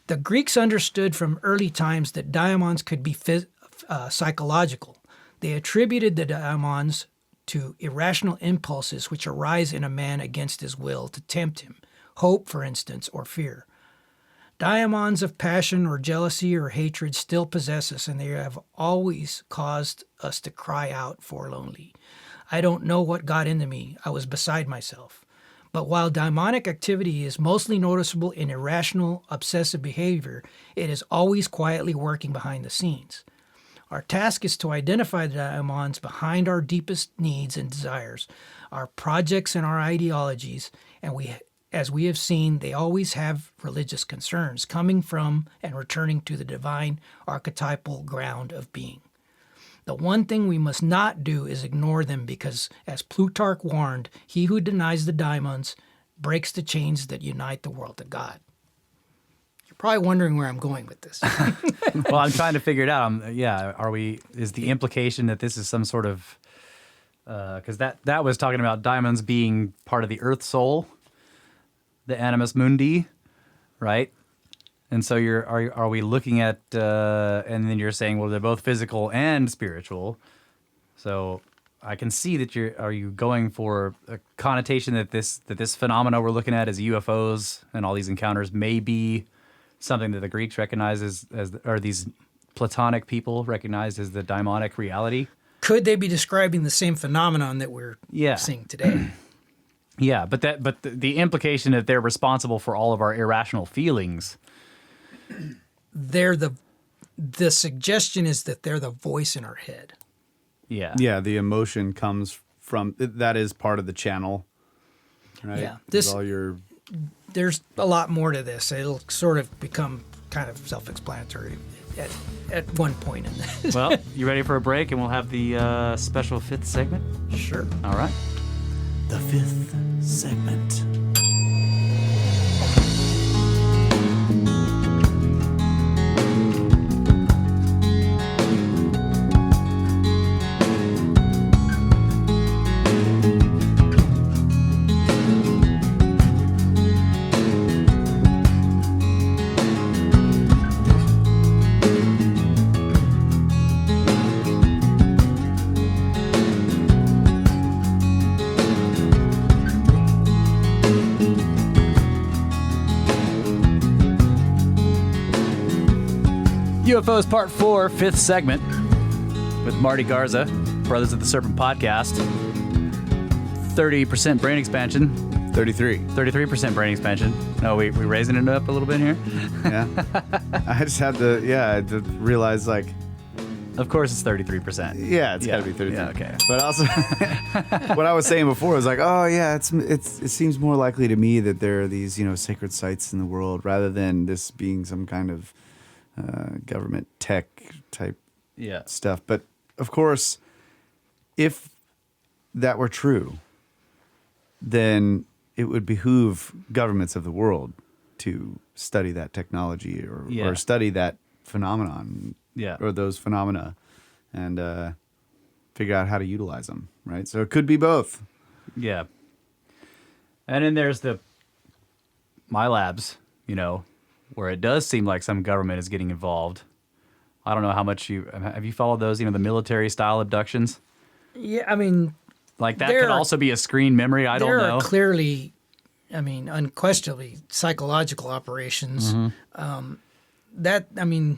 D: The Greeks understood from early times that daimons could be psychological. They attributed the daimons to irrational impulses which arise in a man against his will to tempt him, hope, for instance, or fear. Daimons of passion or jealousy or hatred still possess us, and they have always caused us to cry out forlornly. I don't know what got into me. I was beside myself. But while daimonic activity is mostly noticeable in irrational, obsessive behavior, it is always quietly working behind the scenes. Our task is to identify the daimons behind our deepest needs and desires, our projects and our ideologies, and as we have seen, they always have religious concerns coming from and returning to the divine archetypal ground of being. The one thing we must not do is ignore them because, as Plutarch warned, he who denies the daimons breaks the chains that unite the world to God. You're probably wondering where I'm going with this.
B: Well, I'm trying to figure it out. Is the implication that this is some sort of, because that was talking about daimons being part of the earth soul, the animus mundi, right? And so are we looking at, and then you're saying, well, they're both physical and spiritual. So I can see that are you going for a connotation that this phenomena we're looking at as UFOs and all these encounters may be something that the Greeks recognize or these Platonic people recognized as the daimonic reality?
D: Could they be describing the same phenomenon that we're seeing today?
B: Yeah, but the implication that they're responsible for all of our irrational feelings.
D: They're the suggestion is that they're the voice in our head.
B: Yeah.
C: Yeah, the emotion comes from that is part of the channel, right?
D: Yeah, there's a lot more to this. It'll sort of become kind of self-explanatory at one point in this.
B: Well, you ready for a break, and we'll have the special fifth segment?
D: Sure.
B: All right.
C: The fifth segment.
B: UFOs Part 4, fifth segment, with Marty Garza, Brothers of the Serpent podcast. 30% brain expansion. 33% brain expansion. No, we raising it up a little bit here?
C: Yeah. I just had to realize, like...
B: Of course it's 33%.
C: Yeah, it's got to be 33.
B: Yeah, okay.
C: But also, what I was saying before was like, oh, yeah, it seems more likely to me that there are these, sacred sites in the world rather than this being some kind of government tech type stuff. But of course, if that were true, then it would behoove governments of the world to study that technology or study that phenomenon or those phenomena and figure out how to utilize them, right? So it could be both.
B: Yeah. And then there's my labs, where it does seem like some government is getting involved. I don't know how much have you followed those, the military style abductions?
D: Yeah, I mean,
B: like that could also be a screen memory. I don't know.
D: There are clearly, unquestionably psychological operations.
B: Mm-hmm.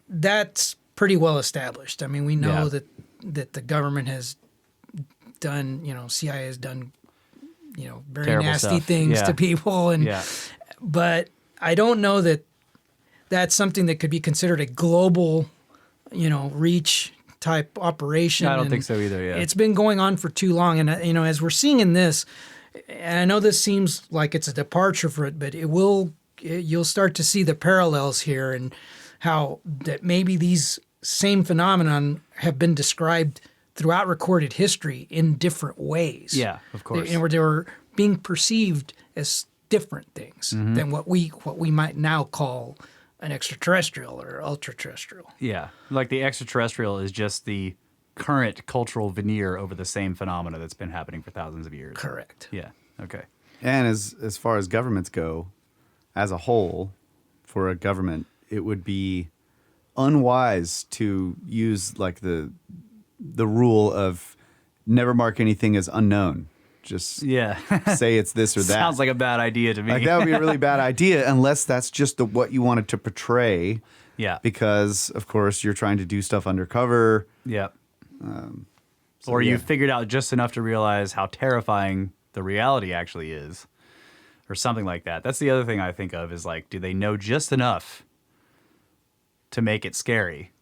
D: That's pretty well established. I mean, we know that the government has done, CIA has done, very
B: terrible
D: nasty
B: stuff.
D: things to people, but I don't know that that's something that could be considered a global, reach type operation.
B: I don't think so either. Yeah,
D: it's been going on for too long, and as we're seeing in this, and I know this seems like it's a departure for it, but you'll start to see the parallels here, and how that maybe these same phenomenon have been described throughout recorded history in different ways.
B: Yeah, of course.
D: Where they were being perceived as different things than what we might now call an extraterrestrial or ultra-terrestrial.
B: Yeah, like the extraterrestrial is just the current cultural veneer over the same phenomena that's been happening for thousands of years.
D: Correct.
B: Yeah, okay.
C: And as far as governments go, as a whole, for a government, it would be unwise to use like the rule of never mark anything as unknown. just
B: say
C: it's this or that.
B: Sounds like a bad idea to me.
C: Like that would be a really bad idea unless that's just what you wanted to portray.
B: Yeah.
C: Because of course you're trying to do stuff undercover.
B: Yeah. Or you figured out just enough to realize how terrifying the reality actually is, or something like that. That's the other thing I think of is like, do they know just enough to make it scary?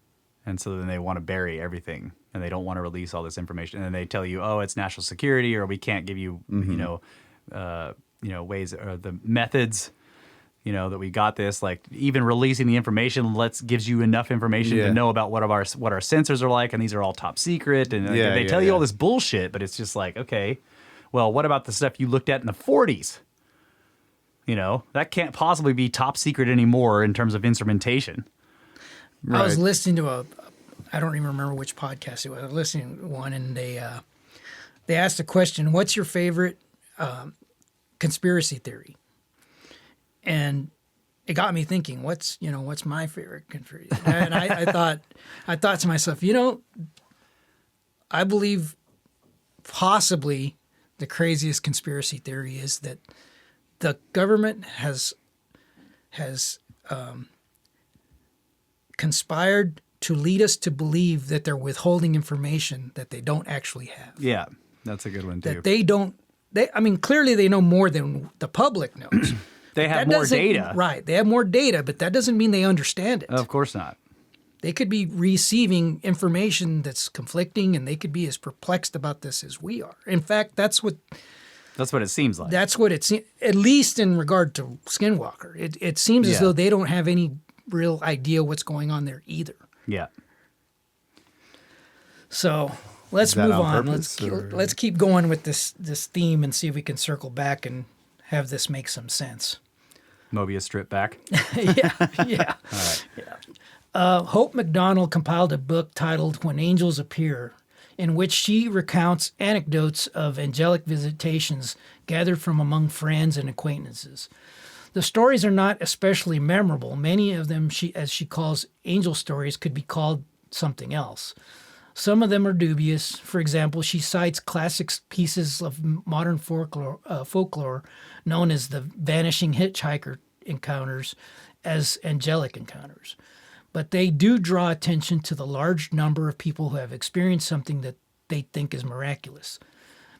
B: And so then they want to bury everything and they don't want to release all this information. And then they tell you, oh, it's national security, or we can't give you, ways or the methods, that we got this. Like even releasing the information gives you enough information to know about what our sensors are like, and these are all top secret. And they tell you all this bullshit, but it's just like, okay, well, what about the stuff you looked at in the 40s? That can't possibly be top secret anymore in terms of instrumentation.
D: Right. I was listening to I don't even remember which podcast it was. I was listening to one, and they asked a question: "What's your favorite conspiracy theory?" And it got me thinking, what's my favorite conspiracy? And I thought to myself, I believe possibly the craziest conspiracy theory is that the government has conspired to lead us to believe that they're withholding information that they don't actually have.
B: Yeah, that's a good one too.
D: That they don't. Clearly they know more than the public knows.
B: They have more data.
D: Right. They have more data, but that doesn't mean they understand it.
B: Of course not.
D: They could be receiving information that's conflicting, and they could be as perplexed about this as we are. In fact, that's what
B: it seems like.
D: That's what it seems, at least in regard to Skinwalker. It seems as though they don't have any real idea what's going on there either.
B: Yeah.
D: So let's move on. Let's keep going with this theme and see if we can circle back and have this make some sense.
B: Mobius strip back.
D: Yeah.
B: All right.
D: Yeah. Hope McDonald compiled a book titled When Angels Appear, in which she recounts anecdotes of angelic visitations gathered from among friends and acquaintances. The stories are not especially memorable. Many of them, as she calls angel stories, could be called something else. Some of them are dubious. For example, she cites classic pieces of modern folklore known as the vanishing hitchhiker encounters as angelic encounters. But they do draw attention to the large number of people who have experienced something that they think is miraculous.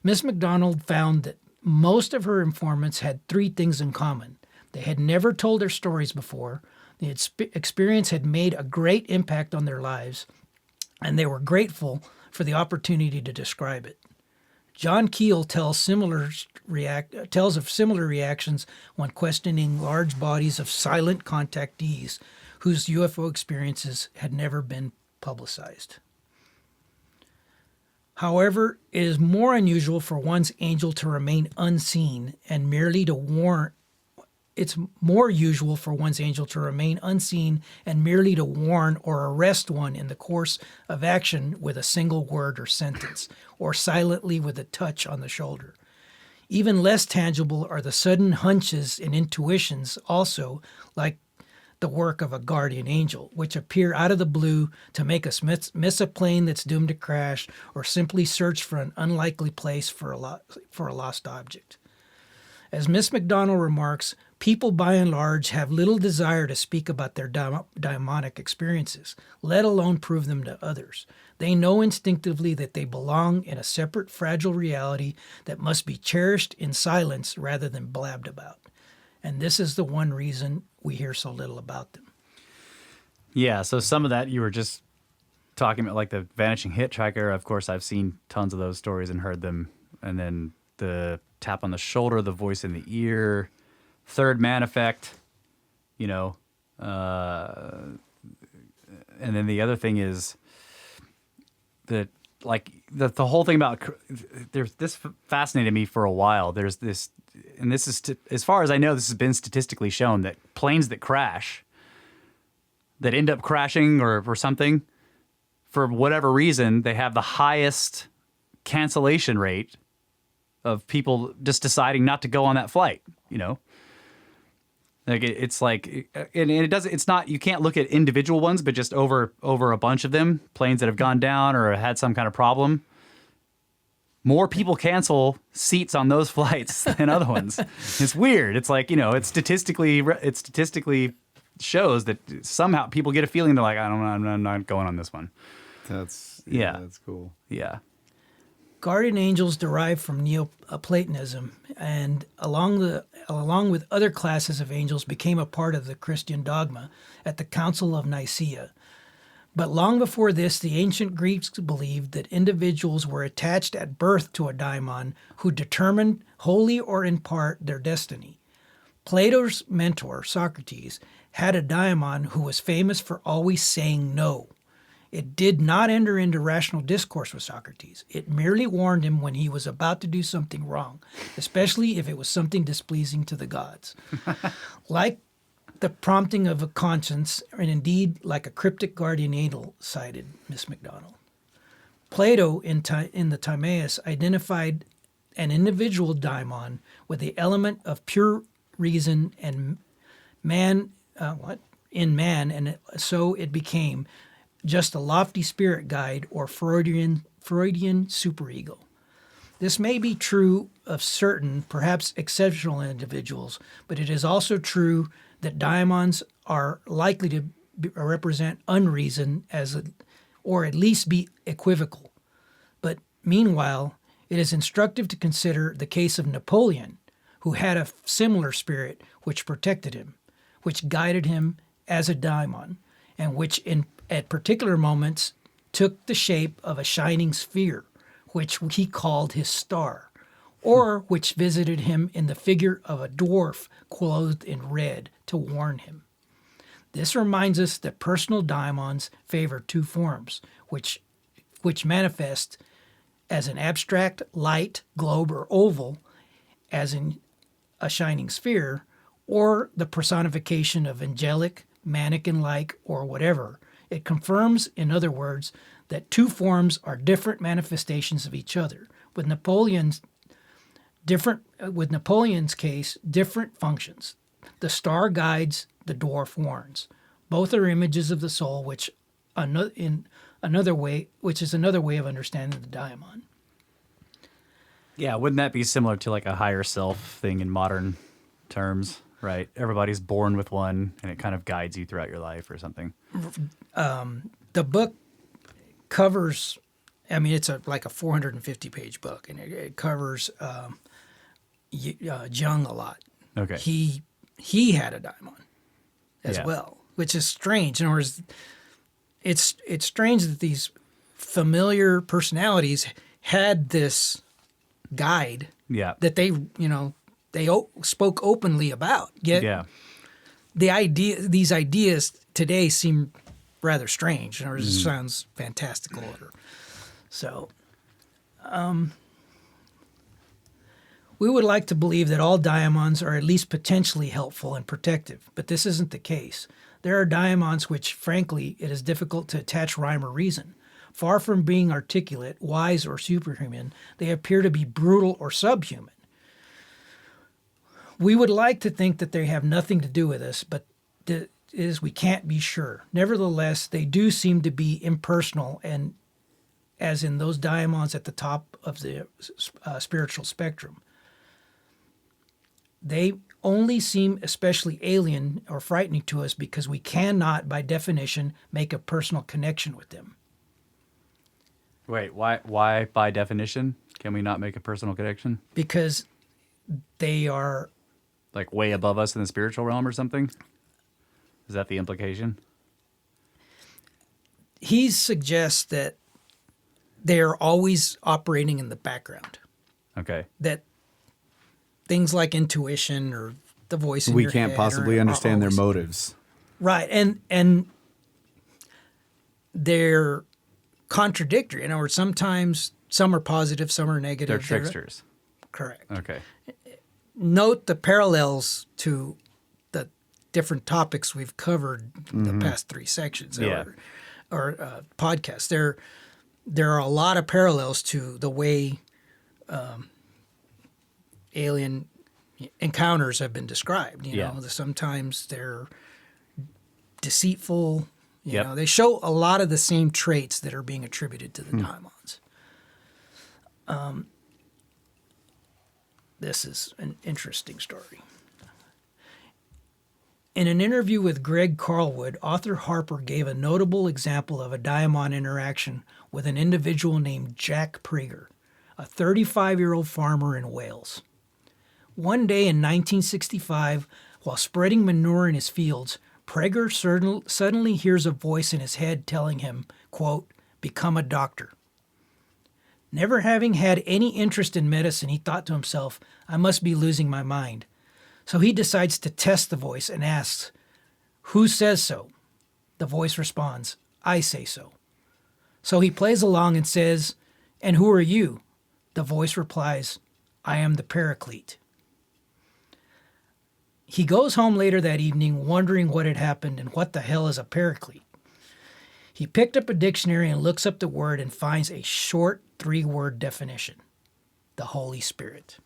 D: Miss McDonald found that most of her informants had three things in common. They had never told their stories before. The experience had made a great impact on their lives, and they were grateful for the opportunity to describe it. John Keel tells of similar reactions when questioning large bodies of silent contactees whose UFO experiences had never been publicized. However, it is more unusual for one's angel to remain unseen and merely to warn. It's more usual for one's angel to remain unseen and merely to warn or arrest one in the course of action with a single word or sentence, or silently with a touch on the shoulder. Even less tangible are the sudden hunches and intuitions, also like the work of a guardian angel, which appear out of the blue to make us miss a plane that's doomed to crash, or simply search for an unlikely place for a lost object. As Miss McDonald remarks, people by and large have little desire to speak about their demonic experiences, let alone prove them to others. They know instinctively that they belong in a separate, fragile reality that must be cherished in silence rather than blabbed about. And this is the one reason we hear so little about them.
B: Yeah, so some of that you were just talking about, like the vanishing hitchhiker. Of course, I've seen tons of those stories and heard them. And then the tap on the shoulder, the voice in the ear, third man effect, and then the other thing is that, like, the whole thing about, this fascinated me for a while. There's this, and this is, as far as I know, this has been statistically shown that planes that crash, that end up crashing or something, for whatever reason, they have the highest cancellation rate of people just deciding not to go on that flight, Like it's like, and it doesn't. It's not. You can't look at individual ones, but just over a bunch of them, planes that have gone down or had some kind of problem. more people cancel seats on those flights than other ones. It's weird. It's like, it statistically shows that somehow people get a feeling they're like, I'm not going on this one.
C: That's cool.
B: Yeah.
D: Guardian angels derive from Neoplatonism, and along with other classes of angels, became a part of the Christian dogma at the Council of Nicaea. But long before this, the ancient Greeks believed that individuals were attached at birth to a daimon who determined, wholly or in part, their destiny. Plato's mentor, Socrates, had a daimon who was famous for always saying no. It did not enter into rational discourse with Socrates. It merely warned him when he was about to do something wrong, especially if it was something displeasing to the gods. Like the prompting of a conscience, and indeed like a cryptic guardian angel, cited Miss McDonald. Plato in the Timaeus identified an individual daimon with the element of pure reason and in man, and so it became just a lofty spirit guide or Freudian superego. This may be true of certain, perhaps exceptional individuals, but it is also true that daimons are likely to represent unreason or at least be equivocal. But meanwhile, it is instructive to consider the case of Napoleon, who had a similar spirit which protected him, which guided him as a daimon, and which at particular moments took the shape of a shining sphere, which he called his star, or which visited him in the figure of a dwarf clothed in red to warn him. This reminds us that personal daimons favor two forms, which manifest as an abstract light, globe, or oval, as in a shining sphere, or the personification of angelic, mannequin-like, or whatever. It confirms, in other words, that two forms are different manifestations of each other. With Napoleon's case, different functions. The star guides, the dwarf warns. Both are images of the soul, which is another way of understanding the daimon.
B: Yeah, wouldn't that be similar to like a higher self thing in modern terms, right? Everybody's born with one, and it kind of guides you throughout your life or something.
D: The book covers, it's like a 450-page book, and it covers Jung a lot.
B: Okay.
D: He had a daimon as well, which is strange. In other words, it's strange that these familiar personalities had this guide that they spoke openly about. Yet these ideas today seem rather strange. In other words, it sounds fantastical. We would like to believe that all daimons are at least potentially helpful and protective, but this isn't the case. There are daimons which, frankly, it is difficult to attach rhyme or reason. Far from being articulate, wise, or superhuman, they appear to be brutal or subhuman. We would like to think that they have nothing to do with us, but we can't be sure. Nevertheless, they do seem to be impersonal, and as in those daimons at the top of the spiritual spectrum. They only seem especially alien or frightening to us because we cannot, by definition, make a personal connection with them.
B: Wait, why by definition can we not make a personal connection?
D: Because they are...
B: like way above us in the spiritual realm or something? Is that the implication?
D: He suggests that they are always operating in the background.
B: Okay.
D: That things like intuition or the voice in
C: we
D: your
C: can't
D: head
C: possibly understand their motives.
D: Right. And they're contradictory. In other words, sometimes some are positive, some are negative.
B: They're tricksters.
D: Correct.
B: Okay.
D: Note the parallels to the different topics we've covered in the past three sections or podcasts. There are a lot of parallels to the way alien encounters have been described. You know, sometimes they're deceitful. You know, they show a lot of the same traits that are being attributed to the daimons. This is an interesting story. In an interview with Greg Carlwood, author Harper gave a notable example of a daimon interaction with an individual named Jack Prager, a 35-year-old farmer in Wales. One day in 1965, while spreading manure in his fields, Prager suddenly hears a voice in his head telling him, quote, "Become a doctor." Never having had any interest in medicine, he thought to himself, "I must be losing my mind." So he decides to test the voice and asks, "Who says so?" The voice responds, "I say so." So he plays along and says, "And who are you?" The voice replies, "I am the Paraclete." He goes home later that evening wondering what had happened and what the hell is a Paraclete. He picked up a dictionary and looks up the word and finds a short 3-word definition: the Holy Spirit.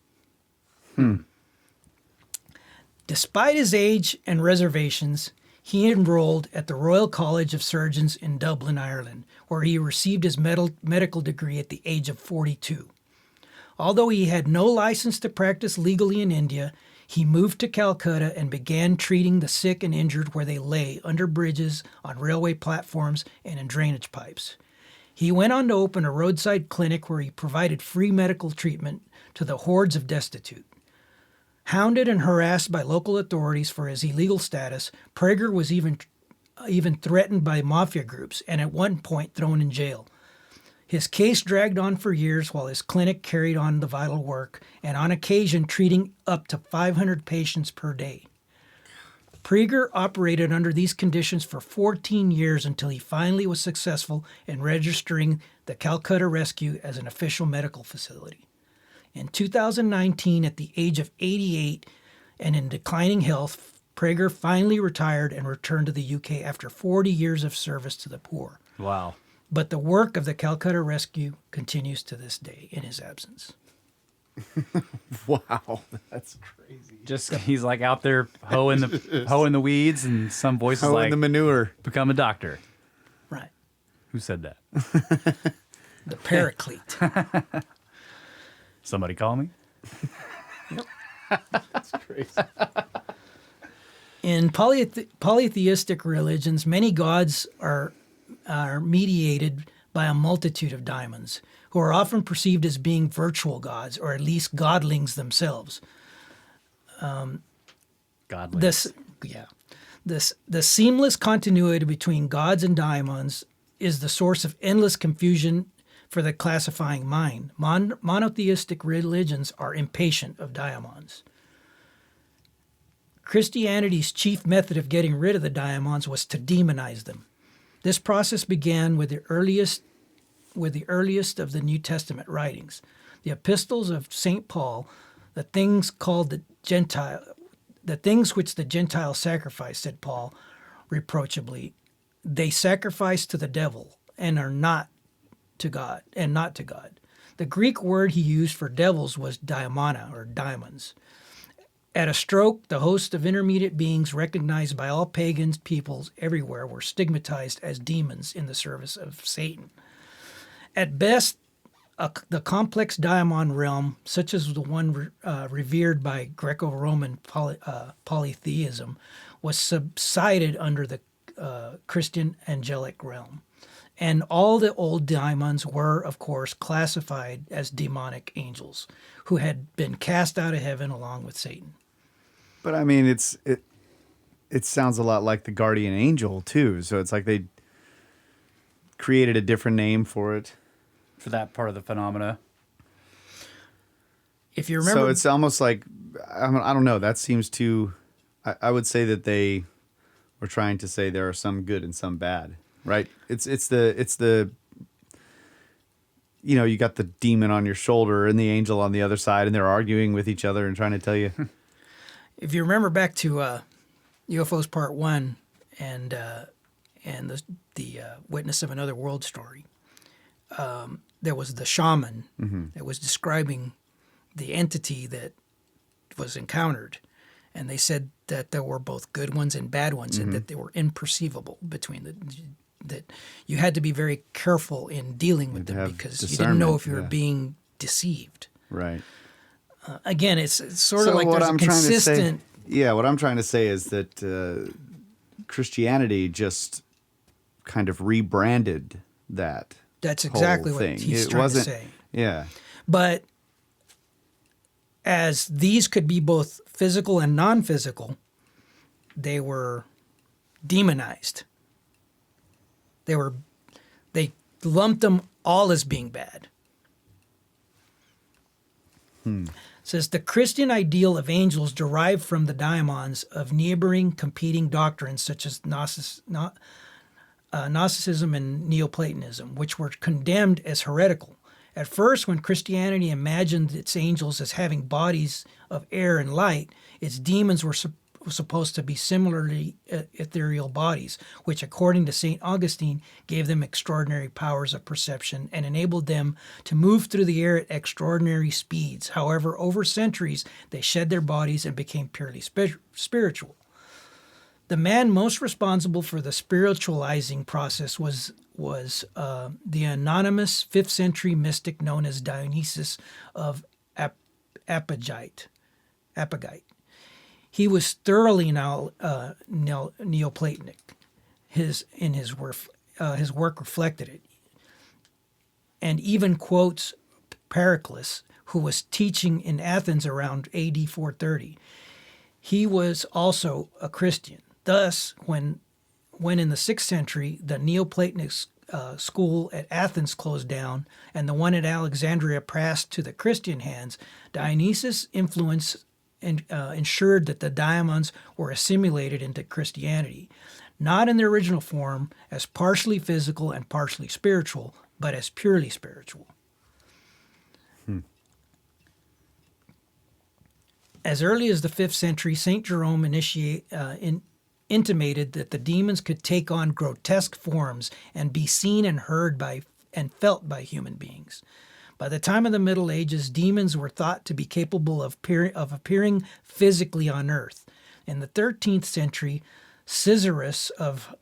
D: Despite his age and reservations, he enrolled at the Royal College of Surgeons in Dublin, Ireland, where he received his medical degree at the age of 42. Although he had no license to practice legally in India, he moved to Calcutta and began treating the sick and injured where they lay under bridges, on railway platforms, and in drainage pipes. He went on to open a roadside clinic where he provided free medical treatment to the hordes of destitute. Hounded and harassed by local authorities for his illegal status, Prager was even threatened by mafia groups and at one point thrown in jail. His case dragged on for years while his clinic carried on the vital work, and on occasion treating up to 500 patients per day. Prager operated under these conditions for 14 years until he finally was successful in registering the Calcutta Rescue as an official medical facility. In 2019, at the age of 88 and in declining health, Prager finally retired and returned to the UK after 40 years of service to the poor.
B: Wow.
D: But the work of the Calcutta Rescue continues to this day in his absence.
C: Wow, that's crazy.
B: Just he's like out there hoeing the weeds, and some voice is like,
C: the manure.
B: "Become a doctor."
D: Right.
B: Who said that?
D: The Paraclete.
B: Somebody call me.
C: That's crazy.
D: In polytheistic religions, many gods are mediated by a multitude of daimons, who are often perceived as being virtual gods, or at least godlings themselves.
B: Godlings.
D: The seamless continuity between gods and daimons is the source of endless confusion for the classifying mind. Monotheistic religions are impatient of daimons. Christianity's chief method of getting rid of the daimons was to demonize them. This process began with the earliest of the New Testament writings, the epistles of St. Paul. The things which the Gentiles sacrifice, said Paul reproachably, they sacrifice to the devil and are not to God, and not to God. The Greek word he used for devils was daimona, or daimons. At a stroke, the host of intermediate beings recognized by all pagans peoples everywhere were stigmatized as demons in the service of Satan. At best, the complex daimon realm, such as the one revered by Greco-Roman polytheism, was subsided under the Christian angelic realm. And all the old daimons were, of course, classified as demonic angels who had been cast out of heaven along with Satan.
C: But I mean, it sounds a lot like the guardian angel too. So it's like they created a different name for it.
B: For that part of the phenomena.
D: If you remember,
C: so it's almost like I don't know. That seems too. I would say that they were trying to say there are some good and some bad, right? It's the you got the demon on your shoulder and the angel on the other side, and they're arguing with each other and trying to tell you.
D: If you remember back to UFOs Part 1 and the Witness of Another World story, there was the shaman that was describing the entity that was encountered. And they said that there were both good ones and bad ones, and that they were imperceivable that you had to be very careful in dealing with them because you didn't know if you were being deceived.
C: Right.
D: Again, it's sort of like
C: what
D: there's a consistent.
C: What I'm trying to say is that Christianity just kind of rebranded that.
D: That's exactly
C: whole
D: what
C: thing.
D: he's
C: It
D: trying to
C: wasn't-
D: say.
C: Yeah.
D: But as these could be both physical and non-physical, they were demonized. They lumped them all as being bad. It says the Christian ideal of angels derived from the daimons of neighboring competing doctrines such as Gnosticism and Neoplatonism, which were condemned as heretical. At first, when Christianity imagined its angels as having bodies of air and light, its demons were supposed to be similarly ethereal bodies, which, according to St. Augustine, gave them extraordinary powers of perception and enabled them to move through the air at extraordinary speeds. However, over centuries, they shed their bodies and became purely spiritual. The man most responsible for the spiritualizing process was the anonymous 5th century mystic known as Dionysius of Apagite. He was thoroughly Neoplatonic. His work reflected it, and even quotes Pericles, who was teaching in Athens around AD 430. He was also a Christian. Thus, when in the 6th century the Neoplatonic school at Athens closed down and the one at Alexandria passed to the Christian hands, Dionysius' influence ensured that the daimons were assimilated into Christianity, not in their original form as partially physical and partially spiritual, but as purely spiritual. As early as the 5th century, St. Jerome intimated that the demons could take on grotesque forms and be seen and heard by and felt by human beings. By the time of the Middle Ages, demons were thought to be capable of appearing physically on earth. In the 13th century, Caesarus of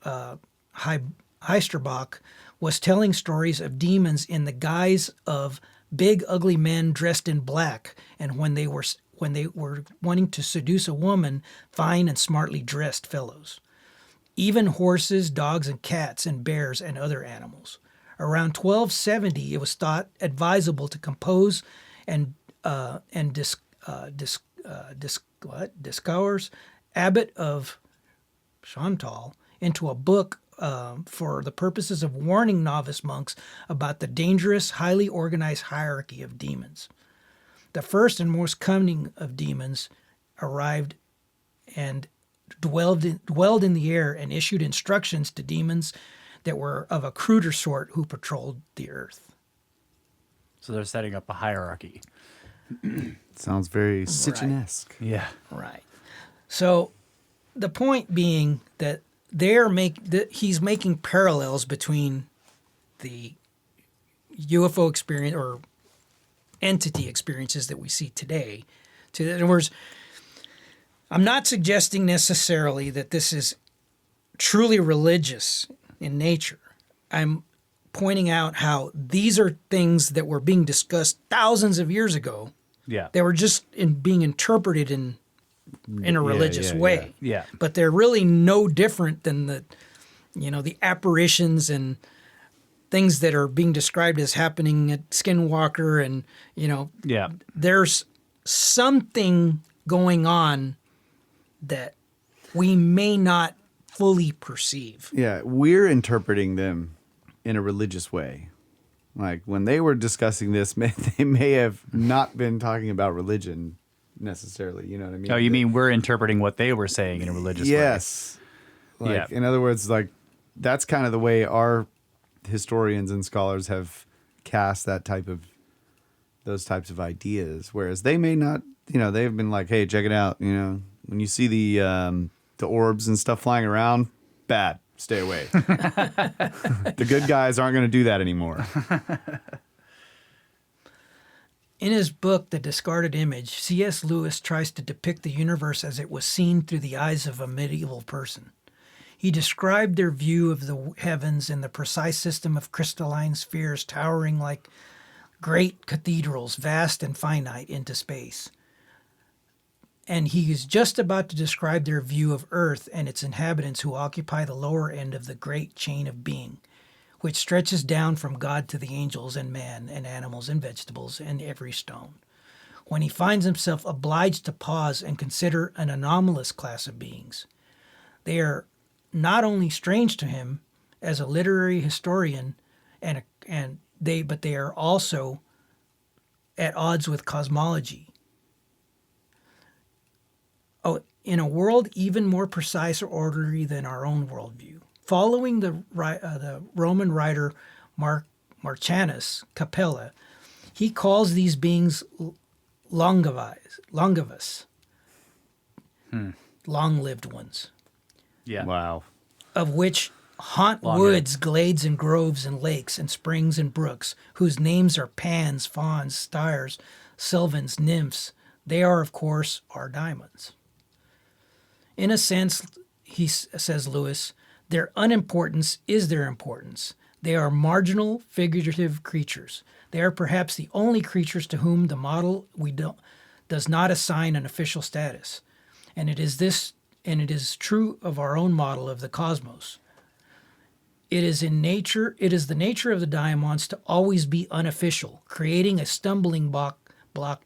D: Heisterbach was telling stories of demons in the guise of big, ugly men dressed in black, and when they were wanting to seduce a woman, fine and smartly dressed fellows. Even horses, dogs, and cats, and bears, and other animals. Around 1270, it was thought advisable to compose and Discours, abbot of Chantal, into a book for the purposes of warning novice monks about the dangerous, highly organized hierarchy of demons. The first and most cunning of demons arrived and dwelled in the air and issued instructions to demons that were of a cruder sort who patrolled the earth.
B: So they're setting up a hierarchy.
C: Sounds very Sitchin-esque.
B: Yeah.
D: Right. So the point being that he's making parallels between the UFO experience or entity experiences that we see today. In other words, I'm not suggesting necessarily that this is truly religious in nature. I'm pointing out how these are things that were being discussed thousands of years ago.
B: Yeah.
D: They were just being interpreted in a religious way.
B: Yeah.
D: But they're really no different than the apparitions and things that are being described as happening at Skinwalker and, there's something going on that we may not fully perceive.
C: Yeah, we're interpreting them in a religious way. Like when they were discussing this, they may have not been talking about religion necessarily. You know what I mean?
B: Oh, you mean we're interpreting what they were saying in a religious way?
C: Yes. In other words, that's kind of the way our historians and scholars have cast those types of ideas. Whereas they may not, they've been like, hey, check it out. When you see the orbs and stuff flying around, bad. Stay away. The good guys aren't going to do that anymore.
D: In his book, The Discarded Image, C.S. Lewis tries to depict the universe as it was seen through the eyes of a medieval person. He described their view of the heavens in the precise system of crystalline spheres towering like great cathedrals, vast and finite, into space. And he is just about to describe their view of Earth and its inhabitants who occupy the lower end of the great chain of being, which stretches down from God to the angels and man and animals and vegetables and every stone, when he finds himself obliged to pause and consider an anomalous class of beings. They are not only strange to him as a literary historian, but they are also at odds with cosmology. Oh, in a world even more precise or orderly than our own worldview. Following the Roman writer Marcianus Capella, he calls these beings longevous, long-lived ones,
B: Yeah.
C: Wow.
D: of which haunt
B: Longer.
D: woods, glades, and groves, and lakes, and springs, and brooks, whose names are pans, fauns, stars, sylvans, nymphs. They are, of course, our daimons. In a sense, says Lewis, their unimportance is their importance. They are marginal, figurative creatures. They are perhaps the only creatures to whom the model does not assign an official status. And it is true of our own model of the cosmos. It is the nature of the daimons to always be unofficial, creating a stumbling block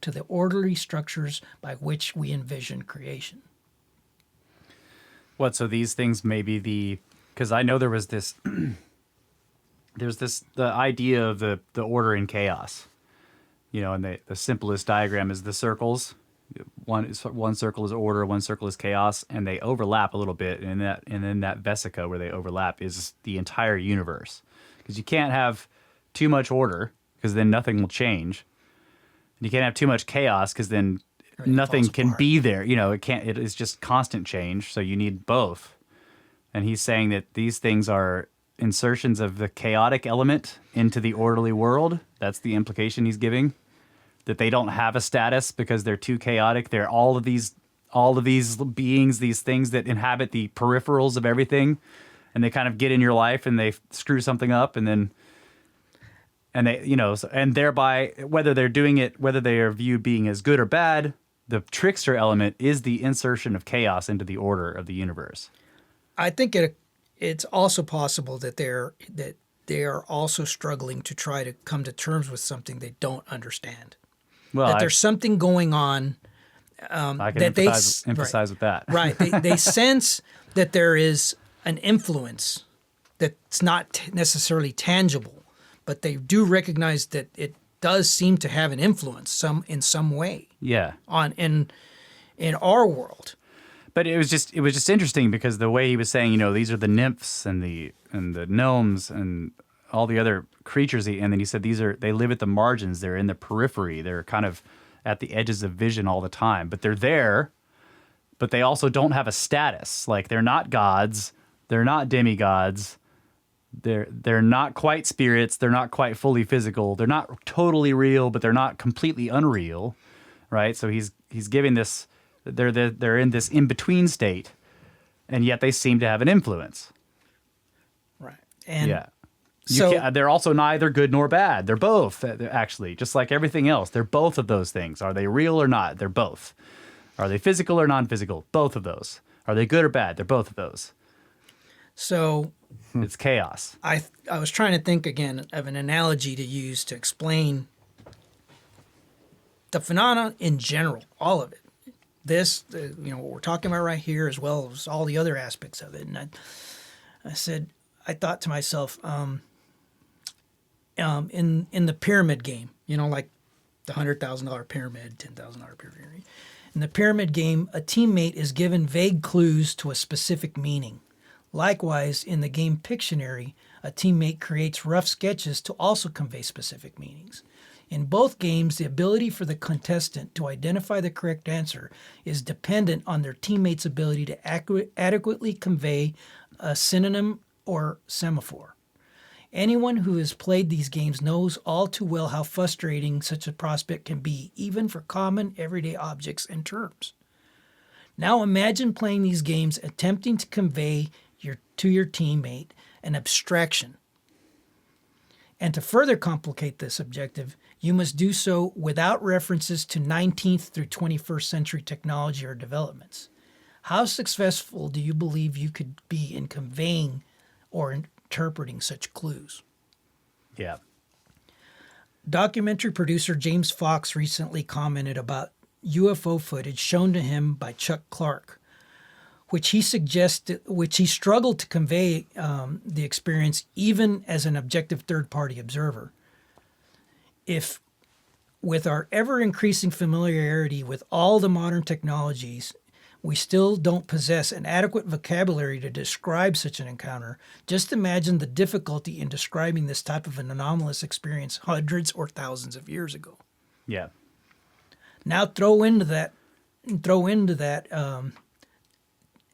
D: to the orderly structures by which we envision creation.
B: What? So these things may be because I know there was this. The idea of the order in chaos, and the simplest diagram is the circles. One circle is order, one circle is chaos, and they overlap a little bit. And then that vesica where they overlap is the entire universe, because you can't have too much order because then nothing will change. And you can't have too much chaos because then nothing can be there. It can't. It is just constant change. So you need both. And he's saying that these things are insertions of the chaotic element into the orderly world. That's the implication he's giving. That they don't have a status because they're too chaotic. They're all of these beings, these things that inhabit the peripherals of everything, and they kind of get in your life and they screw something up, and thereby whether they are viewed being as good or bad, the trickster element is the insertion of chaos into the order of the universe.
D: I think it's also possible that they are also struggling to try to come to terms with something they don't understand.
B: Well,
D: that there's something going on.
B: I can
D: that
B: emphasize with that.
D: Right. They sense that there is an influence that's not necessarily tangible, but they do recognize that it does seem to have an influence in some way.
B: Yeah.
D: In our world.
B: But it was just interesting because the way he was saying, these are the nymphs and the gnomes and all the other creatures, and then he said they live at the margins, they're in the periphery, they're kind of at the edges of vision all the time, but they're there, but they also don't have a status. Like, they're not gods, they're not demigods, they're not quite spirits, they're not quite fully physical, they're not totally real, but they're not completely unreal, right? So he's giving this. They're in this in-between state, and yet they seem to have an influence.
D: Right. And
B: yeah. They're also neither good nor bad. They're both, actually, just like everything else. They're both of those things. Are they real or not? They're both. Are they physical or non-physical? Both of those. Are they good or bad? They're both of those.
D: So
B: it's chaos.
D: I was trying to think again of an analogy to use to explain the phenomenon in general, all of it. This, what we're talking about right here, as well as all the other aspects of it. And I thought to myself, in the pyramid game, like the $100,000 pyramid, $10,000 pyramid. In the pyramid game, a teammate is given vague clues to a specific meaning. Likewise, in the game Pictionary, a teammate creates rough sketches to also convey specific meanings. In both games, the ability for the contestant to identify the correct answer is dependent on their teammate's ability to adequately convey a synonym or semaphore. Anyone who has played these games knows all too well how frustrating such a prospect can be, even for common everyday objects and terms. Now imagine playing these games attempting to convey to your teammate an abstraction. And to further complicate this objective, you must do so without references to 19th through 21st century technology or developments. How successful do you believe you could be in conveying or interpreting such clues?
B: Yeah.
D: Documentary producer James Fox recently commented about UFO footage shown to him by Chuck Clark, which he struggled to convey the experience even as an objective third-party observer. If, with our ever-increasing familiarity with all the modern technologies, we still don't possess an adequate vocabulary to describe such an encounter, just imagine the difficulty in describing this type of an anomalous experience hundreds or thousands of years ago.
B: Yeah.
D: Now throw into that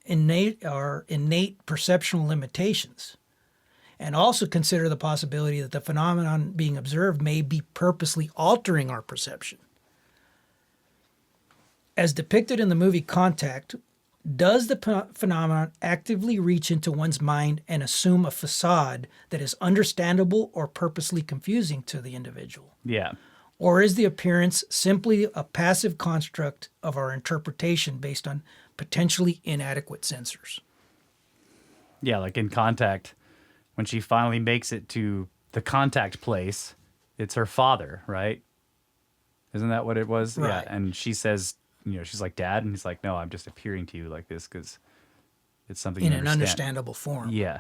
D: innate perceptual limitations, and also consider the possibility that the phenomenon being observed may be purposely altering our perception. As depicted in the movie Contact, does the phenomenon actively reach into one's mind and assume a facade that is understandable or purposely confusing to the individual?
B: Yeah.
D: Or is the appearance simply a passive construct of our interpretation based on potentially inadequate sensors?
B: Yeah, like in Contact, when she finally makes it to the contact place, it's her father, right? Isn't that what it was?
D: Right.
B: Yeah, and she says, she's like, Dad, and he's like, no, I'm just appearing to you like this because it's something
D: In
B: you
D: an
B: understand.
D: understandable form.
B: Yeah.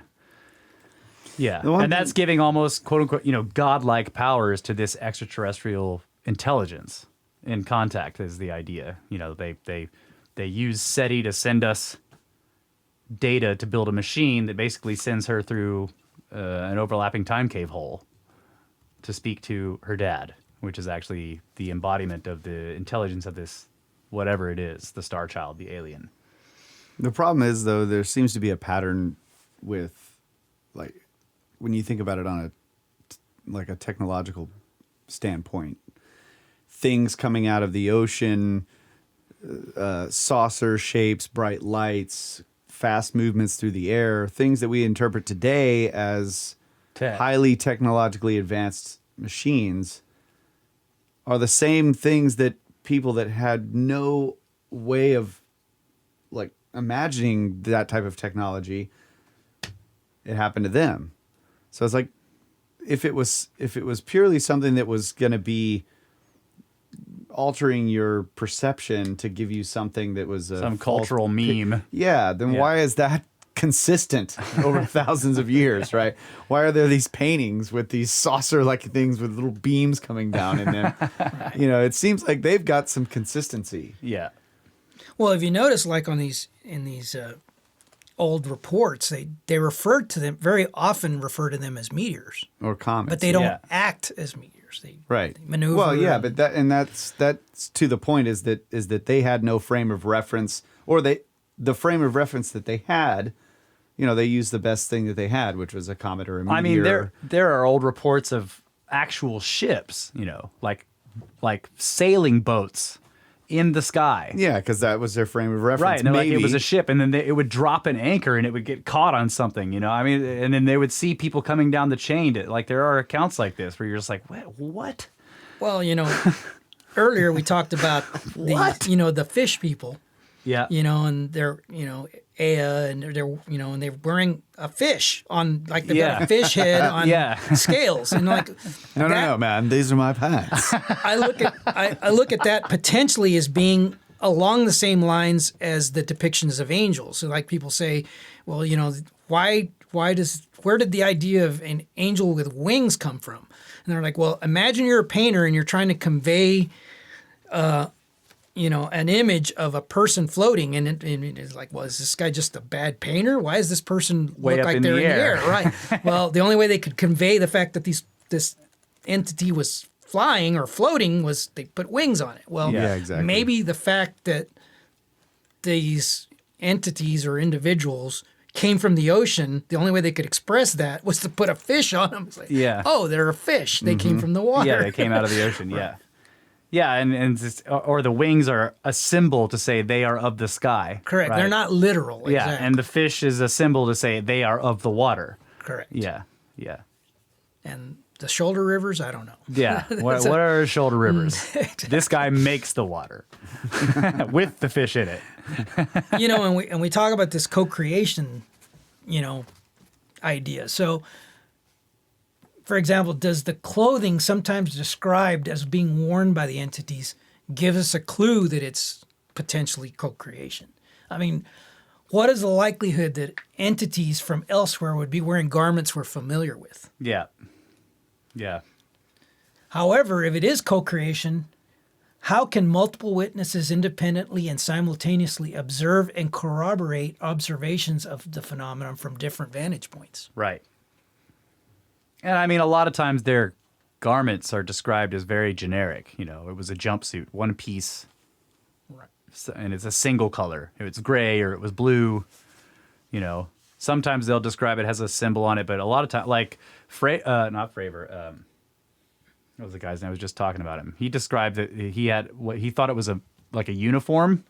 B: Yeah,
C: The one
B: and that's giving almost, quote unquote, godlike powers to this extraterrestrial intelligence. In Contact is the idea. They use SETI to send us data to build a machine that basically sends her through an overlapping time cave hole to speak to her dad, which is actually the embodiment of the intelligence of this, whatever it is, the star child, the alien.
C: The problem is, though, there seems to be a pattern with, like, when you think about it on a technological standpoint, things coming out of the ocean, saucer shapes, bright lights, fast movements through the air, things that we interpret today as highly technologically advanced machines are the same things that people that had no way of imagining that type of technology, it happened to them. So it's like, if it was purely something that was going to be altering your perception to give you something that was
B: Some cultural meme.
C: Yeah, then why is that consistent over thousands of years, right? Why are there these paintings with these saucer-like things with little beams coming down in them? Right. It seems like they've got some consistency.
B: Yeah.
D: Well, if you notice, like in these old reports, they refer to them, very often refer to them as meteors.
C: Or comets.
D: But they don't act as meteors. They maneuver.
C: Well, yeah, but that's to the point is that they had no frame of reference, or the frame of reference that they had, they used the best thing that they had, which was a comet or a meteor.
B: I mean, there are old reports of actual ships, like sailing boats in the sky.
C: Yeah, because that was their frame of reference.
B: Right, and like it was a ship, and then it would drop an anchor, and it would get caught on something, I mean, and then they would see people coming down the chain. There are accounts like this where you're just like, what?
D: Well, earlier we talked about the fish people.
B: Yeah.
D: And they're, Aya, and and they're wearing a fish on, like, they've got a fish head on scales. And
C: no, man, these are my pants.
D: I look at that potentially as being along the same lines as the depictions of angels. So, like, people say, well, where did the idea of an angel with wings come from? And they're like, well, imagine you're a painter and you're trying to convey an image of a person floating, and it's like, well, is this guy just a bad painter? Why does this person
B: Way
D: look
B: up
D: like
B: in
D: they're
B: the
D: in the
B: air?
D: air? Right. Well, the only way they could convey the fact that this entity was flying or floating was they put wings on it. Well,
C: yeah, exactly.
D: Maybe the fact that these entities or individuals came from the ocean, the only way they could express that was to put a fish on them. It's like, oh, they're a fish. They came from the water.
B: Yeah, they came out of the ocean. Yeah. Yeah, or the wings are a symbol to say they are of the sky.
D: Correct.
B: Right?
D: They're not literal.
B: Yeah,
D: Exactly.
B: and the fish is a symbol to say they are of the water.
D: Correct.
B: Yeah, yeah.
D: And The shoulder rivers? I don't know.
B: Yeah. What are shoulder rivers? This guy makes the water with the fish in it.
D: And we talk about this co-creation, idea. So, for example, does the clothing sometimes described as being worn by the entities give us a clue that it's potentially co-creation? I mean, what is the likelihood that entities from elsewhere would be wearing garments we're familiar with?
B: Yeah. Yeah.
D: However, if it is co-creation, how can multiple witnesses independently and simultaneously observe and corroborate observations of the phenomenon from different vantage points?
B: Right. And I mean, a lot of times their garments are described as very generic. It was a jumpsuit, one piece,
D: Right.
B: and it's a single color. If it's gray or it was blue, sometimes they'll describe it has a symbol on it, but a lot of times, like not Fravor, what was the guy's name? I was just talking about him. He described that he had what he thought it was a uniform,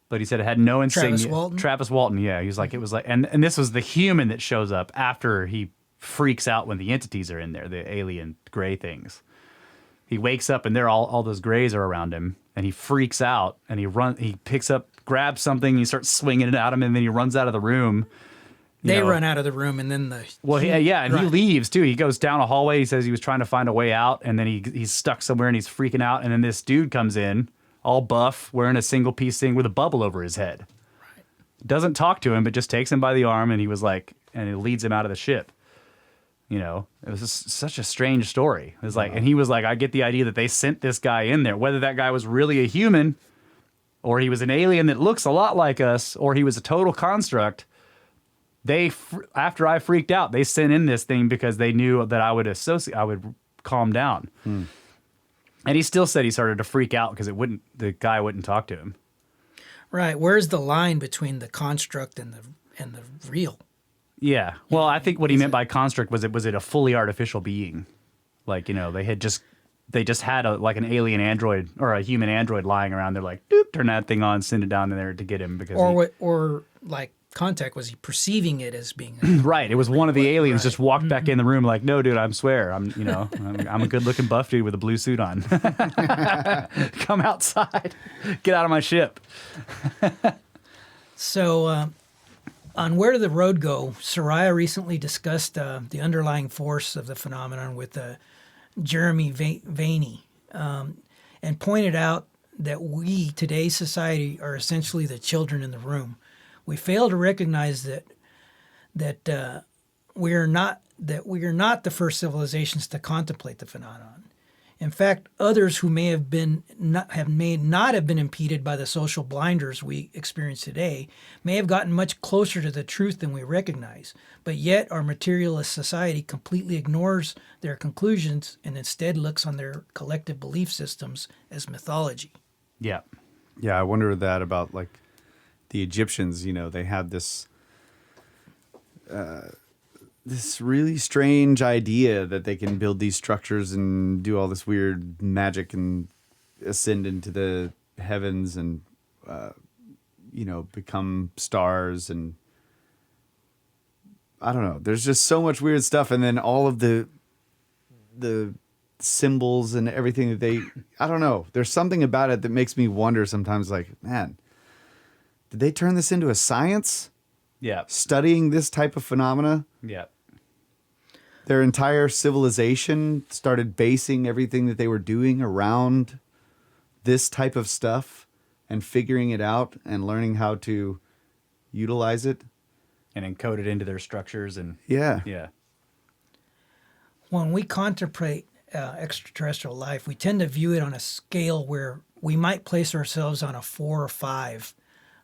B: but he said it had no insignia. Travis Walton, yeah. He was like, it was like, and this was the human that shows up after he freaks out when the entities are in there, the alien gray things. He wakes up and all those grays are around him, and he freaks out and he picks up, grabs something, he starts swinging it at him, and then he runs out of the room.
D: They run out of the room, and then
B: he leaves too. He goes down a hallway. He says he was trying to find a way out, and then he's stuck somewhere and he's freaking out. And then this dude comes in, all buff, wearing a single piece thing with a bubble over his head. Right. Doesn't talk to him, but just takes him by the arm, and he was like, and it leads him out of the ship. It was just such a strange story. It was like, and he was like, I get the idea that they sent this guy in there, whether that guy was really a human, or he was an alien that looks a lot like us, or he was a total construct. After I freaked out, they sent in this thing because they knew that I would calm down. And he still said he started to freak out because the guy wouldn't talk to him.
D: Right. Where's the line between the construct and the real?
B: Yeah. Well, I think what he meant by construct was it a fully artificial being? Like, they just had an alien android or a human android lying around. They're like, doop, turn that thing on, send it down in there to get him because
D: or contact, was he perceiving it as being
B: right? It was one of the aliens just walked back in the room like, no, dude, I swear, I'm a good looking buff dude with a blue suit on. Come outside, get out of my ship.
D: So, on Where Did the Road Go, Soraya recently discussed the underlying force of the phenomenon with Jeremy Vaeni, and pointed out that we, today's society, are essentially the children in the room. We fail to recognize that we are not the first civilizations to contemplate the phenomenon. In fact, others who may not have been impeded by the social blinders we experience today may have gotten much closer to the truth than we recognize. But yet, our materialist society completely ignores their conclusions and instead looks on their collective belief systems as mythology.
B: Yeah.
C: Yeah, I wonder that about the Egyptians. They had this really strange idea that they can build these structures and do all this weird magic and ascend into the heavens and become stars, and I don't know. There's just so much weird stuff, and then all of the symbols and everything that I don't know. There's something about it that makes me wonder sometimes, like, man, did they turn this into a science?
B: Yeah.
C: Studying this type of phenomena?
B: Yeah.
C: Their entire civilization started basing everything that they were doing around this type of stuff and figuring it out and learning how to utilize it.
B: And encode it into their structures and...
C: Yeah.
B: Yeah.
D: When we contemplate extraterrestrial life, we tend to view it on a scale where we might place ourselves on a 4 or 5,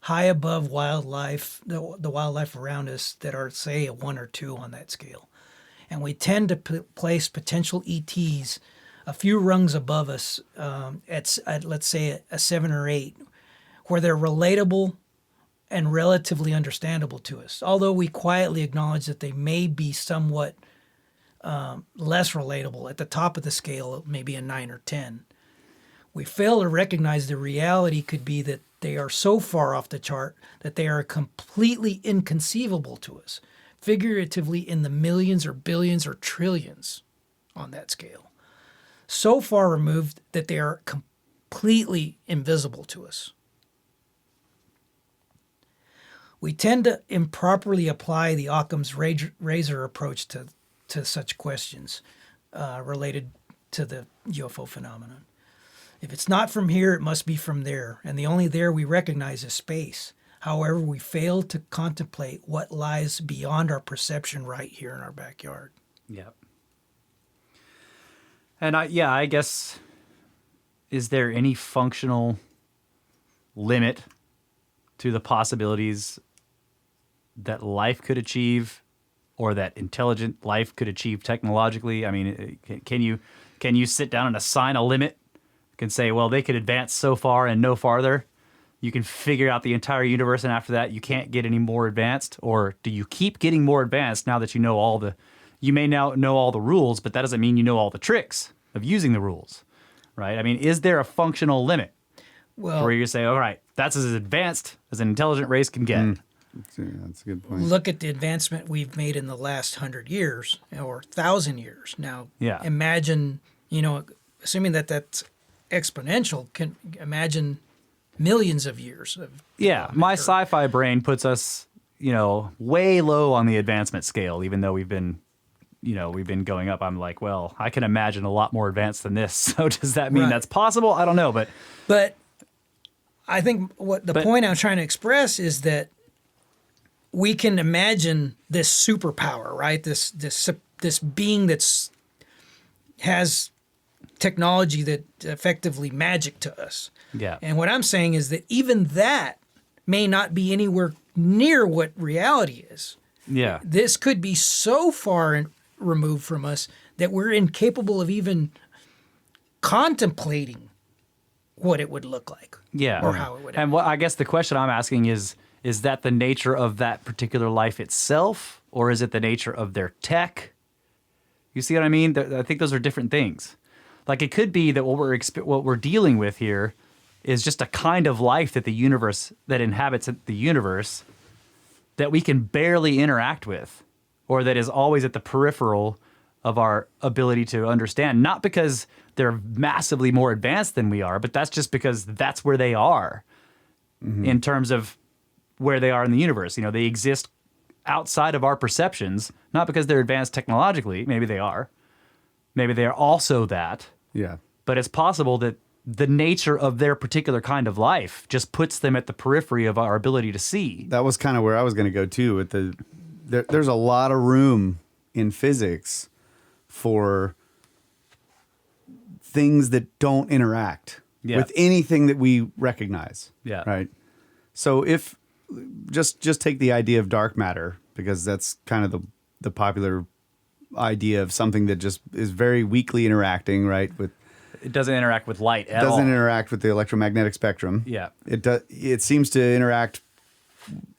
D: high above wildlife, the wildlife around us that are, say, a 1 or 2 on that scale. And we tend to place potential ETs a few rungs above us at, let's say, a 7 or 8, where they're relatable and relatively understandable to us, although we quietly acknowledge that they may be somewhat less relatable. At the top of the scale, maybe a 9 or 10. We fail to recognize the reality could be that they are so far off the chart that they are completely inconceivable to us, figuratively in the millions or billions or trillions. on that scale. So far removed that they are completely invisible to us. We tend to improperly apply the Occam's razor approach to such questions related to the UFO phenomenon. If it's not from here, it must be from there, and the only there we recognize is space. However, we fail to contemplate what lies beyond our perception right here in our backyard.
B: Yeah. And I guess, is there any functional limit to the possibilities that life could achieve, or that intelligent life could achieve technologically? I mean, can you sit down and assign a limit? Can say, well, they could advance so far and no farther. You can figure out the entire universe, and after that, you can't get any more advanced? Or do you keep getting more advanced now that you know you may now know all the rules, but that doesn't mean you know all the tricks of using the rules, right? I mean, is there a functional limit where you say, all right, that's as advanced as an intelligent race can get?
C: That's a good point.
D: Look at the advancement we've made in the last 100 years or 1,000 years. Now, imagine, assuming that that's exponential, can imagine millions of years of
B: my sci-fi brain puts us way low on the advancement scale, even though we've been going up. I'm like, well, I can imagine a lot more advanced than this. So does that mean that's possible? I don't know, but
D: I think what the point I'm trying to express is that we can imagine this superpower, right? This being has technology that effectively magic to us.
B: Yeah.
D: And what I'm saying is that even that may not be anywhere near what reality is.
B: Yeah.
D: This could be so far removed from us that we're incapable of even contemplating what it would look like.
B: Yeah.
D: Or how it would
B: And I guess the question I'm asking is that the nature of that particular life itself, or is it the nature of their tech? You see what I mean? I think those are different things. Like, it could be that what we're dealing with here is just a kind of life that inhabits the universe that we can barely interact with, or that is always at the peripheral of our ability to understand. Not because they're massively more advanced than we are, but that's just because that's where they are in terms of where they are in the universe. They exist outside of our perceptions, not because they're advanced technologically. Maybe they are. Maybe they are also that.
C: Yeah.
B: But it's possible that the nature of their particular kind of life just puts them at the periphery of our ability to see.
C: That was kind of where I was going to go too. There's a lot of room in physics for things that don't interact with anything that we recognize.
B: Yeah.
C: Right. So if just take the idea of dark matter, because that's kind of the popular idea of something that just is very weakly interacting, right?
B: It doesn't interact with light at all.
C: Doesn't interact with the electromagnetic spectrum.
B: Yeah.
C: It seems to interact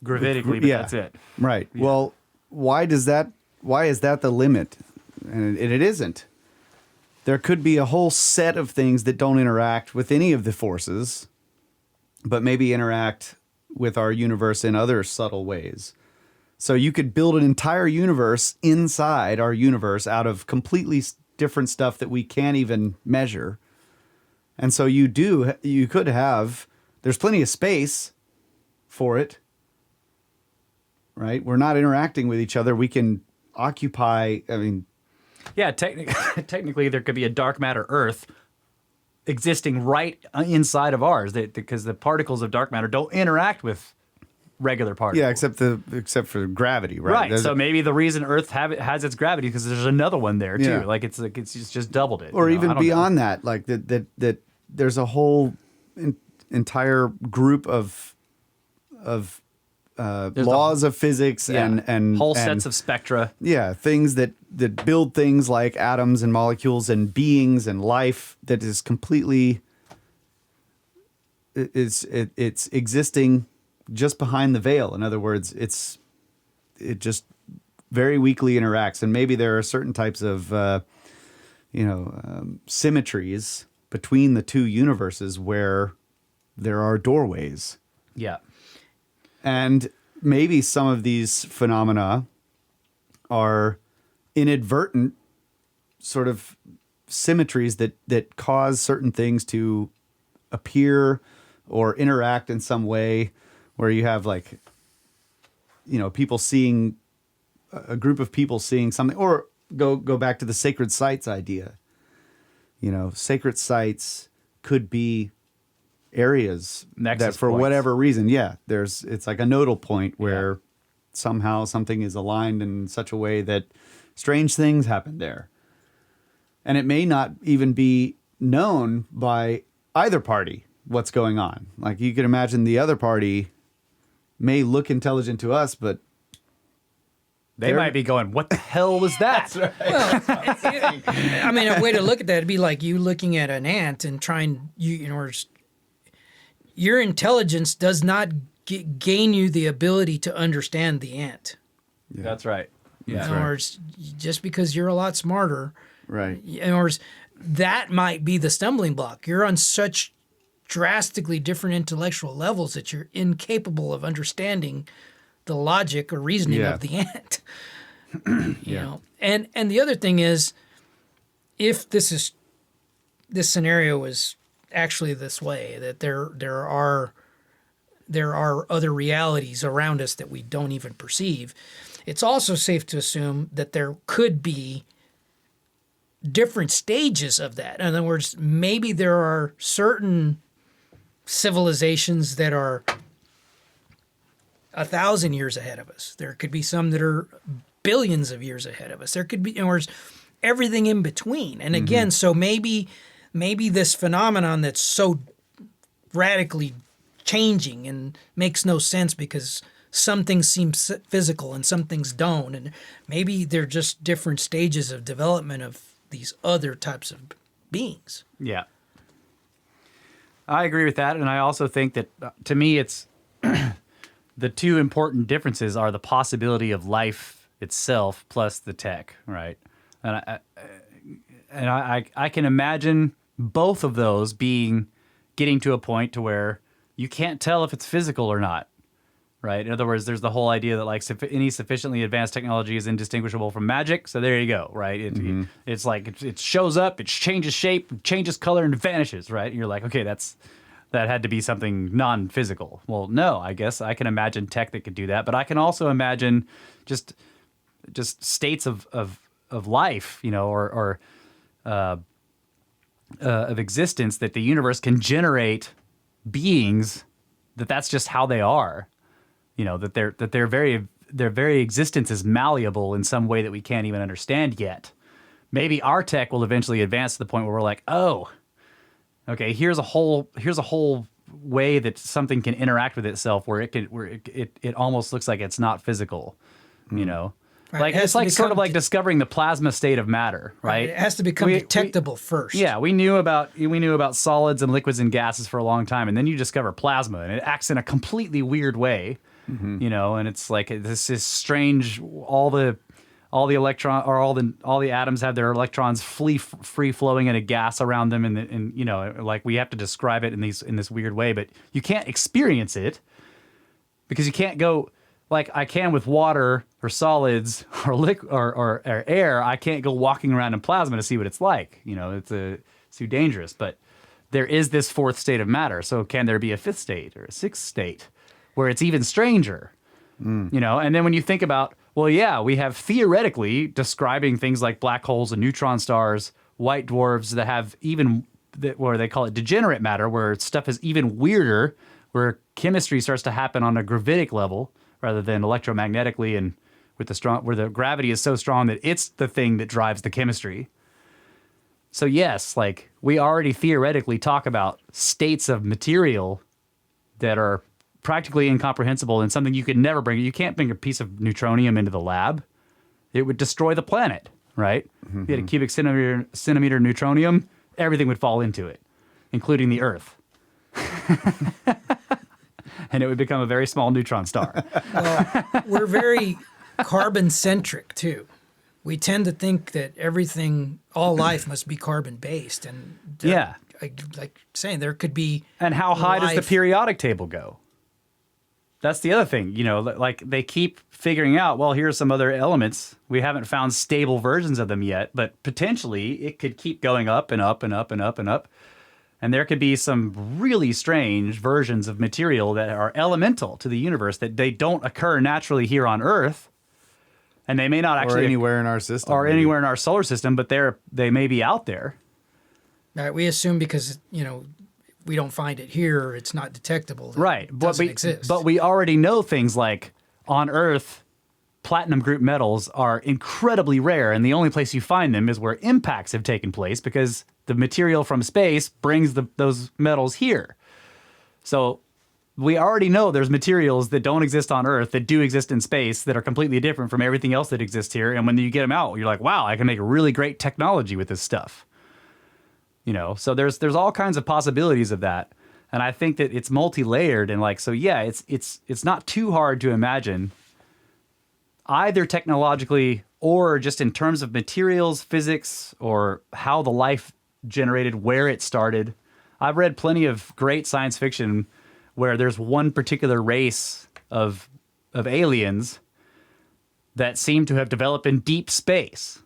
B: gravitically, but that's it.
C: Right.
B: Yeah.
C: Well, why is that the limit? And it isn't. There could be a whole set of things that don't interact with any of the forces, but maybe interact with our universe in other subtle ways. So you could build an entire universe inside our universe out of completely different stuff that we can't even measure. And so you could have, there's plenty of space for it, right? We're not interacting with each other. We can occupy,
B: Yeah, technically there could be a dark matter Earth existing right inside of ours, because the particles of dark matter don't interact with regular particles.
C: Yeah, except for gravity, right?
B: Right. So maybe the reason Earth has its gravity because there's another one there too.
C: Yeah.
B: Like it's just doubled it.
C: Or even beyond that, like that there's a whole entire group of laws of physics and
B: whole sets of spectra.
C: Yeah, things that build things like atoms and molecules and beings and life that is completely it's existing just behind the veil. In other words, it just very weakly interacts, and maybe there are certain types of symmetries between the two universes where there are doorways.
B: Yeah.
C: And maybe some of these phenomena are inadvertent sort of symmetries that cause certain things to appear or interact in some way, where you have like, people seeing a group of people seeing something, or go back to the sacred sites idea. Sacred sites could be areas
B: Nexus
C: that for
B: points.
C: whatever reason, it's like a nodal point where somehow something is aligned in such a way that strange things happen there. And it may not even be known by either party what's going on. Like, you can imagine the other party may look intelligent to us, but
B: They might be going, what the hell was that?
D: I mean, a way to look at that would be like you looking at an ant and your intelligence does not gain you the ability to understand the ant.
B: Yeah. That's right. Yeah.
D: In other words, just because you're a lot smarter,
C: right?
D: In other words, that might be the stumbling block. You're on such drastically different intellectual levels that you're incapable of understanding the logic or reasoning of the ant. you know, and the other thing is, if this scenario is actually this way, that there are other realities around us that we don't even perceive, it's also safe to assume that there could be different stages of that. In other words, maybe there are certain civilizations that are 1,000 years ahead of us. There could be some that are billions of years ahead of us. There could be, in other words, everything in between. And again, so maybe this phenomenon that's so radically changing and makes no sense because some things seem physical and some things don't. And maybe they're just different stages of development of these other types of beings.
B: Yeah. I agree with that. And I also think that, to me, it's the two important differences are the possibility of life itself plus the tech, right? And I can imagine both of those getting to a point to where you can't tell if it's physical or not, right? In other words, there's the whole idea that like any sufficiently advanced technology is indistinguishable from magic. So there you go, right? It's like it shows up, it changes shape, changes color, and vanishes, right? And you're like, okay, that had to be something non-physical. Well, no, I guess I can imagine tech that could do that, but I can also imagine just states of life, you know, or of existence, that the universe can generate beings that's just how they are, you know, that their very existence is malleable in some way that we can't even understand yet. Maybe our tech will eventually advance to the point where we're like, oh, okay, here's a whole way that something can interact with itself where it almost looks like it's not physical, you know.
D: Right.
B: Like it's like sort of like discovering the plasma state of matter, right?
D: It has to become detectable first.
B: Yeah, we knew about solids and liquids and gases for a long time, and then you discover plasma, and it acts in a completely weird way, you know. And it's like this is strange. All the electron or all the atoms have their electrons free flowing in a gas around them, and you know, like we have to describe it in this weird way, but you can't experience it because you can't go. Like I can with water or solids or or air, I can't go walking around in plasma to see what it's like. You know, it's too dangerous. But there is this fourth state of matter. So can there be a fifth state or a sixth state where it's even stranger? You know, and then when you think about, well, yeah, we have theoretically describing things like black holes and neutron stars, white dwarfs that have where they call it degenerate matter, where stuff is even weirder, where chemistry starts to happen on a gravitic level rather than electromagnetically, and where the gravity is so strong that it's the thing that drives the chemistry. So yes, like we already theoretically talk about states of material that are practically incomprehensible and something you could never bring. You can't bring a piece of neutronium into the lab. It would destroy the planet, right? If you had a cubic centimeter neutronium, everything would fall into it, including the Earth. And it would become a very small neutron star.
D: Well, we're very carbon-centric, too. We tend to think that all life must be carbon-based. And like saying, there could be
B: And how high does the periodic table go? that's the other thing, like they keep figuring out, well, here's some other elements. We haven't found stable versions of them yet, but potentially it could keep going up and up and up and up and up. And there could be some really strange versions of material that are elemental to the universe that they don't occur naturally here on Earth. And they may not actually...
C: Or anywhere in our system.
B: Or anywhere in our solar system, but they may be out there.
D: Right, we assume because, we don't find it here, it's not detectable.
B: Right.
D: It doesn't exist.
B: But we already know things like on Earth, platinum group metals are incredibly rare, and the only place you find them is where impacts have taken place because the material from space brings those metals here. So we already know there's materials that don't exist on Earth that do exist in space that are completely different from everything else that exists here. And when you get them out, you're like, wow, I can make really great technology with this stuff. So there's all kinds of possibilities of that. And I think that it's multi-layered and it's not too hard to imagine either technologically or just in terms of materials, physics, or how the life generated, where it started. I've read plenty of great science fiction where there's one particular race of aliens that seem to have developed in deep space.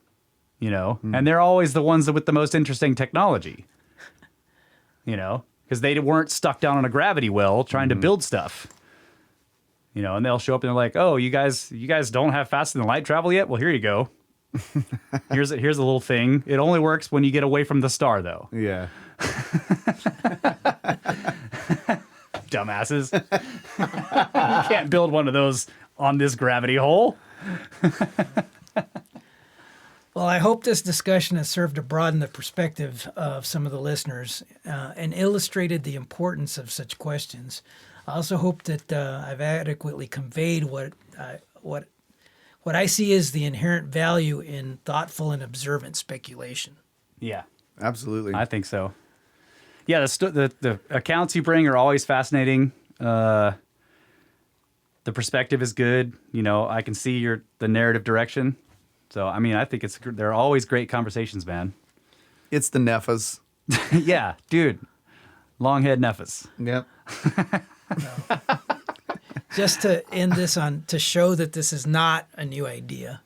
B: And they're always the ones with the most interesting technology, because they weren't stuck down on a gravity well trying to build stuff, and they'll show up and they're like, oh, you guys don't have faster than light travel yet? Well, here you go. Here's a little thing. It only works when you get away from the star, though.
C: Yeah.
B: Dumbasses. You can't build one of those on this gravity hole.
D: Well, I hope this discussion has served to broaden the perspective of some of the listeners and illustrated the importance of such questions. I also hope that I've adequately conveyed what I see as the inherent value in thoughtful and observant speculation.
B: Yeah,
C: absolutely.
B: I think so. Yeah, the accounts you bring are always fascinating. The perspective is good. I can see the narrative direction. So, I think they're always great conversations, man.
C: It's the Nephas.
B: Yeah, dude. Longhead Nephas.
C: Yep.
D: Just to end this to show that this is not a new idea.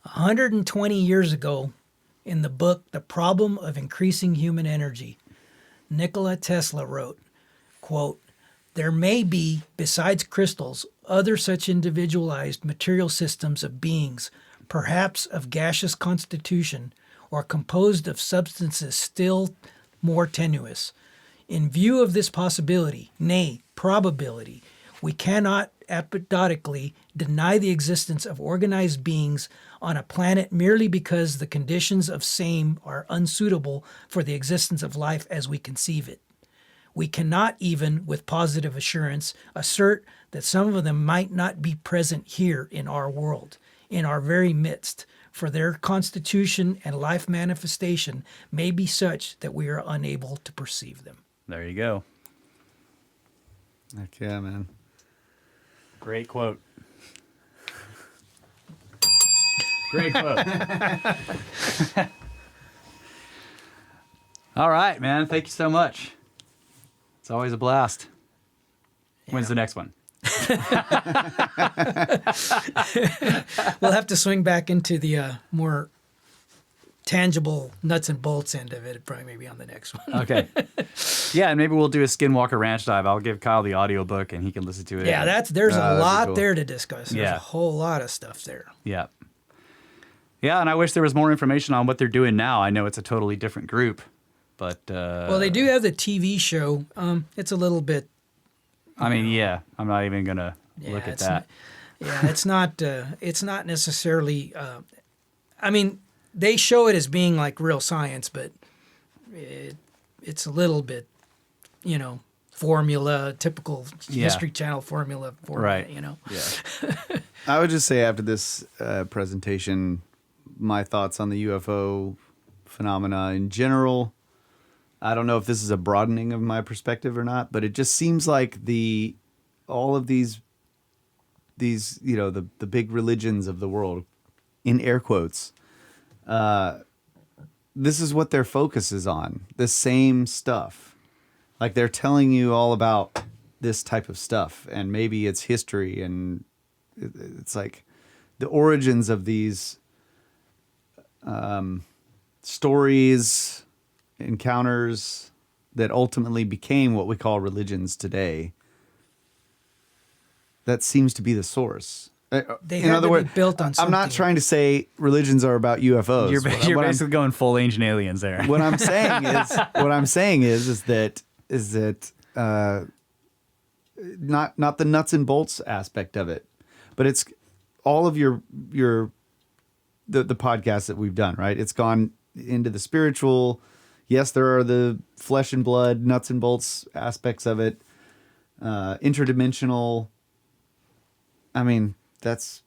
D: 120 years ago, in the book The Problem of Increasing Human Energy, Nikola Tesla wrote, quote, "There may be, besides crystals, other such individualized material systems of beings, perhaps of gaseous constitution, or composed of substances still more tenuous. In view of this possibility, nay, probability, we cannot apodotically deny the existence of organized beings on a planet merely because the conditions of same are unsuitable for the existence of life as we conceive it. We cannot even, with positive assurance, assert that some of them might not be present here in our world, in our very midst, for their constitution and life manifestation may be such that we are unable to perceive them."
B: There you go.
C: Heck yeah, man.
B: Great quote. Great quote. All right, man. Thank you so much. It's always a blast. Yeah. When's the next one?
D: We'll have to swing back into the more tangible nuts and bolts end of it, probably maybe on the next one.
B: Okay. Yeah, and maybe we'll do a Skinwalker Ranch dive. I'll give Kyle the audiobook and he can listen to it.
D: Yeah, there's a lot there to discuss. There's
B: a
D: whole lot of stuff there.
B: Yeah. Yeah, and I wish there was more information on what they're doing now. I know it's a totally different group, but...
D: well, they do have the TV show. It's a little bit...
B: I'm not even going to look at that.
D: It's not necessarily... they show it as being like real science, but it's a little bit, formula, typical History Channel formula,
B: right.
C: Yeah. I would just say after this presentation, my thoughts on the UFO phenomena in general. I don't know if this is a broadening of my perspective or not, but it just seems like all of these the big religions of the world, in air quotes, this is what their focus is on, the same stuff. Like they're telling you all about this type of stuff, and maybe it's history, and it's like the origins of these stories, encounters that ultimately became what we call religions today. That seems to be the source.
D: They have to be built on something.
C: I'm not trying to say religions are about UFOs.
B: You're basically going full ancient aliens there.
C: What I'm saying is that not the nuts and bolts aspect of it, but it's all of the podcasts that we've done, right? It's gone into the spiritual. Yes, there are the flesh and blood, nuts and bolts aspects of it. Interdimensional. I mean, that's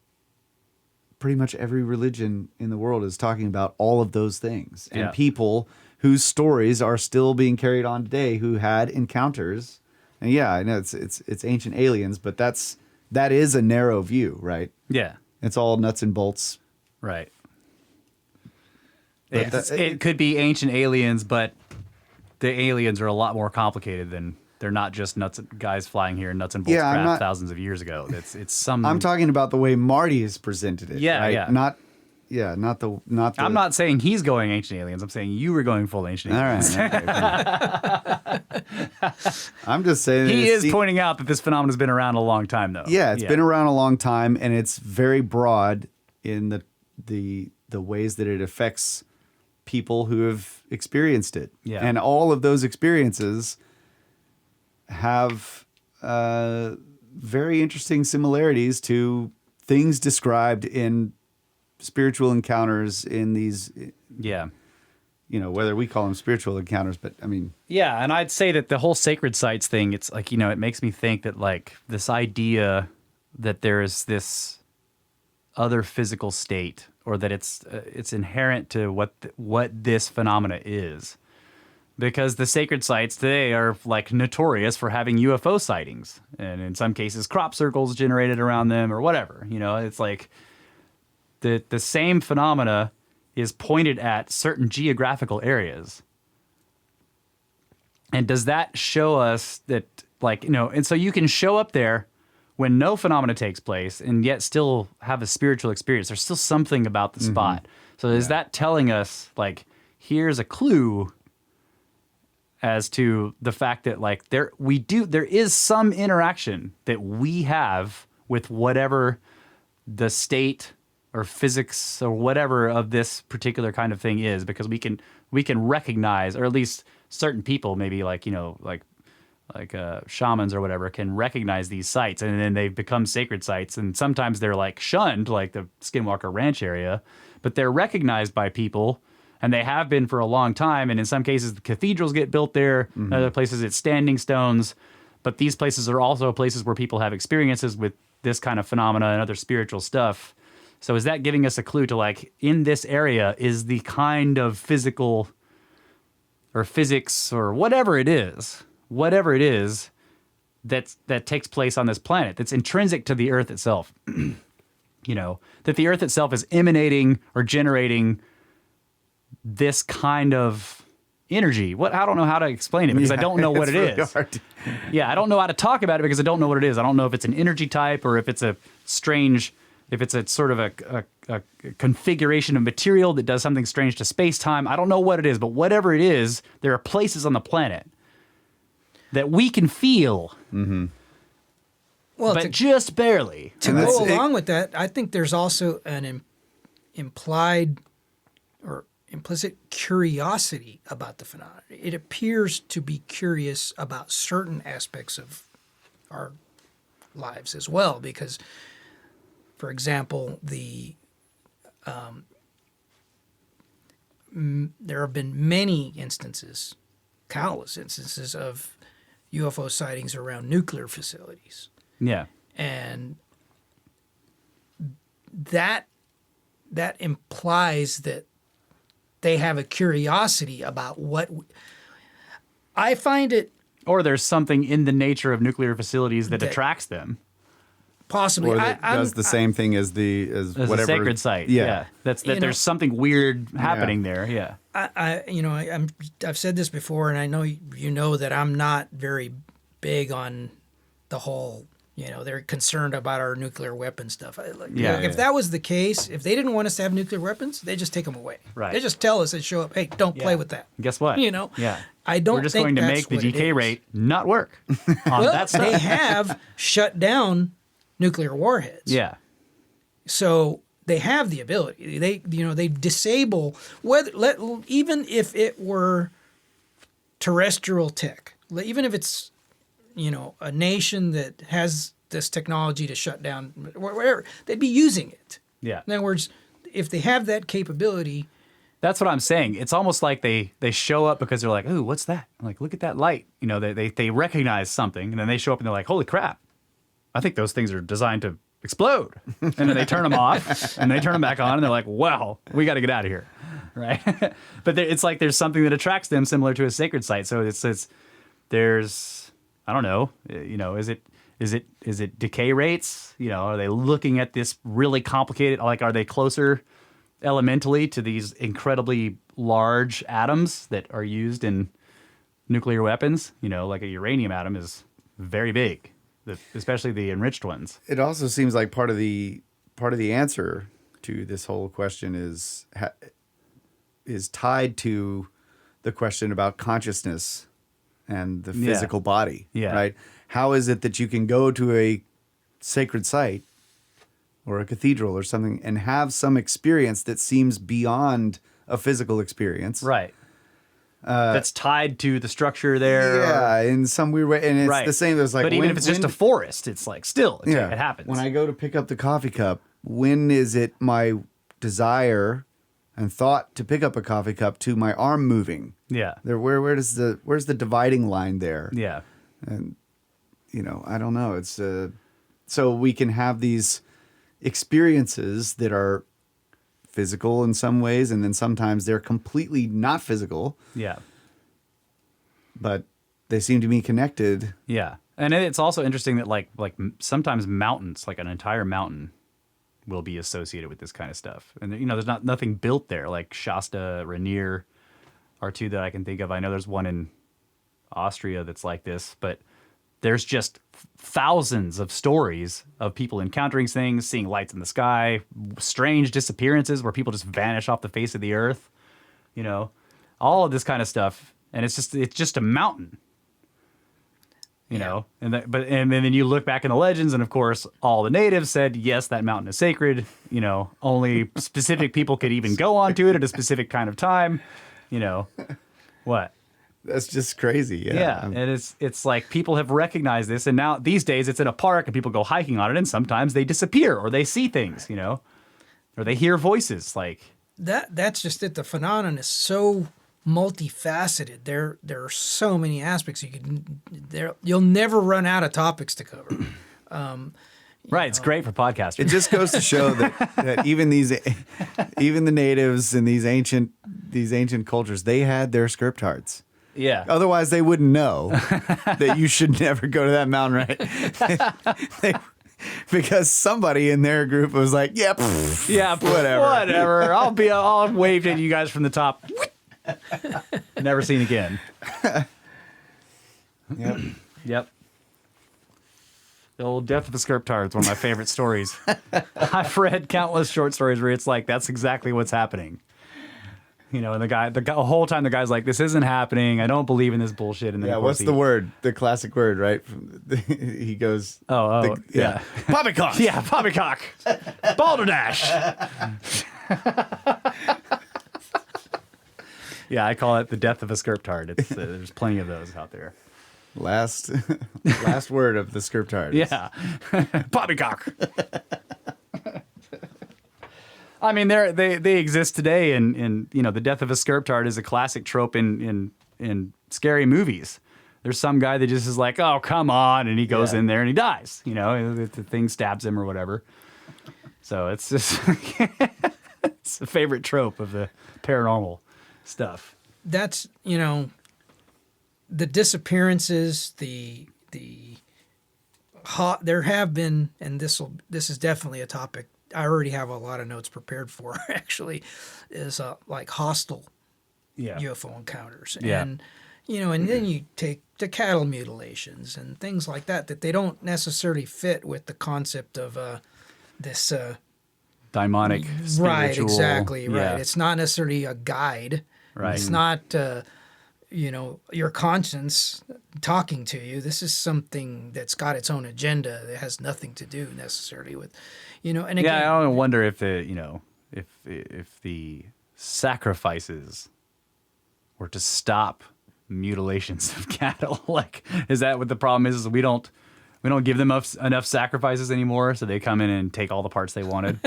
C: pretty much every religion in the world is talking about all of those things. And people whose stories are still being carried on today who had encounters. And yeah, I know it's ancient aliens, but that is a narrow view, right?
B: Yeah.
C: It's all nuts and bolts.
B: Right. It could be ancient aliens, but the aliens are a lot more complicated than they're not just guys flying here, nuts and bolts craft thousands of years ago. It's some.
C: I'm talking about the way Marty has presented it.
B: Yeah,
C: right?
B: yeah.
C: Not the.
B: I'm not saying he's going ancient aliens. I'm saying you were going full ancient aliens.
C: All right. I'm just saying
B: he is pointing out that this phenomenon has been around a long time, though.
C: Yeah, it's been around a long time, and it's very broad in the ways that it affects people who have experienced it.
B: Yeah.
C: And all of those experiences have very interesting similarities to things described in spiritual encounters in these.
B: Yeah.
C: You know, whether we call them spiritual encounters, but I mean.
B: Yeah, and I'd say that the whole sacred sites thing, it's like, it makes me think that like this idea that there is this other physical state, or that it's inherent to what this phenomena is. Because the sacred sites today are like notorious for having UFO sightings, and in some cases crop circles generated around them or whatever. It's like the same phenomena is pointed at certain geographical areas. And does that show us that, and so you can show up there when no phenomena takes place and yet still have a spiritual experience. There's still something about the spot. So is that telling us, like, here's a clue as to the fact that, like, there is some interaction that we have with whatever the state or physics or whatever of this particular kind of thing is, because we can recognize, or at least certain people, maybe like shamans or whatever, can recognize these sites, and then they become sacred sites, and sometimes they're like shunned, like the Skinwalker Ranch area, but they're recognized by people, and they have been for a long time. And in some cases, the cathedrals get built there. In other places, it's standing stones. But these places are also places where people have experiences with this kind of phenomena and other spiritual stuff. So is that giving us a clue to, like, in this area is the kind of physical or physics or whatever it is that takes place on this planet, that's intrinsic to the Earth itself? That the Earth itself is emanating or generating this kind of energy. I don't know how to explain it, because I don't know what it is. Yeah, I don't know how to talk about it because I don't know what it is. I don't know if it's an energy type, or if it's a sort of a configuration of material that does something strange to space-time. I don't know what it is, but whatever it is, there are places on the planet that we can feel. Mm-hmm.
D: Well,
B: but just barely.
D: To go along with that, I think there's also an implied or implicit curiosity about the phenomenon. It appears to be curious about certain aspects of our lives as well, because, for example, there have been many instances, countless instances of UFO sightings around nuclear facilities.
B: Yeah.
D: And that implies that they have a curiosity about what I find it.
B: Or there's something in the nature of nuclear facilities that attracts them.
D: Possibly.
C: Or that does the same thing as whatever.
B: A sacred site. Yeah. There's something weird happening there. Yeah.
D: I've said this before, and I know you know that I'm not very big on the whole, they're concerned about our nuclear weapon stuff.
B: Yeah.
D: If that was the case, if they didn't want us to have nuclear weapons, they just take them away.
B: Right.
D: They just tell us, they show up, hey, don't play with that.
B: Guess what?
D: Yeah. I
B: We're just going to make the decay rate not work on that stuff.
D: They have shut down nuclear warheads.
B: Yeah.
D: So they have the ability. They disable even if it were terrestrial tech, even if it's a nation that has this technology to shut down whatever, they'd be using it.
B: Yeah.
D: In other words, if they have that capability.
B: That's what I'm saying. It's almost like they show up because they're like, ooh, what's that? I'm like, look at that light. They recognize something, and then they show up and they're like, holy crap. I think those things are designed to explode. And then they turn them off, and they turn them back on, and they're like, wow, we got to get out of here. Right? But it's like there's something that attracts them similar to a sacred site. So there's, I don't know, is it decay rates? Are they looking at this really complicated, like, are they closer elementally to these incredibly large atoms that are used in nuclear weapons? Like a uranium atom is very big, especially the enriched ones.
C: It also seems like part of the answer to this whole question is tied to the question about consciousness and the physical body.
B: Yeah.
C: Right? How is it that you can go to a sacred site or a cathedral or something and have some experience that seems beyond a physical experience?
B: Right. That's tied to the structure there.
C: Yeah, in some weird way. And it's the same as like...
B: But even if it's just a forest, it's like still, it happens.
C: When I go to pick up the coffee cup, when is it my desire and thought to pick up a coffee cup to my arm moving?
B: Yeah.
C: Where's the dividing line there?
B: Yeah.
C: And, I don't know. It's so we can have these experiences that are physical in some ways, and then sometimes they're completely not physical.
B: Yeah.
C: But they seem to be connected.
B: Yeah. And it's also interesting that like sometimes mountains, like an entire mountain, will be associated with this kind of stuff. And there's nothing built there, like Shasta, Rainier are two that I can think of. I know there's one in Austria that's like this, but there's just thousands of stories of people encountering things, seeing lights in the sky, strange disappearances where people just vanish off the face of the earth, all of this kind of stuff. And it's just a mountain, and then you look back in the legends, and of course all the natives said, yes, that mountain is sacred. Only specific people could even go onto it at a specific kind of time. What?
C: That's just crazy. Yeah.
B: Yeah. And it's like people have recognized this, and now these days it's in a park and people go hiking on it, and sometimes they disappear or they see things, or they hear voices. Like
D: that's just it. The phenomenon is so multifaceted. There are so many aspects you'll never run out of topics to cover.
B: Right, it's great for podcasters.
C: It just goes to show that even the natives and these ancient cultures, they had their script hearts.
B: Yeah.
C: Otherwise, they wouldn't know that you should never go to that mountain, right? Because somebody in their group was like, "Yeah, whatever.
B: I'll wave at you guys from the top. Never seen again." Yep. The old Death of the Scriptar is one of my favorite stories. I've read countless short stories where it's like, that's exactly what's happening. And the whole time the guy's like, this isn't happening. I don't believe in this bullshit. And then
C: what's the word? The classic word, right? He goes,
B: yeah.
C: Poppycock.
B: Yeah, poppycock. Balderdash. Yeah, I call it the death of a scriptard. There's plenty of those out there.
C: Last word of the scriptard.
B: Yeah. Poppycock. I mean, they exist today, and the death of a scriptard is a classic trope in scary movies. There's some guy that just is like, oh, come on, and he goes in there and he dies. The thing stabs him or whatever. So it's just it's a favorite trope of the paranormal stuff.
D: That's the disappearances, there have been, and this is definitely a topic I already have a lot of notes prepared for. Actually, is like hostile UFO encounters, and And then you take the cattle mutilations and things like that they don't necessarily fit with the concept of this
B: Demonic, spiritual.
D: Right, exactly,
B: Yeah.
D: right. It's not necessarily a guide.
B: Right.
D: It's not, your conscience talking to you. This is something that's got its own agenda that has nothing to do necessarily with, and again,
B: Yeah, I wonder if if the sacrifices were to stop mutilations of cattle, like, is that what the problem is? We don't give them enough sacrifices anymore, so they come in and take all the parts they wanted.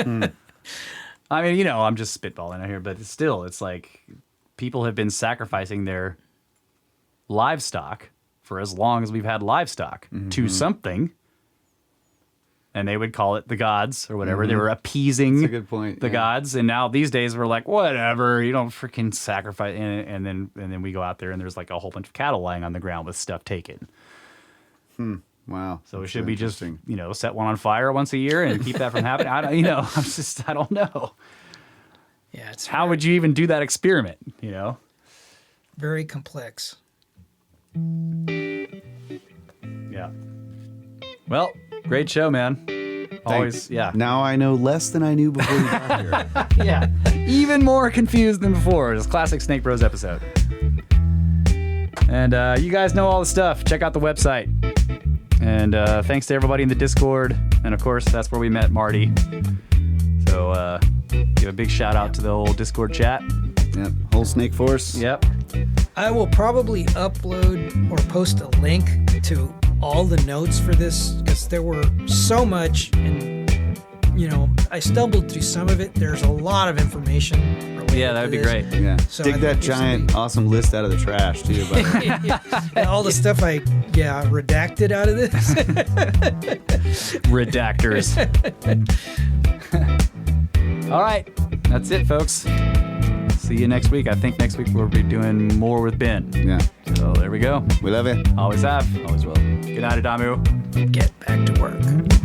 B: I mean, I'm just spitballing out here, but it's like people have been sacrificing their livestock for as long as we've had livestock to something. And they would call it the gods or whatever. They were appeasing
C: That's a good point,
B: the
C: yeah.
B: gods. And now these days we're like, whatever, you don't freaking sacrifice. And then we go out there and there's like a whole bunch of cattle lying on the ground with stuff taken.
C: Wow.
B: So
C: That's
B: should we just,
C: interesting.
B: set one on fire once a year and keep that from happening? I don't know.
D: yeah, it's
B: How would you even do that experiment?
D: very complex.
B: Yeah. Well, great show, man. Always, yeah.
C: Now I know less than I knew before you got here.
B: Yeah. Even more confused than before. It's a classic Snake Bros episode. And you guys know all the stuff. Check out the website. And thanks to everybody in the Discord. And of course, that's where we met Marty. So give a big shout out to the old Discord chat.
C: Yep. Whole Snake Force.
B: Yep.
D: I will probably upload or post a link to all the notes for this because there were so much, and I stumbled through some of it. There's a lot of information related
B: Yeah, that would
D: to
B: be
D: this.
B: great.
C: Yeah.
D: So
C: Dig
D: I
C: that
D: think there's
C: giant, awesome list out of the trash, too. By the way.
D: And all the stuff I redacted out of this.
B: Redactors. All right. That's it, folks. See you next week. I think next week we'll be doing more with Ben.
C: Yeah.
B: So there we go.
C: We love you.
B: Always have. Always will. Good night, Adamu.
D: Get back to work.